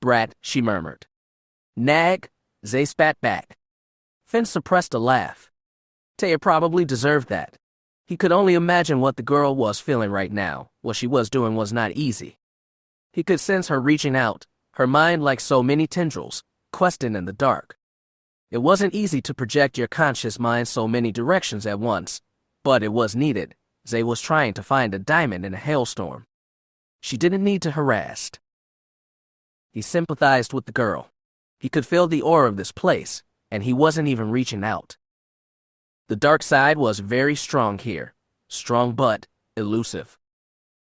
Brat, she murmured. Nag, Zay spat back. Finn suppressed a laugh. Taya probably deserved that. He could only imagine what the girl was feeling right now. What she was doing was not easy. He could sense her reaching out, her mind like so many tendrils, questing in the dark. It wasn't easy to project your conscious mind so many directions at once, but it was needed. Zay was trying to find a diamond in a hailstorm. She didn't need to harass. He sympathized with the girl. He could feel the aura of this place, and he wasn't even reaching out. The dark side was very strong here, strong but elusive.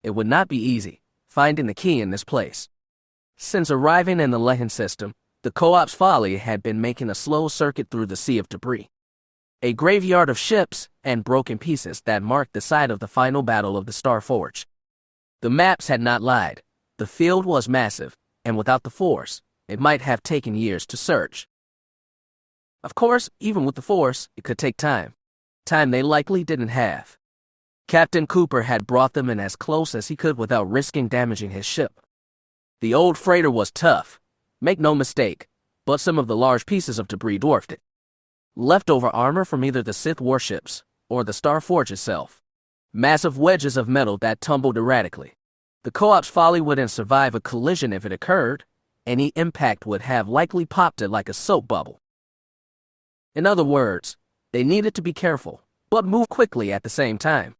It would not be easy, finding the key in this place. Since arriving in the Lehen system, the Co-op's Folly had been making a slow circuit through the sea of debris. A graveyard of ships and broken pieces that marked the site of the final battle of the Star Forge. The maps had not lied. The field was massive, and without the Force, it might have taken years to search. Of course, even with the Force, it could take time. Time they likely didn't have. Captain Cooper had brought them in as close as he could without risking damaging his ship. The old freighter was tough, make no mistake, but some of the large pieces of debris dwarfed it. Leftover armor from either the Sith warships or the Star Forge itself. Massive wedges of metal that tumbled erratically. The Co-op's Folly wouldn't survive a collision if it occurred. Any impact would have likely popped it like a soap bubble. In other words, they needed to be careful, but move quickly at the same time.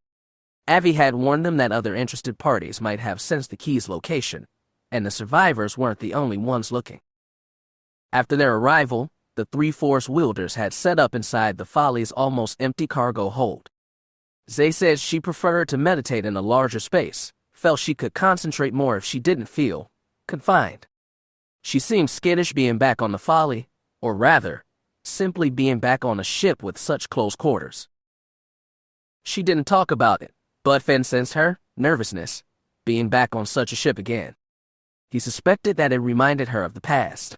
Avi had warned them that other interested parties might have sensed the key's location, and the survivors weren't the only ones looking. After their arrival, the 3 Force wielders had set up inside the Folly's almost empty cargo hold. Zay said she preferred to meditate in a larger space, felt she could concentrate more if she didn't feel confined. She seemed skittish being back on the Folly, or rather, simply being back on a ship with such close quarters. She didn't talk about it, but Finn sensed her nervousness, being back on such a ship again. He suspected that it reminded her of the past.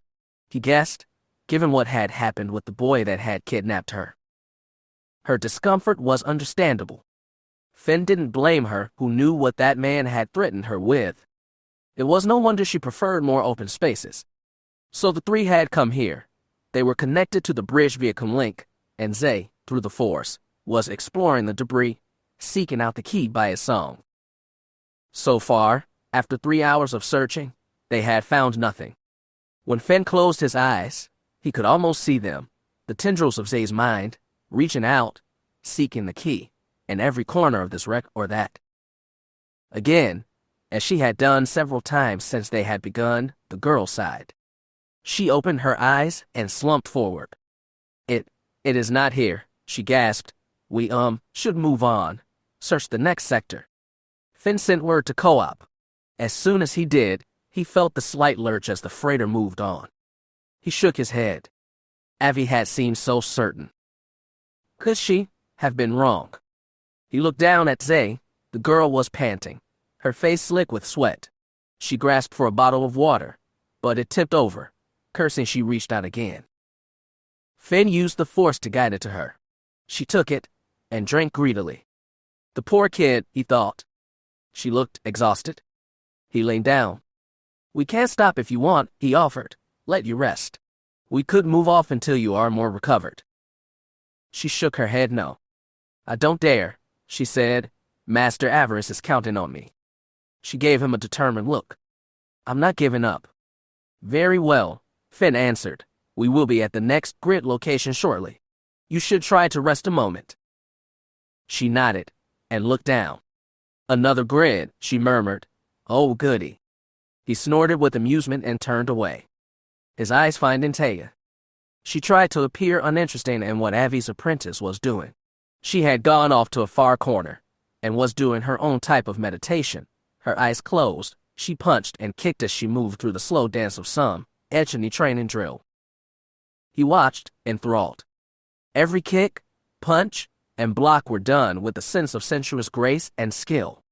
He guessed, given what had happened with the boy that had kidnapped her. Her discomfort was understandable. Finn didn't blame her, who knew what that man had threatened her with. It was no wonder she preferred more open spaces. So the 3 had come here. They were connected to the bridge via comlink, and Zay, through the Force, was exploring the debris, seeking out the key by its song. So far, after 3 hours of searching, they had found nothing. When Finn closed his eyes, he could almost see them, the tendrils of Zay's mind, reaching out, seeking the key, in every corner of this wreck or that. Again, as she had done several times since they had begun, the girl sighed. She opened her eyes and slumped forward. It is not here, she gasped. We, should move on. Search the next sector. Finn sent word to Co-op. As soon as he did, he felt the slight lurch as the freighter moved on. He shook his head. Avi had seemed so certain. Could she have been wrong? He looked down at Zay. The girl was panting, her face slick with sweat. She grasped for a bottle of water, but it tipped over. Cursing, she reached out again. Finn used the force to guide it to her. She took it and drank greedily. The poor kid, he thought. She looked exhausted. He lay down. We can't stop if you want, he offered. Let you rest. We could move off until you are more recovered. She shook her head no. I don't dare, she said. Master Avaryss is counting on me. She gave him a determined look. I'm not giving up. Very well, Finn answered. We will be at the next grid location shortly. You should try to rest a moment. She nodded and looked down. Another grid, she murmured. Oh, goody. He snorted with amusement and turned away, his eyes finding Taya. She tried to appear uninterested in what Avi's apprentice was doing. She had gone off to a far corner and was doing her own type of meditation. Her eyes closed, she punched and kicked as she moved through the slow dance of some etching training drill. He watched, enthralled. Every kick, punch, and block were done with a sense of sensuous grace and skill.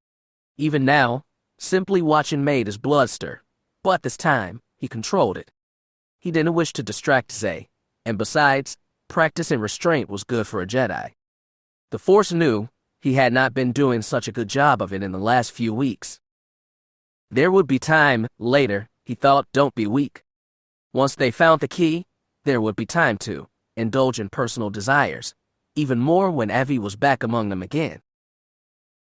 Even now, simply watching made his blood stir, but this time, he controlled it. He didn't wish to distract Zay, and besides, practice and restraint was good for a Jedi. The Force knew he had not been doing such a good job of it in the last few weeks. There would be time, later, he thought, don't be weak. Once they found the key, there would be time to indulge in personal desires, even more when Avi was back among them again.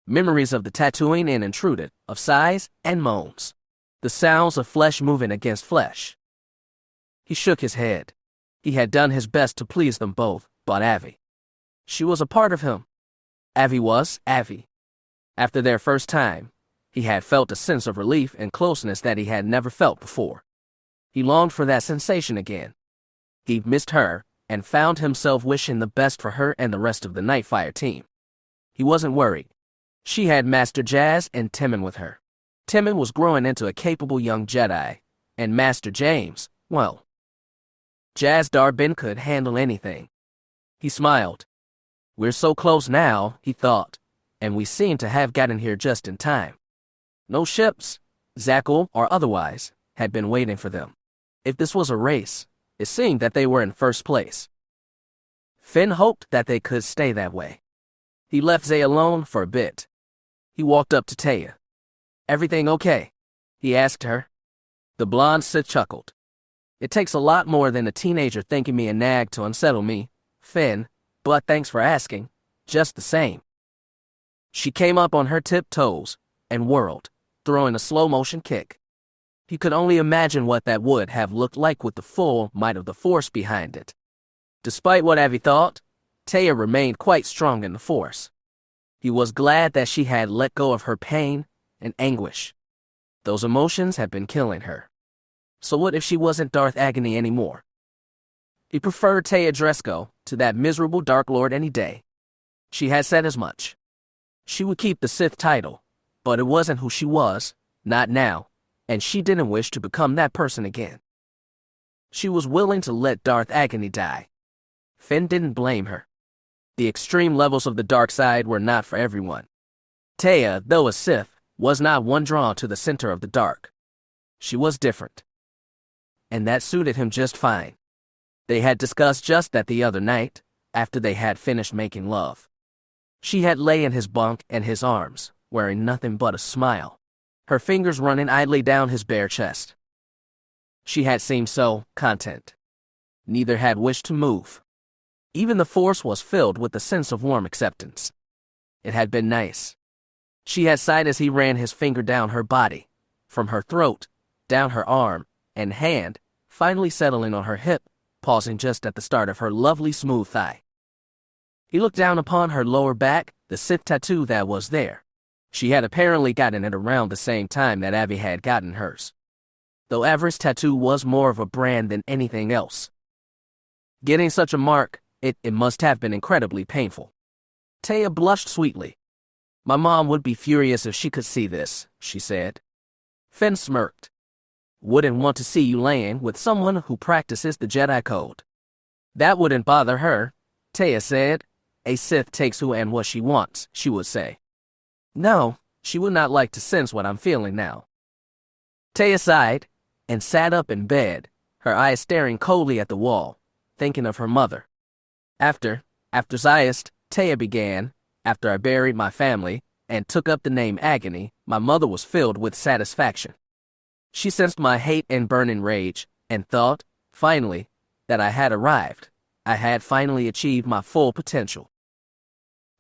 Memories of the tattooing in intruded, of sighs and moans, the sounds of flesh moving against flesh. He shook his head. He had done his best to please them both, but Avi. She was a part of him. Avi was Avi. After their first time, he had felt a sense of relief and closeness that he had never felt before. He longed for that sensation again. He missed her and found himself wishing the best for her and the rest of the Nightfire team. He wasn't worried. She had Master Jazz and Timon with her. Timon was growing into a capable young Jedi, and Master James, well, Jazz Darbin could handle anything. He smiled. We're so close now, he thought, and we seem to have gotten here just in time. No ships, Zackle or otherwise, had been waiting for them. If this was a race, it seemed that they were in first place. Finn hoped that they could stay that way. He left Zay alone for a bit. He walked up to Taya. Everything okay? He asked her. The blonde Sith chuckled. It takes a lot more than a teenager thinking me a nag to unsettle me, Finn, but thanks for asking, just the same. She came up on her tiptoes and whirled, throwing a slow-motion kick. He could only imagine what that would have looked like with the full might of the Force behind it. Despite what Avi thought, Taya remained quite strong in the Force. He was glad that she had let go of her pain and anguish. Those emotions had been killing her. So what if she wasn't Darth Agony anymore? He preferred Taya Dresco to that miserable Dark Lord any day. She had said as much. She would keep the Sith title, but it wasn't who she was, not now, and she didn't wish to become that person again. She was willing to let Darth Agony die. Finn didn't blame her. The extreme levels of the dark side were not for everyone. Taya, though a Sith, was not one drawn to the center of the dark. She was different. And that suited him just fine. They had discussed just that the other night, after they had finished making love. She had lay in his bunk and his arms, wearing nothing but a smile, her fingers running idly down his bare chest. She had seemed so content. Neither had wished to move. Even the Force was filled with a sense of warm acceptance. It had been nice. She had sighed as he ran his finger down her body, from her throat, down her arm and hand, finally settling on her hip, pausing just at the start of her lovely smooth thigh. He looked down upon her lower back, the Sith tattoo that was there. She had apparently gotten it around the same time that Avi had gotten hers. Though Avaryss' tattoo was more of a brand than anything else. Getting such a mark, it must have been incredibly painful. Taya blushed sweetly. My mom would be furious if she could see this, she said. Finn smirked. Wouldn't want to see you laying with someone who practices the Jedi Code. That wouldn't bother her, Taya said. A Sith takes who and what she wants, she would say. No, she would not like to sense what I'm feeling now. Taya sighed and sat up in bed, her eyes staring coldly at the wall, thinking of her mother. After Zayist, Taya began, after I buried my family and took up the name Agony, my mother was filled with satisfaction. She sensed my hate and burning rage and thought, finally, that I had arrived. I had finally achieved my full potential.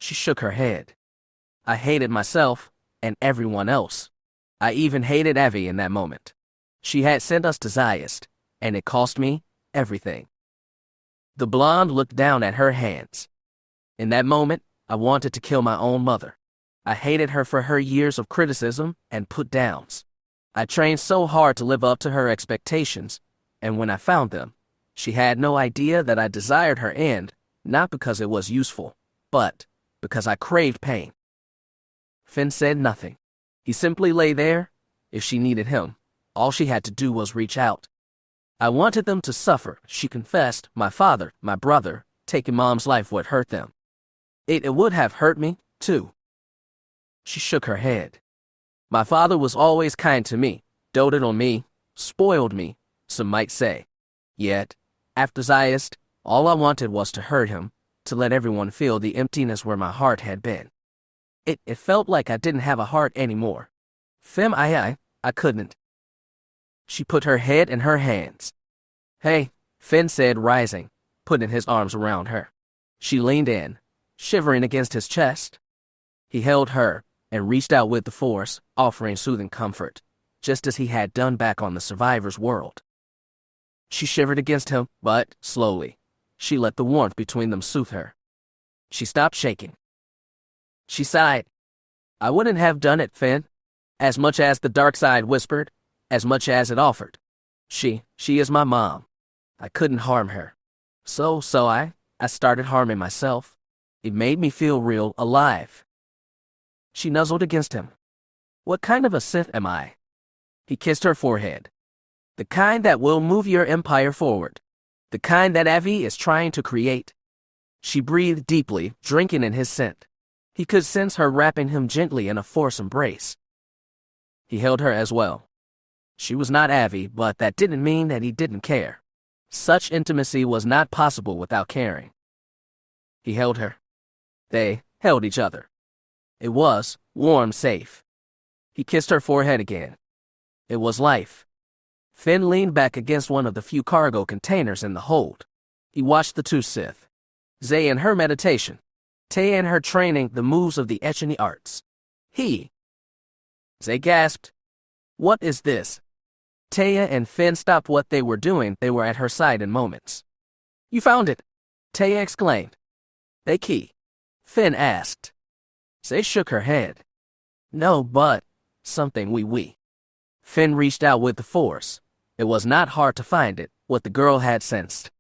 She shook her head. I hated myself and everyone else. I even hated Avi in that moment. She had sent us to Zayist, and it cost me everything. The blonde looked down at her hands. In that moment, I wanted to kill my own mother. I hated her for her years of criticism and put-downs. I trained so hard to live up to her expectations, and when I found them, she had no idea that I desired her end, not because it was useful, but because I craved pain. Finn said nothing. He simply lay there. If she needed him, all she had to do was reach out. I wanted them to suffer, she confessed. My father, my brother, taking Mom's life would hurt them. It would have hurt me, too. She shook her head. My father was always kind to me, doted on me, spoiled me, some might say. Yet, after Zayist, all I wanted was to hurt him, to let everyone feel the emptiness where my heart had been. It felt like I didn't have a heart anymore. Fem, I couldn't. She put her head in her hands. Hey, Finn said, rising, putting his arms around her. She leaned in, shivering against his chest. He held her and reached out with the Force, offering soothing comfort, just as he had done back on the survivor's world. She shivered against him, but, slowly, she let the warmth between them soothe her. She stopped shaking. She sighed. I wouldn't have done it, Finn. As much as the dark side whispered, as much as it offered. She is my mom. I couldn't harm her. So I started harming myself. It made me feel real alive. She nuzzled against him. What kind of a Sith am I? He kissed her forehead. The kind that will move your empire forward. The kind that Avi is trying to create. She breathed deeply, drinking in his scent. He could sense her wrapping him gently in a Force embrace. He held her as well. She was not Avi, but that didn't mean that he didn't care. Such intimacy was not possible without caring. He held her. They held each other. It was warm, safe. He kissed her forehead again. It was life. Finn leaned back against one of the few cargo containers in the hold. He watched the two Sith. Zay in her meditation. Taya in her training the moves of the Echini arts. Zay gasped. What is this? Taya and Finn stopped what they were doing. They were at her side in moments. You found it, Taya exclaimed. They key? Finn asked. Zay shook her head. No, but something we. Finn reached out with the Force. It was not hard to find it, what the girl had sensed.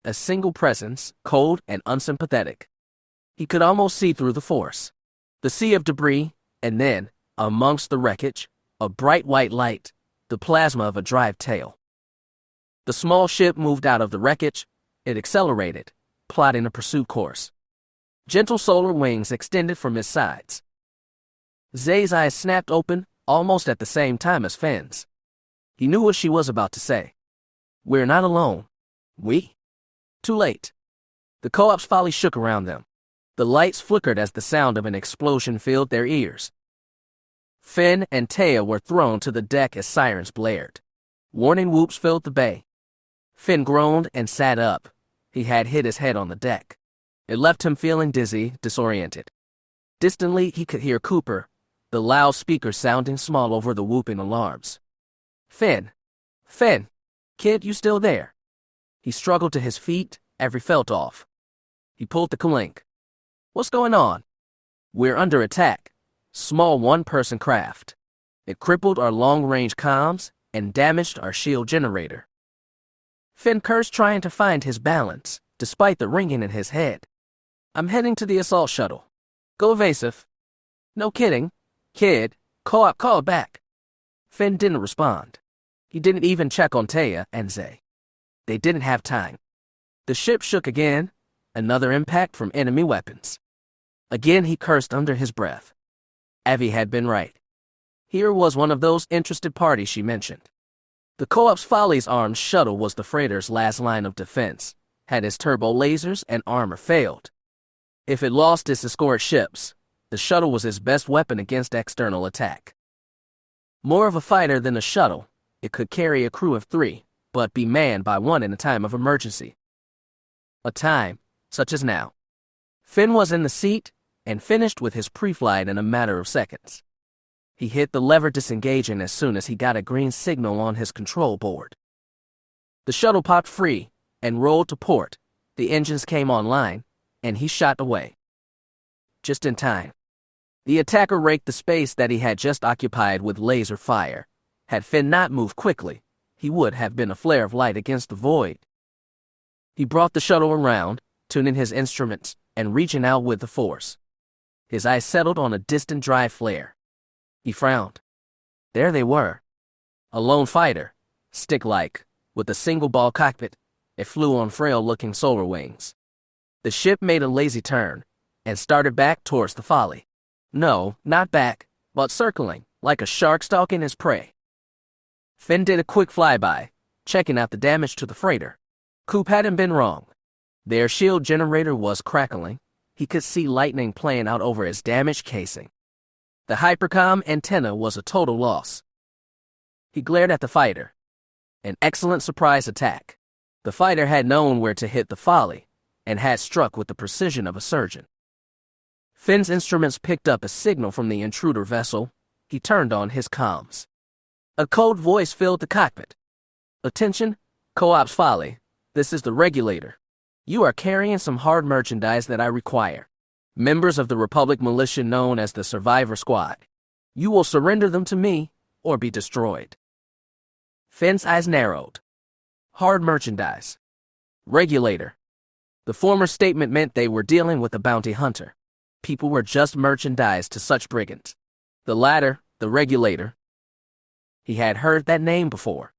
A single presence, cold and unsympathetic. He could almost see through the Force. The sea of debris, and then, amongst the wreckage, a bright white light, the plasma of a drive tail. The small ship moved out of the wreckage. It accelerated, plotting a pursuit course. Gentle solar wings extended from his sides. Zay's eyes snapped open, almost at the same time as Finn's. He knew what she was about to say. We're not alone. We? Too late. The co-op's folly shook around them. The lights flickered as the sound of an explosion filled their ears. Finn and Taya were thrown to the deck as sirens blared. Warning whoops filled the bay. Finn groaned and sat up. He had hit his head on the deck. It left him feeling dizzy, disoriented. Distantly, he could hear Cooper, the loudspeaker sounding small over the whooping alarms. Finn! Kid, you still there? He struggled to his feet, every felt off. He pulled the clink. What's going on? We're under attack. Small one-person craft. It crippled our long-range comms and damaged our shield generator. Finn cursed, trying to find his balance, despite the ringing in his head. I'm heading to the assault shuttle. Go evasive. No kidding. Kid, co-op called back. Finn didn't respond. He didn't even check on Taya and Zay. They didn't have time. The ship shook again, another impact from enemy weapons. Again he cursed under his breath. Avi had been right. Here was one of those interested parties she mentioned. The Co-op's Folly's armed shuttle was the freighter's last line of defense, had its turbo lasers and armor failed. If it lost its escort ships, the shuttle was its best weapon against external attack. More of a fighter than a shuttle, it could carry a crew of 3, but be manned by 1 in a time of emergency. A time, such as now. Finn was in the seat and finished with his pre-flight in a matter of seconds. He hit the lever disengaging as soon as he got a green signal on his control board. The shuttle popped free and rolled to port. The engines came online, and he shot away. Just in time. The attacker raked the space that he had just occupied with laser fire. Had Finn not moved quickly, he would have been a flare of light against the void. He brought the shuttle around, tuning his instruments and reaching out with the force. His eyes settled on a distant drive flare. He frowned. There they were. A lone fighter, stick-like, with a single-ball cockpit. It flew on frail-looking solar wings. The ship made a lazy turn and started back towards the Folly. No, not back, but circling, like a shark stalking his prey. Finn did a quick flyby, checking out the damage to the freighter. Coop hadn't been wrong. Their shield generator was crackling. He could see lightning playing out over its damaged casing. The hypercom antenna was a total loss. He glared at the fighter. An excellent surprise attack. The fighter had known where to hit the Folly and had struck with the precision of a surgeon. Finn's instruments picked up a signal from the intruder vessel. He turned on his comms. A cold voice filled the cockpit. Attention, Co-op's Folly. This is the regulator. You are carrying some hard merchandise that I require. Members of the Republic militia known as the Survivor Squad. You will surrender them to me or be destroyed. Finn's eyes narrowed. Hard merchandise. Regulator. The former statement meant they were dealing with a bounty hunter. People were just merchandise to such brigands. The latter, the regulator. He had heard that name before.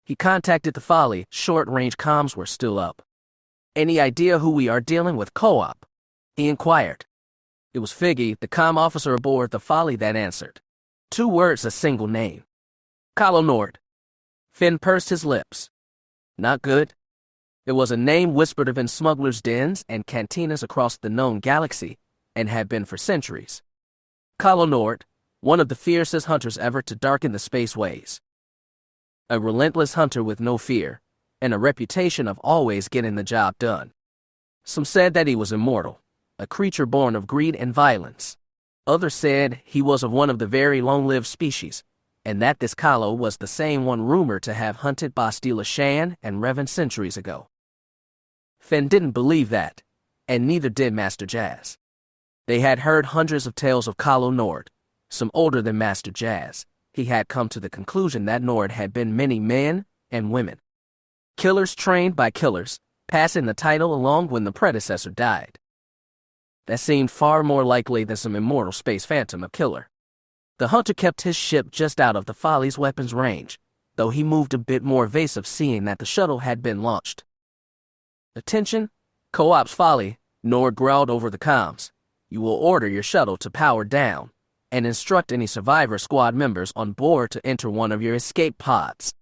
He contacted the Folly. Short-range comms were still up. Any idea who we are dealing with, Co-op? He inquired. It was Figgy, the comm officer aboard the Folly, that answered. 2 words, a single name. Calo Nord. Finn pursed his lips. Not good. It was a name whispered of in smugglers' dens and cantinas across the known galaxy, and had been for centuries. Calo Nord, one of the fiercest hunters ever to darken the spaceways. A relentless hunter with no fear, and a reputation of always getting the job done. Some said that he was immortal, a creature born of greed and violence. Others said he was of one of the very long-lived species, and that this Calo was the same one rumored to have hunted Bastila Shan and Revan centuries ago. Finn didn't believe that, and neither did Master Jazz. They had heard hundreds of tales of Calo Nord, some older than Master Jazz. He had come to the conclusion that Nord had been many men and women. Killers trained by killers, passing the title along when the predecessor died. That seemed far more likely than some immortal space phantom of killer. The hunter kept his ship just out of the Folly's weapons range, though he moved a bit more evasive seeing that the shuttle had been launched. Attention, Co-op's Folly, Nord growled over the comms. You will order your shuttle to power down, and instruct any Survivor Squad members on board to enter one of your escape pods.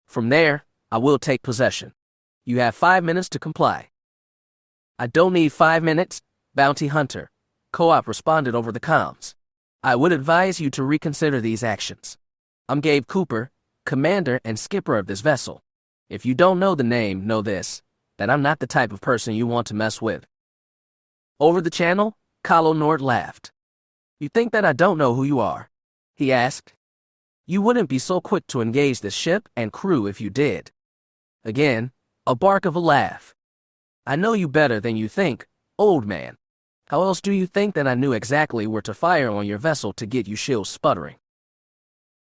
From there, I will take possession. You have 5 minutes to comply. I don't need 5 minutes, Bounty Hunter, Co-op responded over the comms. I would advise you to reconsider these actions. I'm Gabe Cooper, commander and skipper of this vessel. If you don't know the name, know this, that I'm not the type of person you want to mess with. Over the channel, Calo Nord laughed. You think that I don't know who you are? He asked. You wouldn't be so quick to engage the ship and crew if you did. Again, a bark of a laugh. I know you better than you think, old man. How else do you think that I knew exactly where to fire on your vessel to get you shields sputtering?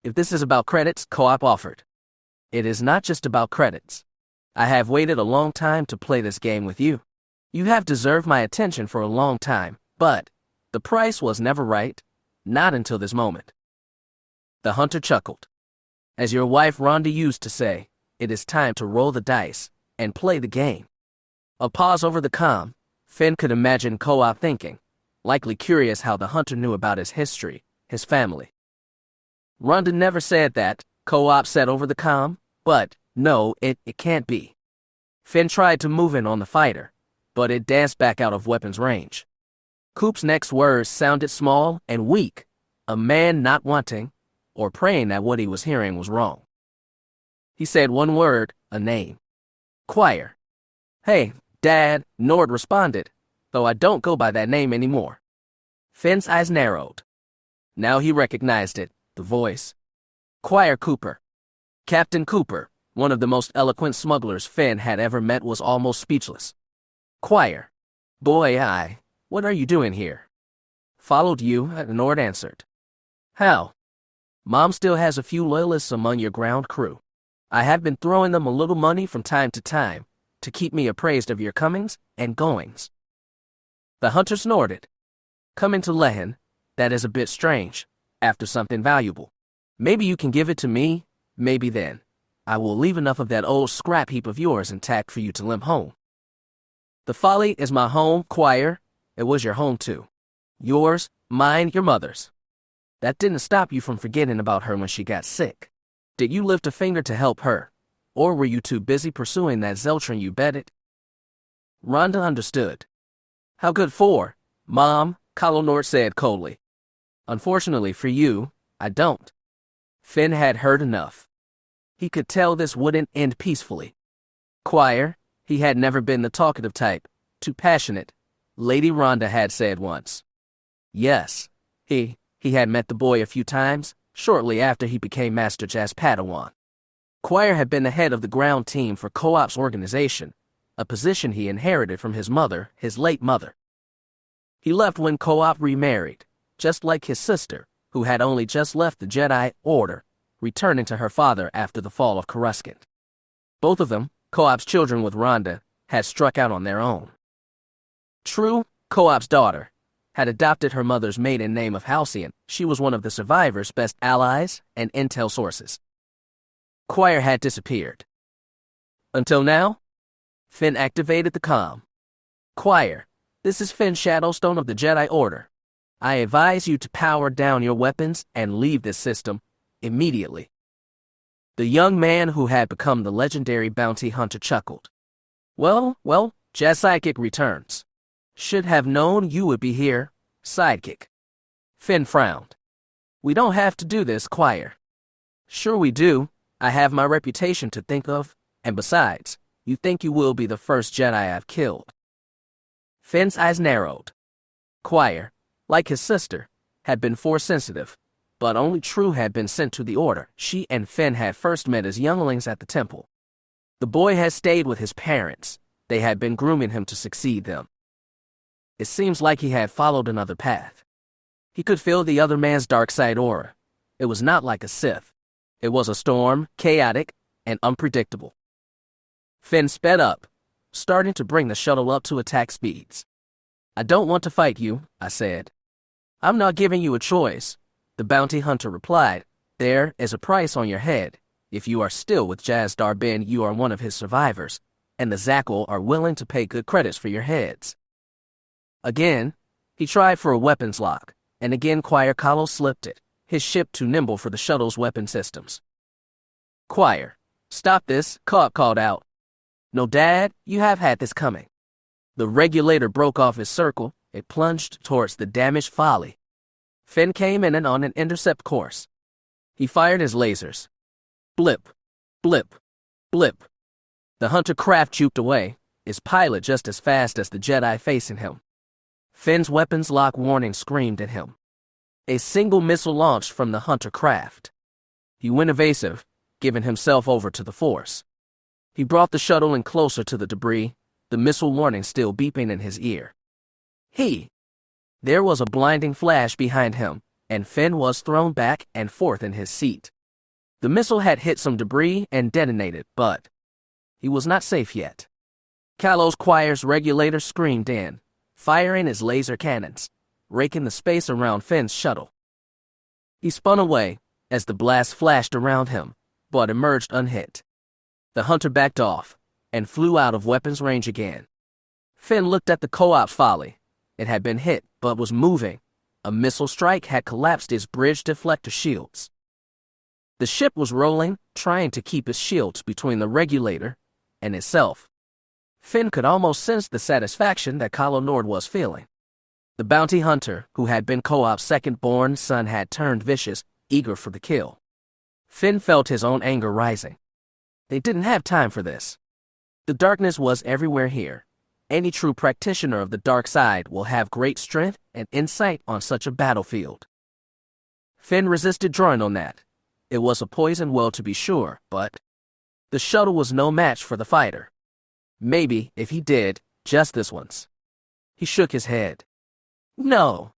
If this is about credits, Co-op offered. It is not just about credits. I have waited a long time to play this game with you. You have deserved my attention for a long time, but the price was never right, not until this moment. The hunter chuckled. As your wife Rhonda used to say, it is time to roll the dice and play the game. A pause over the comm. Finn could imagine Co-op thinking, likely curious how the hunter knew about his history, his family. Rhonda never said that, Co-op said over the comm, but no, it can't be. Finn tried to move in on the fighter, but it danced back out of weapons range. Coop's next words sounded small and weak, a man not wanting or praying that what he was hearing was wrong. He said one word, a name. Choir. Hey, Dad, Nord responded, though I don't go by that name anymore. Finn's eyes narrowed. Now he recognized it, the voice. Choir Cooper. Captain Cooper, one of the most eloquent smugglers Finn had ever met, was almost speechless. Choir. Boy, what are you doing here? Followed you, Nord answered. How? Mom still has a few loyalists among your ground crew. I have been throwing them a little money from time to time to keep me appraised of your comings and goings. The hunter snorted. Coming to Lehen, that is a bit strange, after something valuable. Maybe you can give it to me, maybe then. I will leave enough of that old scrap heap of yours intact for you to limp home. The folly is my home, Choir. It was your home too. Yours, mine, your mother's. That didn't stop you from forgetting about her when she got sick. Did you lift a finger to help her? Or were you too busy pursuing that Zeltron you betted? Rhonda understood. How good for, Mom, Councilor said coldly. Unfortunately for you, I don't. Finn had heard enough. He could tell this wouldn't end peacefully. Choir, he had never been the talkative type, too passionate, Lady Rhonda had said once. Yes, he had met the boy a few times, shortly after he became Master Jazz Padawan. Choir had been the head of the ground team for Co-op's organization, a position he inherited from his mother, his late mother. He left when Co-op remarried, just like his sister, who had only just left the Jedi Order, returning to her father after the fall of Coruscant. Both of them, Co-op's children with Rhonda, had struck out on their own. True, Co-op's daughter had adopted her mother's maiden name of Halcyon. She was one of the survivors' best allies and intel sources. Choir had disappeared. Until now? Finn activated the comm. Choir, this is Finn Shadowstone of the Jedi Order. I advise you to power down your weapons and leave this system immediately. The young man who had become the legendary bounty hunter chuckled. Well, Jazz Sidekick returns. Should have known you would be here, Sidekick. Finn frowned. We don't have to do this, Choir. Sure we do. I have my reputation to think of, and besides, you think you will be the first Jedi I've killed. Finn's eyes narrowed. Choir, like his sister, had been Force-sensitive, but only True had been sent to the Order. She and Finn had first met as younglings at the temple. The boy had stayed with his parents. They had been grooming him to succeed them. It seems like he had followed another path. He could feel the other man's dark side aura. It was not like a Sith. It was a storm, chaotic, and unpredictable. Finn sped up, starting to bring the shuttle up to attack speeds. I don't want to fight you, I said. I'm not giving you a choice, the bounty hunter replied. There is a price on your head. If you are still with Jazz Darbin, you are one of his survivors, and the Zackle are willing to pay good credits for your heads. Again, he tried for a weapons lock, and again Choir Kahlo slipped it, his ship too nimble for the shuttle's weapon systems. Choir, stop this, Co-op called out. No, Dad, you have had this coming. The regulator broke off his circle. It plunged towards the damaged folly. Finn came in and on an intercept course. He fired his lasers. Blip, blip, blip. The hunter craft juked away, his pilot just as fast as the Jedi facing him. Finn's weapons lock warning screamed at him. A single missile launched from the hunter craft. He went evasive, giving himself over to the Force. He brought the shuttle in closer to the debris, the missile warning still beeping in his ear. He There was a blinding flash behind him, and Finn was thrown back and forth in his seat. The missile had hit some debris and detonated, but he was not safe yet. Calo's choir's regulator screamed in, firing his laser cannons, raking the space around Finn's shuttle. He spun away as the blast flashed around him, but emerged unhit. The hunter backed off and flew out of weapons range again. Finn looked at the co-op's folly. It had been hit, but was moving. A missile strike had collapsed its bridge deflector shields. The ship was rolling, trying to keep its shields between the regulator and itself. Finn could almost sense the satisfaction that Councilor was feeling. The bounty hunter, who had been Co-op's second-born son, had turned vicious, eager for the kill. Finn felt his own anger rising. They didn't have time for this. The darkness was everywhere here. Any true practitioner of the dark side will have great strength and insight on such a battlefield. Finn resisted drawing on that. It was a poison well to be sure, but the shuttle was no match for the fighter. Maybe, if he did, just this once. He shook his head. No.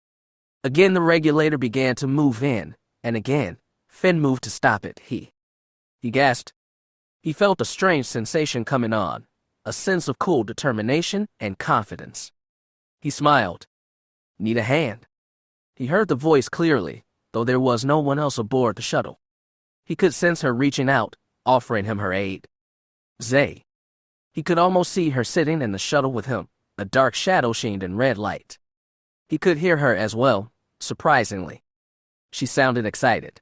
Again the regulator began to move in, and again, Finn moved to stop it. He gasped. He felt a strange sensation coming on, a sense of cool determination and confidence. He smiled. Need a hand. He heard the voice clearly, though there was no one else aboard the shuttle. He could sense her reaching out, offering him her aid. Zay. He could almost see her sitting in the shuttle with him, a dark shadow sheened in red light. He could hear her as well, surprisingly. She sounded excited.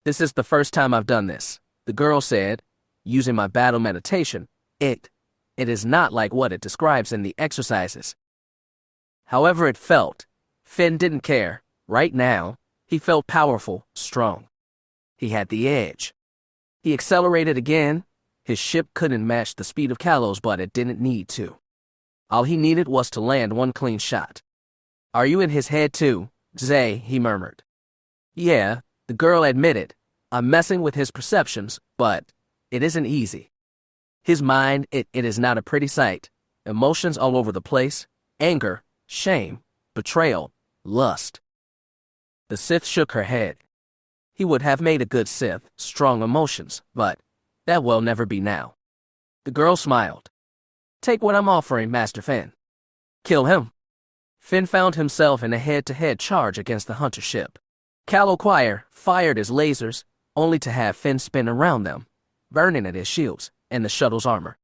This is the first time I've done this, the girl said, using my battle meditation. It is not like what it describes in the exercises. However it felt, Finn didn't care. Right now, he felt powerful, strong. He had the edge. He accelerated again. His ship couldn't match the speed of Calo's, but it didn't need to. All he needed was to land one clean shot. Are you in his head too, Zay? He murmured. Yeah, the girl admitted. I'm messing with his perceptions, but it isn't easy. His mind, it is not a pretty sight. Emotions all over the place. Anger, shame, betrayal, lust. The Sith shook her head. He would have made a good Sith, strong emotions, but that will never be now. The girl smiled. Take what I'm offering, Master Finn. Kill him. Finn found himself in a head-to-head charge against the hunter ship. Calo Choir fired his lasers, only to have Finn spin around them, burning at his shields and the shuttle's armor.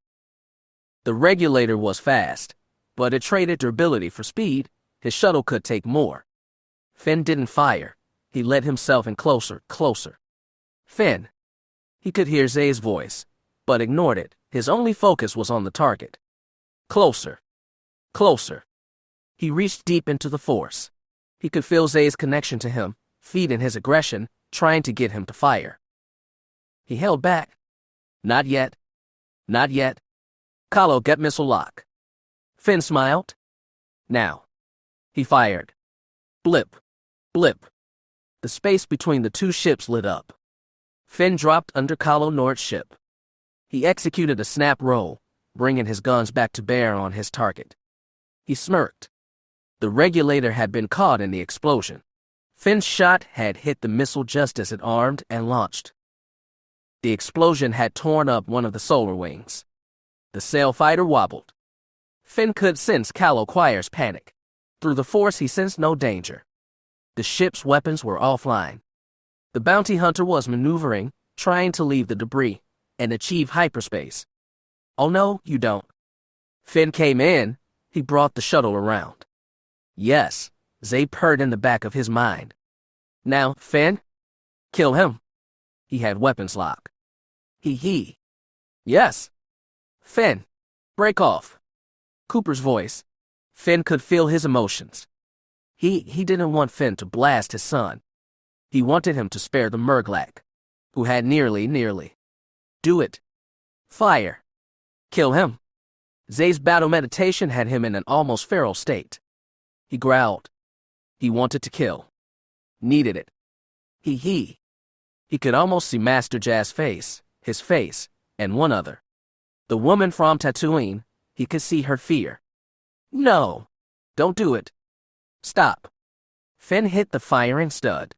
The regulator was fast, but it traded durability for speed. His shuttle could take more. Finn didn't fire. He let himself in closer, closer. Finn. He could hear Zay's voice, but ignored it. His only focus was on the target. Closer. Closer. He reached deep into the Force. He could feel Zay's connection to him, feeding his aggression, trying to get him to fire. He held back. Not yet. Not yet. Calo, get missile lock. Finn smiled. Now. He fired. Blip. Blip. The space between the two ships lit up. Finn dropped under Councilor's ship. He executed a snap roll, bringing his guns back to bear on his target. He smirked. The regulator had been caught in the explosion. Finn's shot had hit the missile just as it armed and launched. The explosion had torn up one of the solar wings. The sail fighter wobbled. Finn could sense Calo Choir's panic. Through the Force he sensed no danger. The ship's weapons were offline. The bounty hunter was maneuvering, trying to leave the debris and achieve hyperspace. Oh no, you don't. Finn came in. He brought the shuttle around. Yes, Zay purred in the back of his mind. Now, Finn? Kill him. He had weapons lock. He. Yes. Finn. Break off. Cooper's voice. Finn could feel his emotions. He didn't want Finn to blast his son. He wanted him to spare the Murglak, who had nearly. Do it. Fire. Kill him. Zay's battle meditation had him in an almost feral state. He growled. He wanted to kill. Needed it. He could almost see Master Jazz's face, his face, and one other. The woman from Tatooine, he could see her fear. No. Don't do it. Stop. Finn hit the firing stud.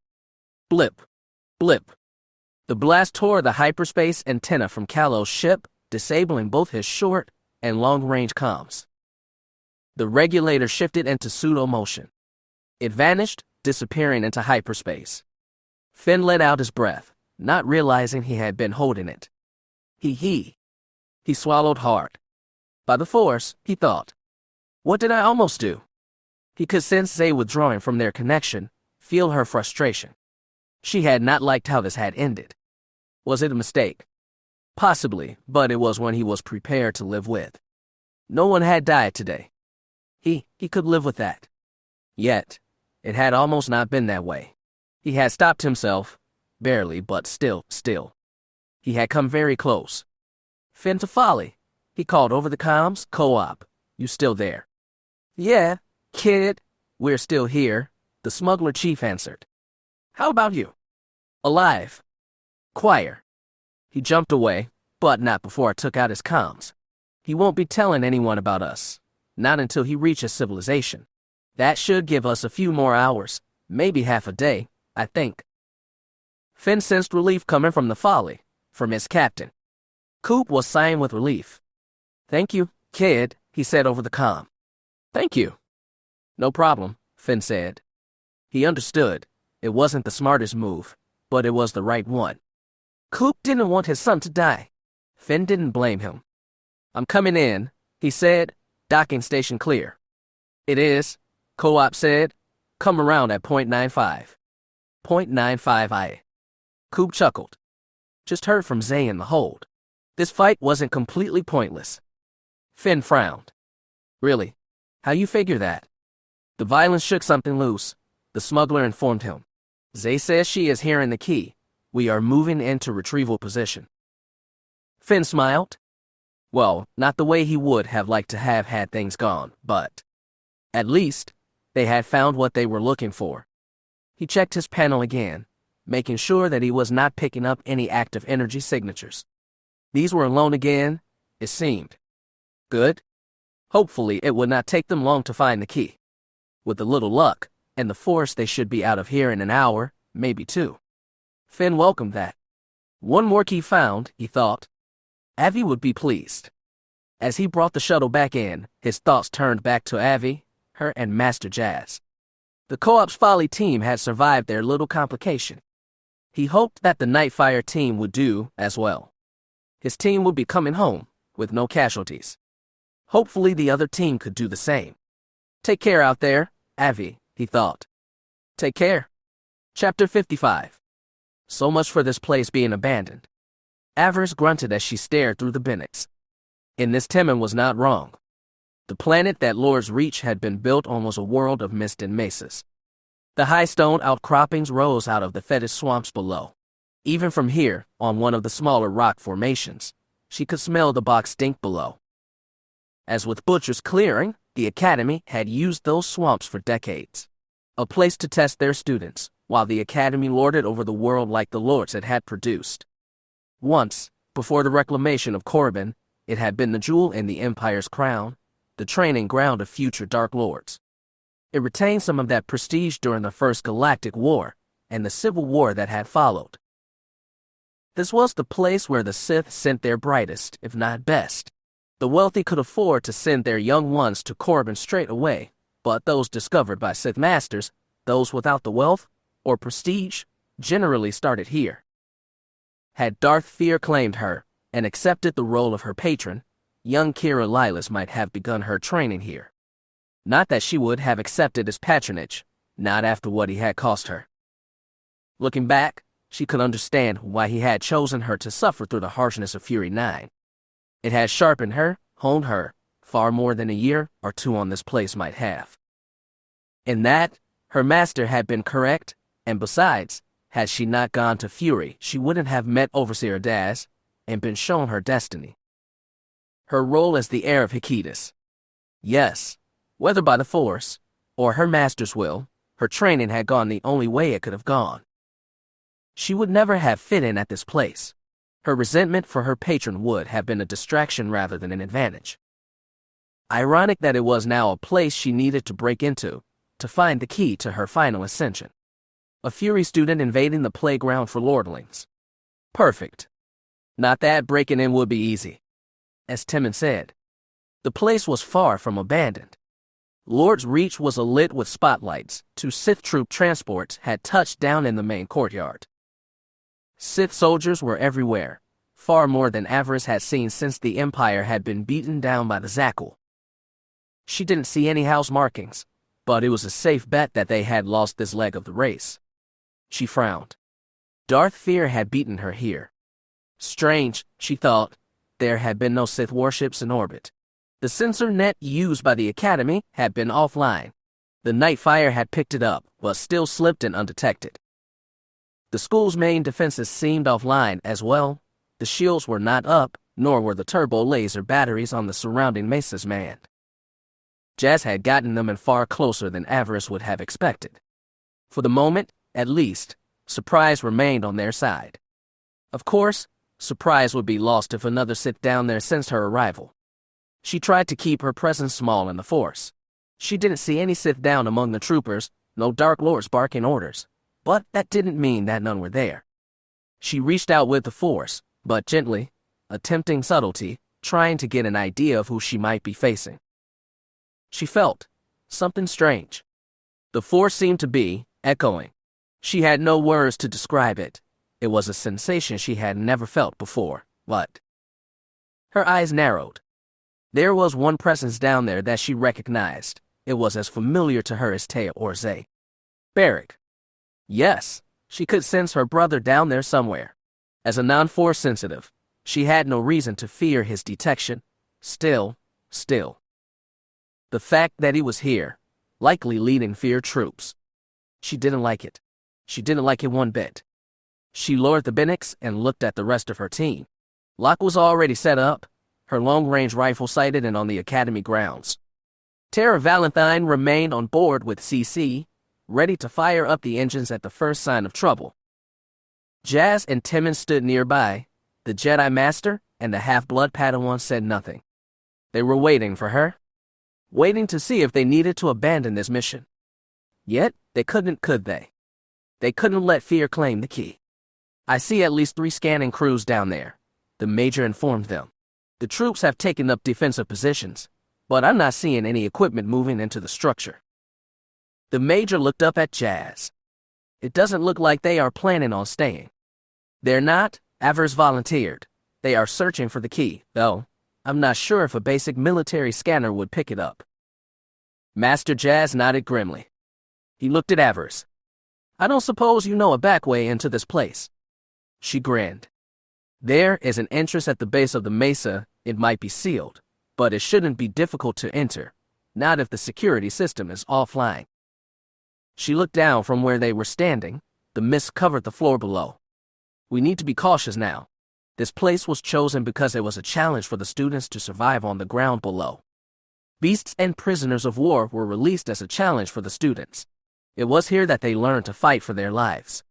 Blip. Blip. The blast tore the hyperspace antenna from Callow's ship, disabling both his short and long-range comms. The regulator shifted into pseudo-motion. It vanished, disappearing into hyperspace. Finn let out his breath, not realizing he had been holding it. He swallowed hard. By the Force, he thought. What did I almost do? He could sense Zay withdrawing from their connection, feel her frustration. She had not liked how this had ended. Was it a mistake? Possibly, but it was one he was prepared to live with. No one had died today. He could live with that. Yet, it had almost not been that way. He had stopped himself, barely, but still. He had come very close. Finn to folly, he called over the comms. Co-op, you still there? Yeah, kid, we're still here, the smuggler chief answered. How about you? Alive. Choir. He jumped away, but not before I took out his comms. He won't be telling anyone about us, not until he reaches civilization. That should give us a few more hours, maybe half a day, I think. Finn sensed relief coming from the folly, from his captain. Coop was sighing with relief. Thank you, kid, he said over the comm. Thank you. No problem, Finn said. He understood. It wasn't the smartest move, but it was the right one. Coop didn't want his son to die. Finn didn't blame him. I'm coming in, he said. Docking station clear. It is, Co-op said. Come around at .95. .95 I. Coop chuckled. Just heard from Zay in the hold. This fight wasn't completely pointless. Finn frowned. Really? How you figure that? The violence shook something loose, the smuggler informed him. Zay says she is hearing the key. We are moving into retrieval position. Finn smiled. Well, not the way he would have liked to have had things gone, but at least they had found what they were looking for. He checked his panel again, making sure that he was not picking up any active energy signatures. These were alone again, it seemed. Good. Hopefully it would not take them long to find the key. With a little luck, and the Force, they should be out of here in an hour, maybe two. Finn welcomed that. One more key found, he thought. Avi would be pleased. As he brought the shuttle back in, his thoughts turned back to Avi, her and Master Jazz. The Co-op's Folly team had survived their little complication. He hoped that the Nightfire team would do as well. His team would be coming home, with no casualties. Hopefully the other team could do the same. Take care out there, Avi, he thought. Take care. Chapter 55. So much for this place being abandoned. Avaryss grunted as she stared through the binocs. In this Timon was not wrong. The planet that Lord's Reach had been built on was a world of mist and mesas. The high stone outcroppings rose out of the fetid swamps below. Even from here, on one of the smaller rock formations, she could smell the box stink below. As with Butcher's Clearing, the Academy had used those swamps for decades. A place to test their students, while the Academy lorded over the world like the lords it had produced. Once, before the reclamation of Corbin, it had been the jewel in the Empire's crown, the training ground of future Dark Lords. It retained some of that prestige during the First Galactic War and the Civil War that had followed. This was the place where the Sith sent their brightest, if not best. The wealthy could afford to send their young ones to Corbin straight away, but those discovered by Sith Masters, those without the wealth or prestige, generally started here. Had Darth Fear claimed her and accepted the role of her patron, young Kira Lilas might have begun her training here. Not that she would have accepted his patronage, not after what he had cost her. Looking back, she could understand why he had chosen her to suffer through the harshness of Fury 9. It had sharpened her, honed her, far more than a year or two on this place might have. In that, her master had been correct, and besides, had she not gone to Fury, she wouldn't have met Overseer Daz and been shown her destiny. Her role as the heir of Hikidus. Yes, whether by the Force or her master's will, her training had gone the only way it could have gone. She would never have fit in at this place. Her resentment for her patron would have been a distraction rather than an advantage. Ironic that it was now a place she needed to break into, to find the key to her final ascension. A Fury student invading the playground for lordlings. Perfect. Not that breaking in would be easy. As Timon said, the place was far from abandoned. Lord's Reach was alit with spotlights. 2 Sith troop transports had touched down in the main courtyard. Sith soldiers were everywhere, far more than Avaryss had seen since the Empire had been beaten down by the Zackle. She didn't see any house markings, but it was a safe bet that they had lost this leg of the race. She frowned. Darth Fear had beaten her here. Strange, she thought, there had been no Sith warships in orbit. The sensor net used by the Academy had been offline. The Nightfire had picked it up, but still slipped in undetected. The school's main defenses seemed offline as well. The shields were not up, nor were the turbo laser batteries on the surrounding mesas manned. Jazz had gotten them in far closer than Avaryss would have expected. For the moment, at least, surprise remained on their side. Of course, surprise would be lost if another Sith down there sensed her arrival. She tried to keep her presence small in the Force. She didn't see any Sith down among the troopers, no Dark Lords barking orders, but that didn't mean that none were there. She reached out with the Force, but gently, attempting subtlety, trying to get an idea of who she might be facing. She felt something strange. The Force seemed to be echoing. She had no words to describe it. It was a sensation she had never felt before, but her eyes narrowed. There was one presence down there that she recognized. It was as familiar to her as Taya or Zay. Barrick. Yes, she could sense her brother down there somewhere. As a non-Force sensitive, she had no reason to fear his detection. Still. The fact that he was here, likely leading Fear troops. She didn't like it. She didn't like it one bit. She lowered the binnacs and looked at the rest of her team. Locke was already set up, her long-range rifle sighted and on the Academy grounds. Tara Valentine remained on board with CC, ready to fire up the engines at the first sign of trouble. Jazz and Timon stood nearby. The Jedi Master and the half-blood Padawan said nothing. They were waiting for her. Waiting to see if they needed to abandon this mission. Yet, they couldn't, could they? They couldn't let Fear claim the key. I see at least 3 scanning crews down there, the Major informed them. The troops have taken up defensive positions, but I'm not seeing any equipment moving into the structure. The Major looked up at Jazz. It doesn't look like they are planning on staying. They're not, Avaryss volunteered. They are searching for the key, though. I'm not sure if a basic military scanner would pick it up. Master Jazz nodded grimly. He looked at Avaryss. I don't suppose you know a back way into this place. She grinned. There is an entrance at the base of the mesa. It might be sealed, but it shouldn't be difficult to enter, not if the security system is offline. She looked down from where they were standing. The mist covered the floor below. We need to be cautious now. This place was chosen because it was a challenge for the students to survive on the ground below. Beasts and prisoners of war were released as a challenge for the students. It was here that they learned to fight for their lives.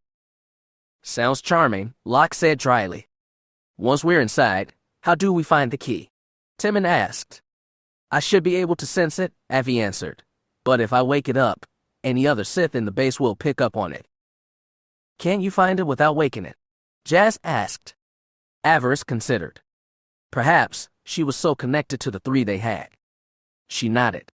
Sounds charming, Locke said dryly. Once we're inside, how do we find the key? Timon asked. I should be able to sense it, Avi answered. But if I wake it up, any other Sith in the base will pick up on it. Can't you find it without waking it? Jazz asked. Avaryss considered. Perhaps she was so connected to the 3 they had. She nodded.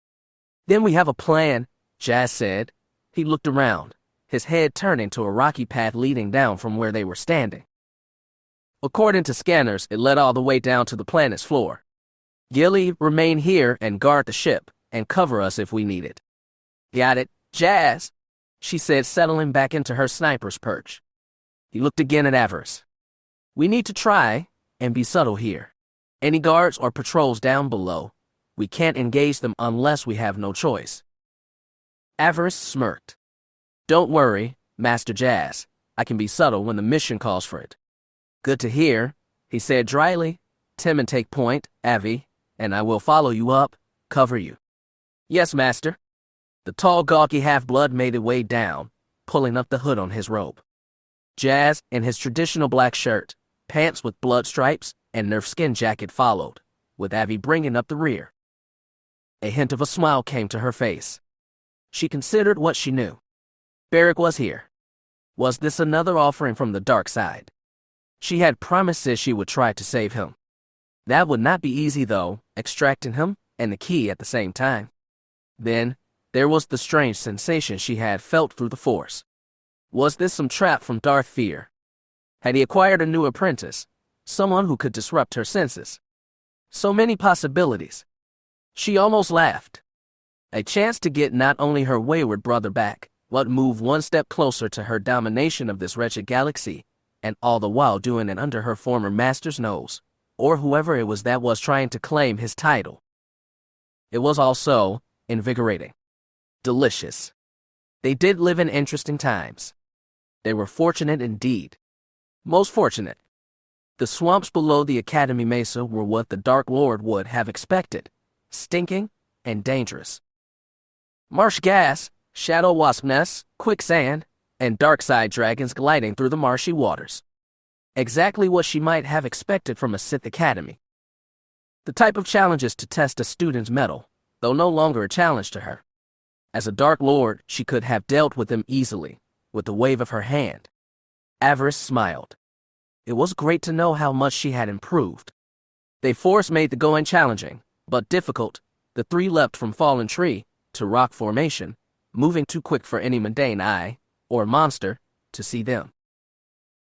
Then we have a plan, Jazz said. He looked around, his head turning to a rocky path leading down from where they were standing. According to scanners, it led all the way down to the planet's floor. Gilly, remain here and guard the ship, and cover us if we need it. Got it, Jazz, she said, settling back into her sniper's perch. He looked again at Avaryss. We need to try and be subtle here. Any guards or patrols down below, we can't engage them unless we have no choice. Avaryss smirked. Don't worry, Master Jazz. I can be subtle when the mission calls for it. Good to hear, he said dryly. Timon, take point, Avi, and I will follow you up, cover you. Yes, Master. The tall, gawky half-blood made his way down, pulling up the hood on his robe. Jazz, in his traditional black shirt, pants with blood stripes, and Nerf skin jacket followed, with Avi bringing up the rear. A hint of a smile came to her face. She considered what she knew. Beric was here. Was this another offering from the dark side? She had promises she would try to save him. That would not be easy, though, extracting him and the key at the same time. Then, there was the strange sensation she had felt through the Force. Was this some trap from Darth Fear? Had he acquired a new apprentice, someone who could disrupt her senses? So many possibilities. She almost laughed. A chance to get not only her wayward brother back, but move one step closer to her domination of this wretched galaxy, and all the while doing it under her former master's nose, or whoever it was that was trying to claim his title. It was also invigorating. Delicious. They did live in interesting times. They were fortunate indeed. Most fortunate. The swamps below the Academy Mesa were what the Dark Lord would have expected, stinking and dangerous. Marsh gas, shadow wasp nests, quicksand, and dark side dragons gliding through the marshy waters. Exactly what she might have expected from a Sith Academy. The type of challenges to test a student's mettle, though no longer a challenge to her. As a Dark Lord, she could have dealt with them easily, with the wave of her hand. Avaryss smiled. It was great to know how much she had improved. They force made the going challenging, but difficult. The three leapt from fallen tree to rock formation, moving too quick for any mundane eye, or monster, to see them.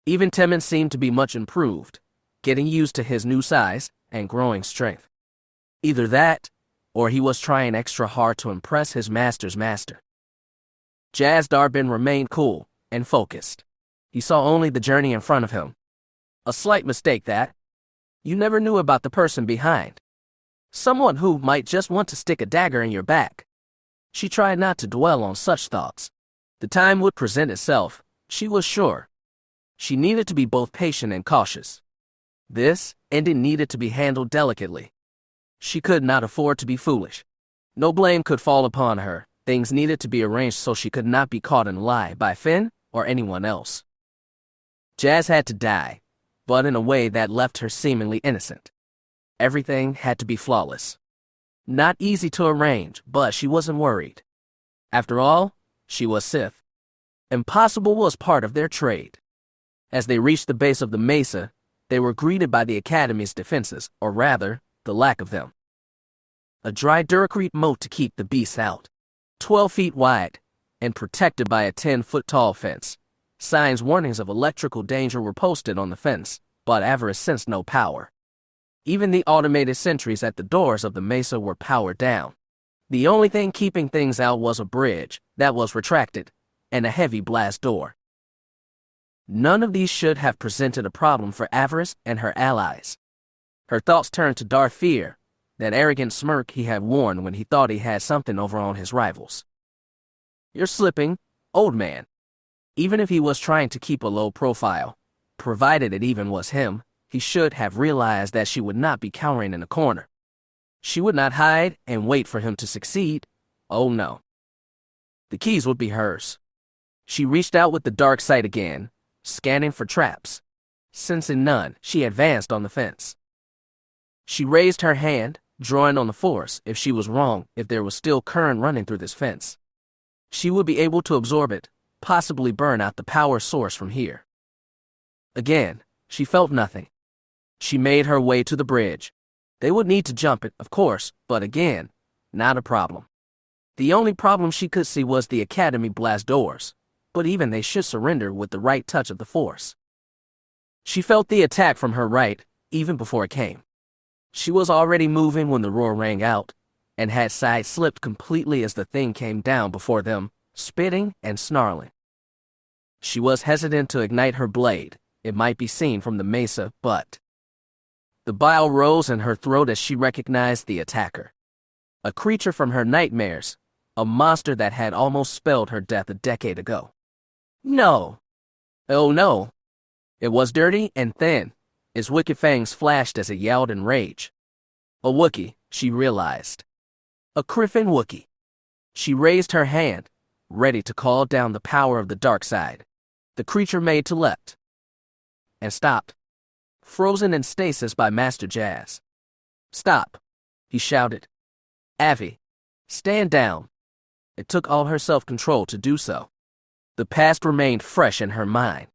Even Timon seemed to be much improved, getting used to his new size and growing strength. Either that, or he was trying extra hard to impress his master's master. Jaz Darbin remained cool and focused. He saw only the journey in front of him. A slight mistake that. You never knew about the person behind. Someone who might just want to stick a dagger in your back. She tried not to dwell on such thoughts. The time would present itself, she was sure. She needed to be both patient and cautious. This ending needed to be handled delicately. She could not afford to be foolish. No blame could fall upon her. Things needed to be arranged so she could not be caught in a lie by Finn or anyone else. Jaz had to die, but in a way that left her seemingly innocent. Everything had to be flawless. Not easy to arrange, but she wasn't worried. After all, she was Sith. Impossible was part of their trade. As they reached the base of the mesa, they were greeted by the Academy's defenses, or rather, the lack of them. A dry duracrete moat to keep the beasts out, 12 feet wide, and protected by a 10-foot-tall fence. Signs warnings of electrical danger were posted on the fence, but Avaryss sensed no power. Even the automated sentries at the doors of the mesa were powered down. The only thing keeping things out was a bridge that was retracted, and a heavy blast door. None of these should have presented a problem for Avaryss and her allies. Her thoughts turned to Darth Fear, that arrogant smirk he had worn when he thought he had something over on his rivals. You're slipping, old man. Even if he was trying to keep a low profile, provided it even was him, he should have realized that she would not be cowering in a corner. She would not hide and wait for him to succeed. Oh no. The keys would be hers. She reached out with the dark sight again, scanning for traps. Sensing none, she advanced on the fence. She raised her hand, drawing on the force if she was wrong, if there was still current running through this fence. She would be able to absorb it, possibly burn out the power source from here. Again, she felt nothing. She made her way to the bridge. They would need to jump it, of course, but again, not a problem. The only problem she could see was the Academy blast doors, but even they should surrender with the right touch of the force. She felt the attack from her right, even before it came. She was already moving when the roar rang out, and had side-slipped completely as the thing came down before them, spitting and snarling. She was hesitant to ignite her blade. It might be seen from the mesa, but... The bile rose in her throat as she recognized the attacker. A creature from her nightmares, a monster that had almost spelled her death a decade ago. No. Oh no. It was dirty and thin. Its wicked fangs flashed as it yelled in rage. A Wookiee, she realized. A Griffin Wookiee. She raised her hand, ready to call down the power of the dark side. The creature made to left. And stopped. Frozen in stasis by Master Jaz. Stop, he shouted. Avi, stand down. It took all her self-control to do so. The past remained fresh in her mind.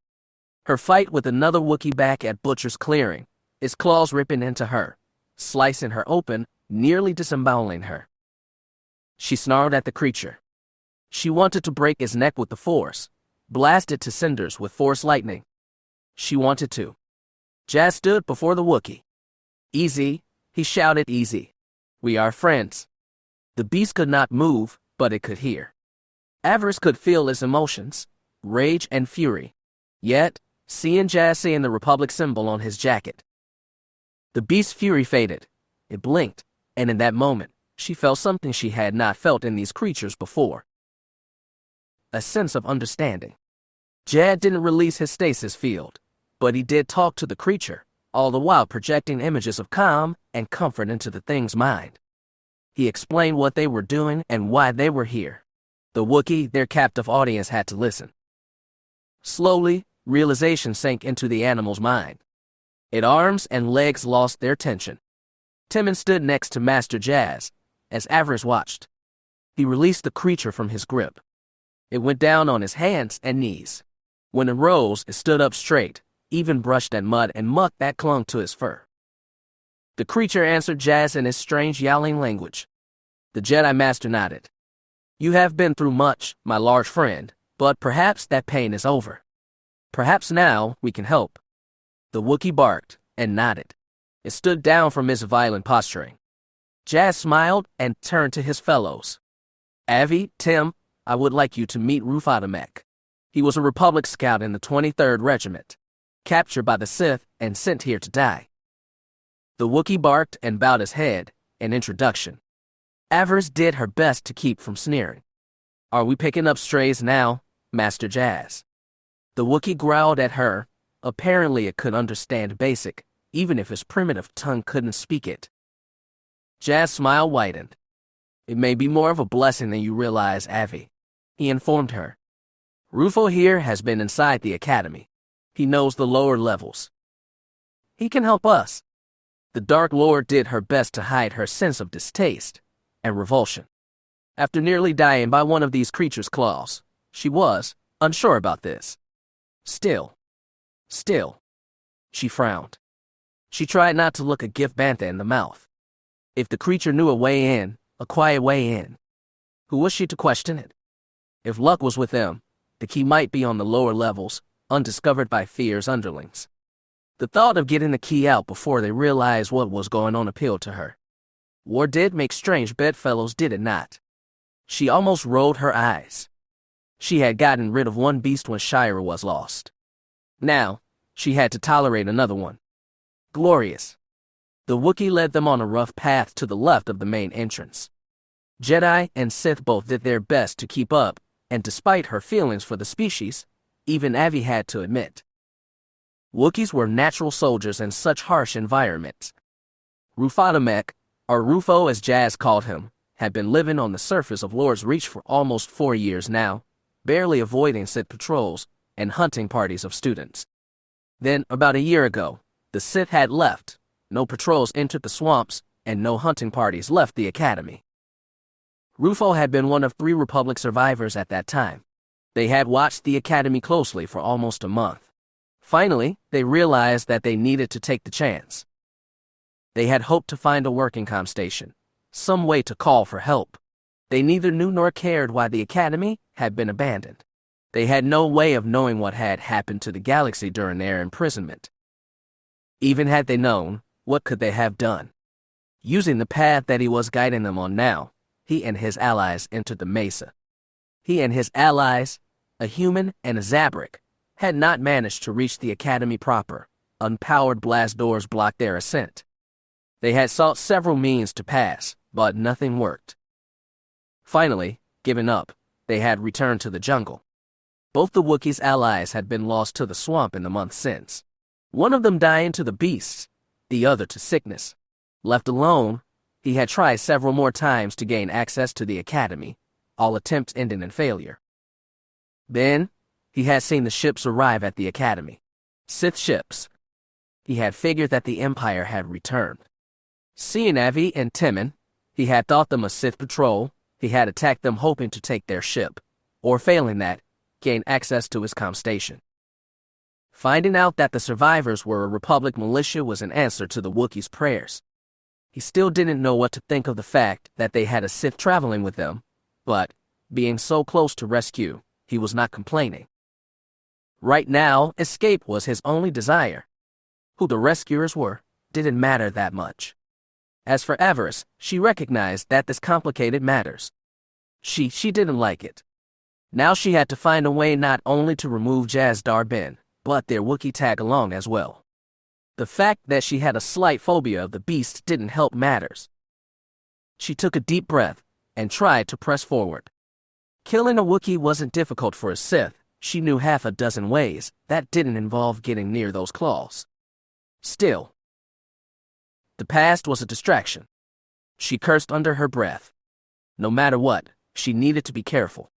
Her fight with another Wookiee back at Butcher's Clearing, its claws ripping into her, slicing her open, nearly disemboweling her. She snarled at the creature. She wanted to break its neck with the Force, blast it to cinders with Force lightning. She wanted to. Jazz stood before the Wookiee. "Easy," he shouted, "easy. We are friends." The beast could not move, but it could hear. Avaryss could feel its emotions, rage and fury. Yet, seeing the Republic symbol on his jacket. The beast's fury faded. It blinked, and in that moment, she felt something she had not felt in these creatures before. A sense of understanding. Jad didn't release his stasis field, but he did talk to the creature, all the while projecting images of calm and comfort into the thing's mind. He explained what they were doing and why they were here. The Wookiee, their captive audience, had to listen. Slowly, realization sank into the animal's mind. Its arms and legs lost their tension. Timon stood next to Master Jazz, as Avaryss watched. He released the creature from his grip. It went down on his hands and knees. When it rose, it stood up straight, even brushed at mud and muck that clung to his fur. The creature answered Jazz in his strange yowling language. The Jedi Master nodded. "You have been through much, my large friend, but perhaps that pain is over. Perhaps now we can help." The Wookiee barked and nodded. It stood down from its violent posturing. Jazz smiled and turned to his fellows. "Avi, Tim, I would like you to meet Ruthlessly. He was a Republic scout in the 23rd Regiment, captured by the Sith and sent here to die." The Wookiee barked and bowed his head, an introduction. Avaryss did her best to keep from sneering. "Are we picking up strays now, Master Jazz?" The Wookiee growled at her. Apparently it could understand Basic, even if his primitive tongue couldn't speak it. Jazz smile widened. "It may be more of a blessing than you realize, Avi," he informed her. "Rufo here has been inside the academy. He knows the lower levels. He can help us." The Dark Lord did her best to hide her sense of distaste and revulsion. After nearly dying by one of these creatures' claws, she was unsure about this. Still, she frowned. She tried not to look a gift bantha in the mouth. If the creature knew a way in, a quiet way in, who was she to question it? If luck was with them, the key might be on the lower levels, undiscovered by Fear's underlings. The thought of getting the key out before they realized what was going on appealed to her. War did make strange bedfellows, did it not? She almost rolled her eyes. She had gotten rid of one beast when Shira was lost. Now, she had to tolerate another one. Glorious. The Wookiee led them on a rough path to the left of the main entrance. Jedi and Sith both did their best to keep up, and despite her feelings for the species, even Avi had to admit, Wookiees were natural soldiers in such harsh environments. Ruthlessly, or Rufo as Jazz called him, had been living on the surface of Lord's Reach for almost 4 years now, barely avoiding Sith patrols and hunting parties of students. Then, about a year ago, the Sith had left, no patrols entered the swamps, and no hunting parties left the academy. Rufo had been one of 3 Republic survivors at that time. They had watched the academy closely for almost a month. Finally, they realized that they needed to take the chance. They had hoped to find a working comm station, some way to call for help. They neither knew nor cared why the academy had been abandoned. They had no way of knowing what had happened to the galaxy during their imprisonment. Even had they known, what could they have done? Using the path that he was guiding them on now, he and his allies entered the mesa. He and his allies, a human and a Zabrak, had not managed to reach the academy proper. Unpowered blast doors blocked their ascent. They had sought several means to pass, but nothing worked. Finally, giving up, they had returned to the jungle. Both the Wookiees' allies had been lost to the swamp in the months since. One of them dying to the beasts, the other to sickness. Left alone, he had tried several more times to gain access to the academy, all attempts ending in failure. Then, he had seen the ships arrive at the academy. Sith ships. He had figured that the Empire had returned. Seeing Avi and Timon, he had thought them a Sith patrol, He had attacked them hoping to take their ship, or failing that, gain access to his comm station. Finding out that the survivors were a Republic militia was an answer to the Wookiee's prayers. He still didn't know what to think of the fact that they had a Sith traveling with them, but, being so close to rescue, he was not complaining. Right now, escape was his only desire. Who the rescuers were didn't matter that much. As for Avaryss, she recognized that this complicated matters. She didn't like it. Now she had to find a way not only to remove Jaz Darbin, but their Wookiee tag-along as well. The fact that she had a slight phobia of the beast didn't help matters. She took a deep breath and tried to press forward. Killing a Wookiee wasn't difficult for a Sith. She knew half a dozen ways that didn't involve getting near those claws. Still, the past was a distraction. She cursed under her breath. No matter what, she needed to be careful.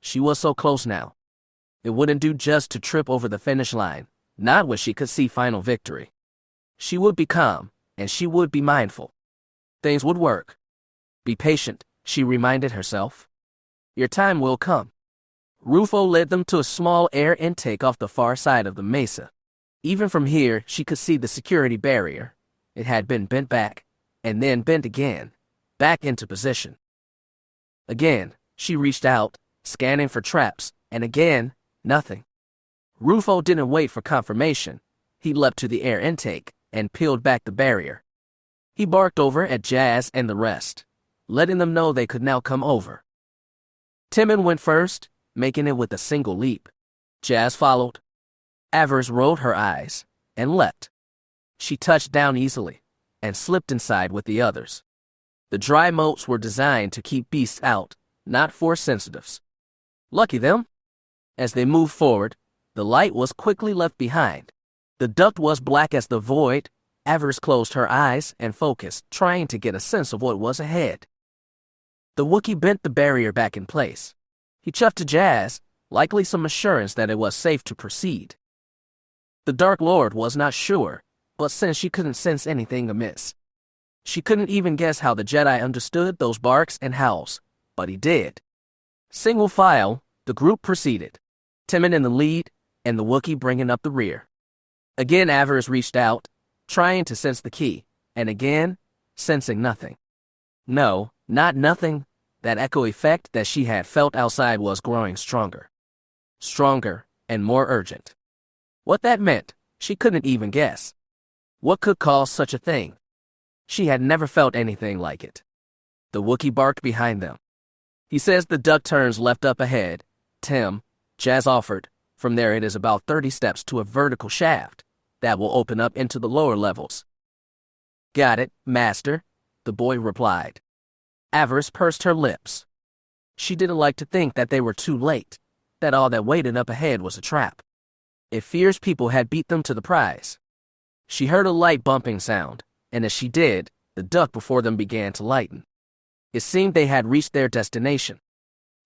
She was so close now. It wouldn't do just to trip over the finish line, not when she could see final victory. She would be calm, and she would be mindful. Things would work. Be patient, she reminded herself. Your time will come. Rufo led them to a small air intake off the far side of the mesa. Even from here, she could see the security barrier. It had been bent back, and then bent again, back into position. Again, she reached out, scanning for traps, and again, nothing. Rufo didn't wait for confirmation. He leapt to the air intake and peeled back the barrier. He barked over at Jaz and the rest, letting them know they could now come over. Timon went first, making it with a single leap. Jaz followed. Avaryss rolled her eyes and leapt. She touched down easily and slipped inside with the others. The dry moats were designed to keep beasts out, not force sensitives. Lucky them. As they moved forward, the light was quickly left behind. The duct was black as the void. Avaryss closed her eyes and focused, trying to get a sense of what was ahead. The Wookiee bent the barrier back in place. He chuffed to Jaz, likely some assurance that it was safe to proceed. The Dark Lord was not sure, but since she couldn't sense anything amiss. She couldn't even guess how the Jedi understood those barks and howls, but he did. Single file, the group proceeded, Timon in the lead, and the Wookiee bringing up the rear. Again Avaryss reached out, trying to sense the key, and again, sensing nothing. No, not nothing. That echo effect that she had felt outside was growing stronger. Stronger and more urgent. What that meant, she couldn't even guess. What could cause such a thing? She had never felt anything like it. The Wookiee barked behind them. He says the duct turns left up ahead. Tim, Jaz offered. From there it is about 30 steps to a vertical shaft that will open up into the lower levels. Got it, Master, the boy replied. Avaryss pursed her lips. She didn't like to think that they were too late, that all that waited up ahead was a trap. If fierce people had beat them to the prize. She heard a light bumping sound, and as she did, the duct before them began to lighten. It seemed they had reached their destination.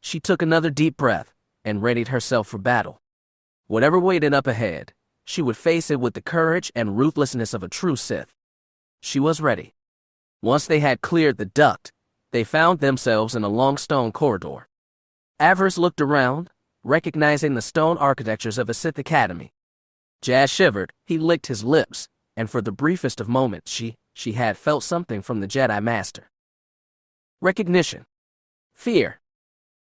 She took another deep breath and readied herself for battle. Whatever waited up ahead, she would face it with the courage and ruthlessness of a true Sith. She was ready. Once they had cleared the duct, they found themselves in a long stone corridor. Avaryss looked around, recognizing the stone architectures of a Sith academy. Jaz shivered, he licked his lips, and for the briefest of moments she had felt something from the Jedi Master. Recognition. Fear.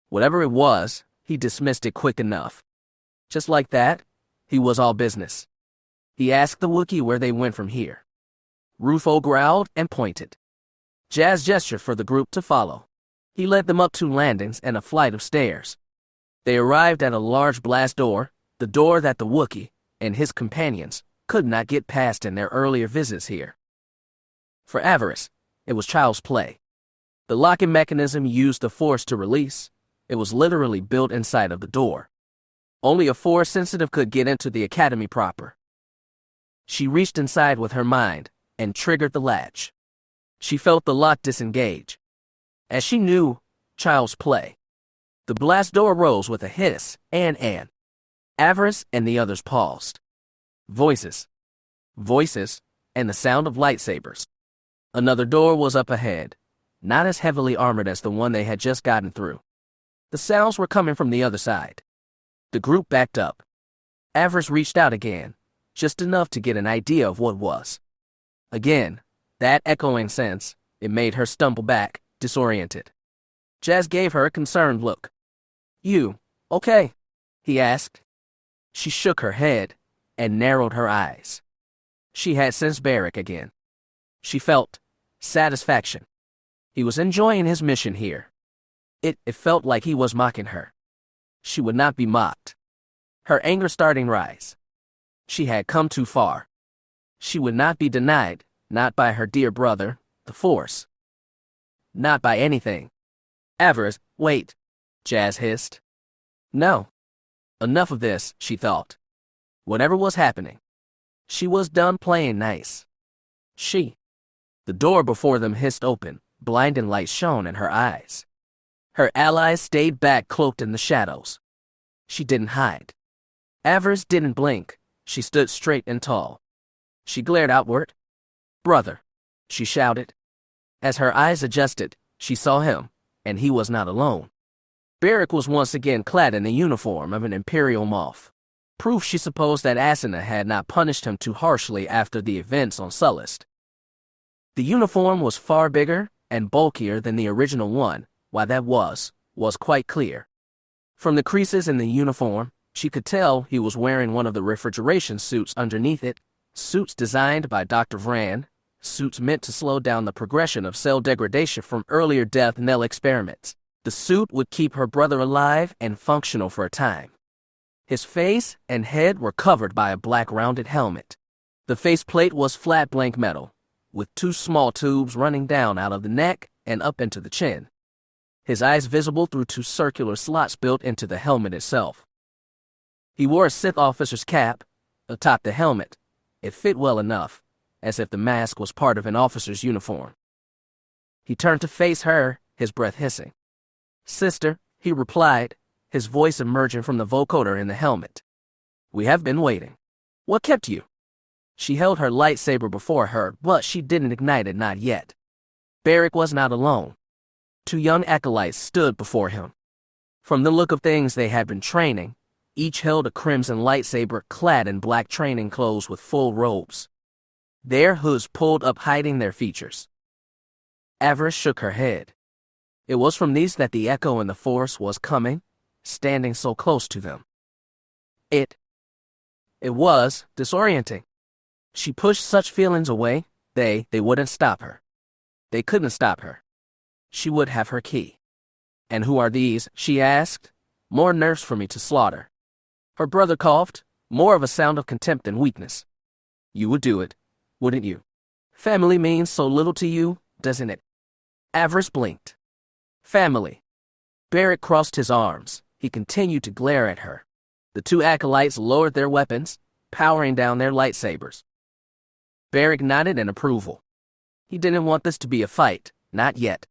Whatever it was, he dismissed it quick enough. Just like that, he was all business. He asked the Wookiee where they went from here. Rufo growled and pointed. Jaz gestured for the group to follow. He led them up 2 landings and a flight of stairs. They arrived at a large blast door, the door that the Wookiee and his companions could not get past in their earlier visits here. For Avaryss, it was child's play. The locking mechanism used the Force to release. It was literally built inside of the door. Only a Force sensitive could get into the academy proper. She reached inside with her mind and triggered the latch. She felt the lock disengage. As she knew, child's play. The blast door rose with a hiss and Avaryss and the others paused. Voices, and the sound of lightsabers. Another door was up ahead. not as heavily armored as the one they had just gotten through. The sounds were coming from the other side. The group backed up. Avaryss reached out again, just enough to get an idea of what was. Again, that echoing sense, it made her stumble back, disoriented. Jazz gave her a concerned look. "You, okay?" he asked. She shook her head and narrowed her eyes. She had sensed Beric again. She felt satisfaction. He was enjoying his mission here. It felt like he was mocking her. She would not be mocked. Her anger starting rise. She had come too far. She would not be denied, not by her dear brother, the Force. Not by anything. Avaryss, wait, Jazz hissed. No. Enough of this, she thought. Whatever was happening. She was done playing nice. The door before them hissed open, blinding light shone in her eyes. Her allies stayed back cloaked in the shadows. She didn't hide. Avaryss didn't blink. She stood straight and tall. She glared outward. "Brother," she shouted. As her eyes adjusted, she saw him, and he was not alone. Beric was once again clad in the uniform of an Imperial moth. Proof, she supposed, that Acina had not punished him too harshly after the events on Sullust. The uniform was far bigger and bulkier than the original one. Why that was quite clear. From the creases in the uniform, she could tell he was wearing one of the refrigeration suits underneath it, suits designed by Dr. Vran, suits meant to slow down the progression of cell degradation from earlier death knell experiments. The suit would keep her brother alive and functional for a time. His face and head were covered by a black rounded helmet. The faceplate was flat blank metal, with two small tubes running down out of the neck and up into the chin. His eyes visible through two circular slots built into the helmet itself. He wore a Sith officer's cap atop the helmet. It fit well enough, as if the mask was part of an officer's uniform. He turned to face her, his breath hissing. "Sister," he replied, his voice emerging from the vocoder in the helmet. "We have been waiting. What kept you?" She held her lightsaber before her, but she didn't ignite it, not yet. Beric was not alone. Two young acolytes stood before him. From the look of things, they had been training. Each held a crimson lightsaber clad in black training clothes with full robes. Their hoods pulled up, hiding their features. Avaryss shook her head. It was from these that the echo in the Force was coming, standing so close to them. It was disorienting. She pushed such feelings away. They wouldn't stop her. They couldn't stop her. She would have her key. "And who are these?" she asked. "More nerfs for me to slaughter." Her brother coughed, more of a sound of contempt than weakness. "You would do it, wouldn't you? Family means so little to you, doesn't it?" Avaryss blinked. Family. Beric crossed his arms. He continued to glare at her. The two acolytes lowered their weapons, powering down their lightsabers. Beric nodded in approval. He didn't want this to be a fight, not yet.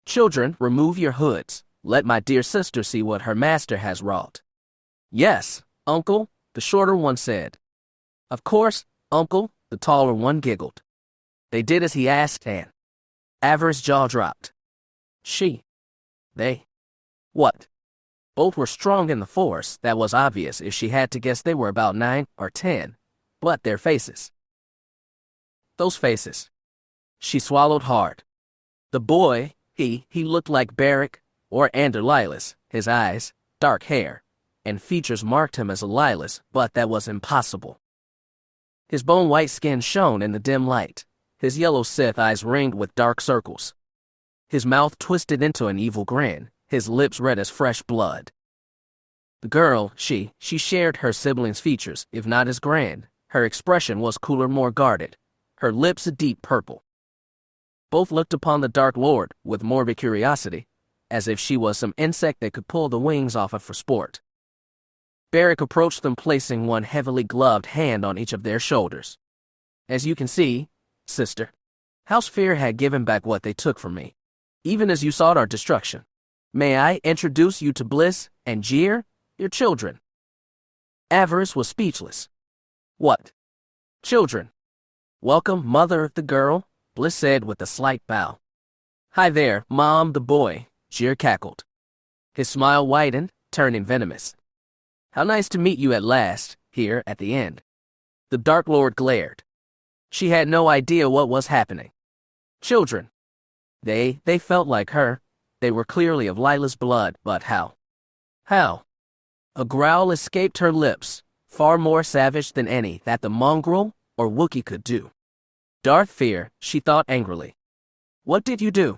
"Children, remove your hoods. Let my dear sister see what her master has wrought." "Yes, Uncle," the shorter one said. "Of course, Uncle," the taller one giggled. They did as he asked, and Avaryss' jaw dropped. They. What? Both were strong in the Force. That was obvious if she had to guess. They were about 9 or 10. But their faces. Those faces. She swallowed hard. The boy, he looked like Beric or Lilas. His eyes, dark hair, and features marked him as a Lilas, but that was impossible. His bone-white skin shone in the dim light. His yellow Sith eyes ringed with dark circles. His mouth twisted into an evil grin, his lips red as fresh blood. The girl, she shared her siblings' features, if not as grand. Her expression was cooler, more guarded, her lips a deep purple. Both looked upon the Dark Lord with morbid curiosity, as if she was some insect they could pull the wings off of for sport. Beric approached them, placing one heavily gloved hand on each of their shoulders. "As you can see, sister, House Fear had given back what they took from me, even as you sought our destruction. May I introduce you to Bliss and Jeer, your children?" Avaryss was speechless. "What? Children? Welcome, mother of the girl," Bliss said with a slight bow. Hi there, Mom, the boy, Jir cackled. His smile widened, turning venomous. How nice to meet you at last, here at the end. The Dark Lord glared. She had no idea what was happening. Children. They felt like her. They were clearly of Lila's blood, but how? How? A growl escaped her lips, far more savage than any that the mongrel or Wookiee could do. Darth Fear, she thought angrily. What did you do?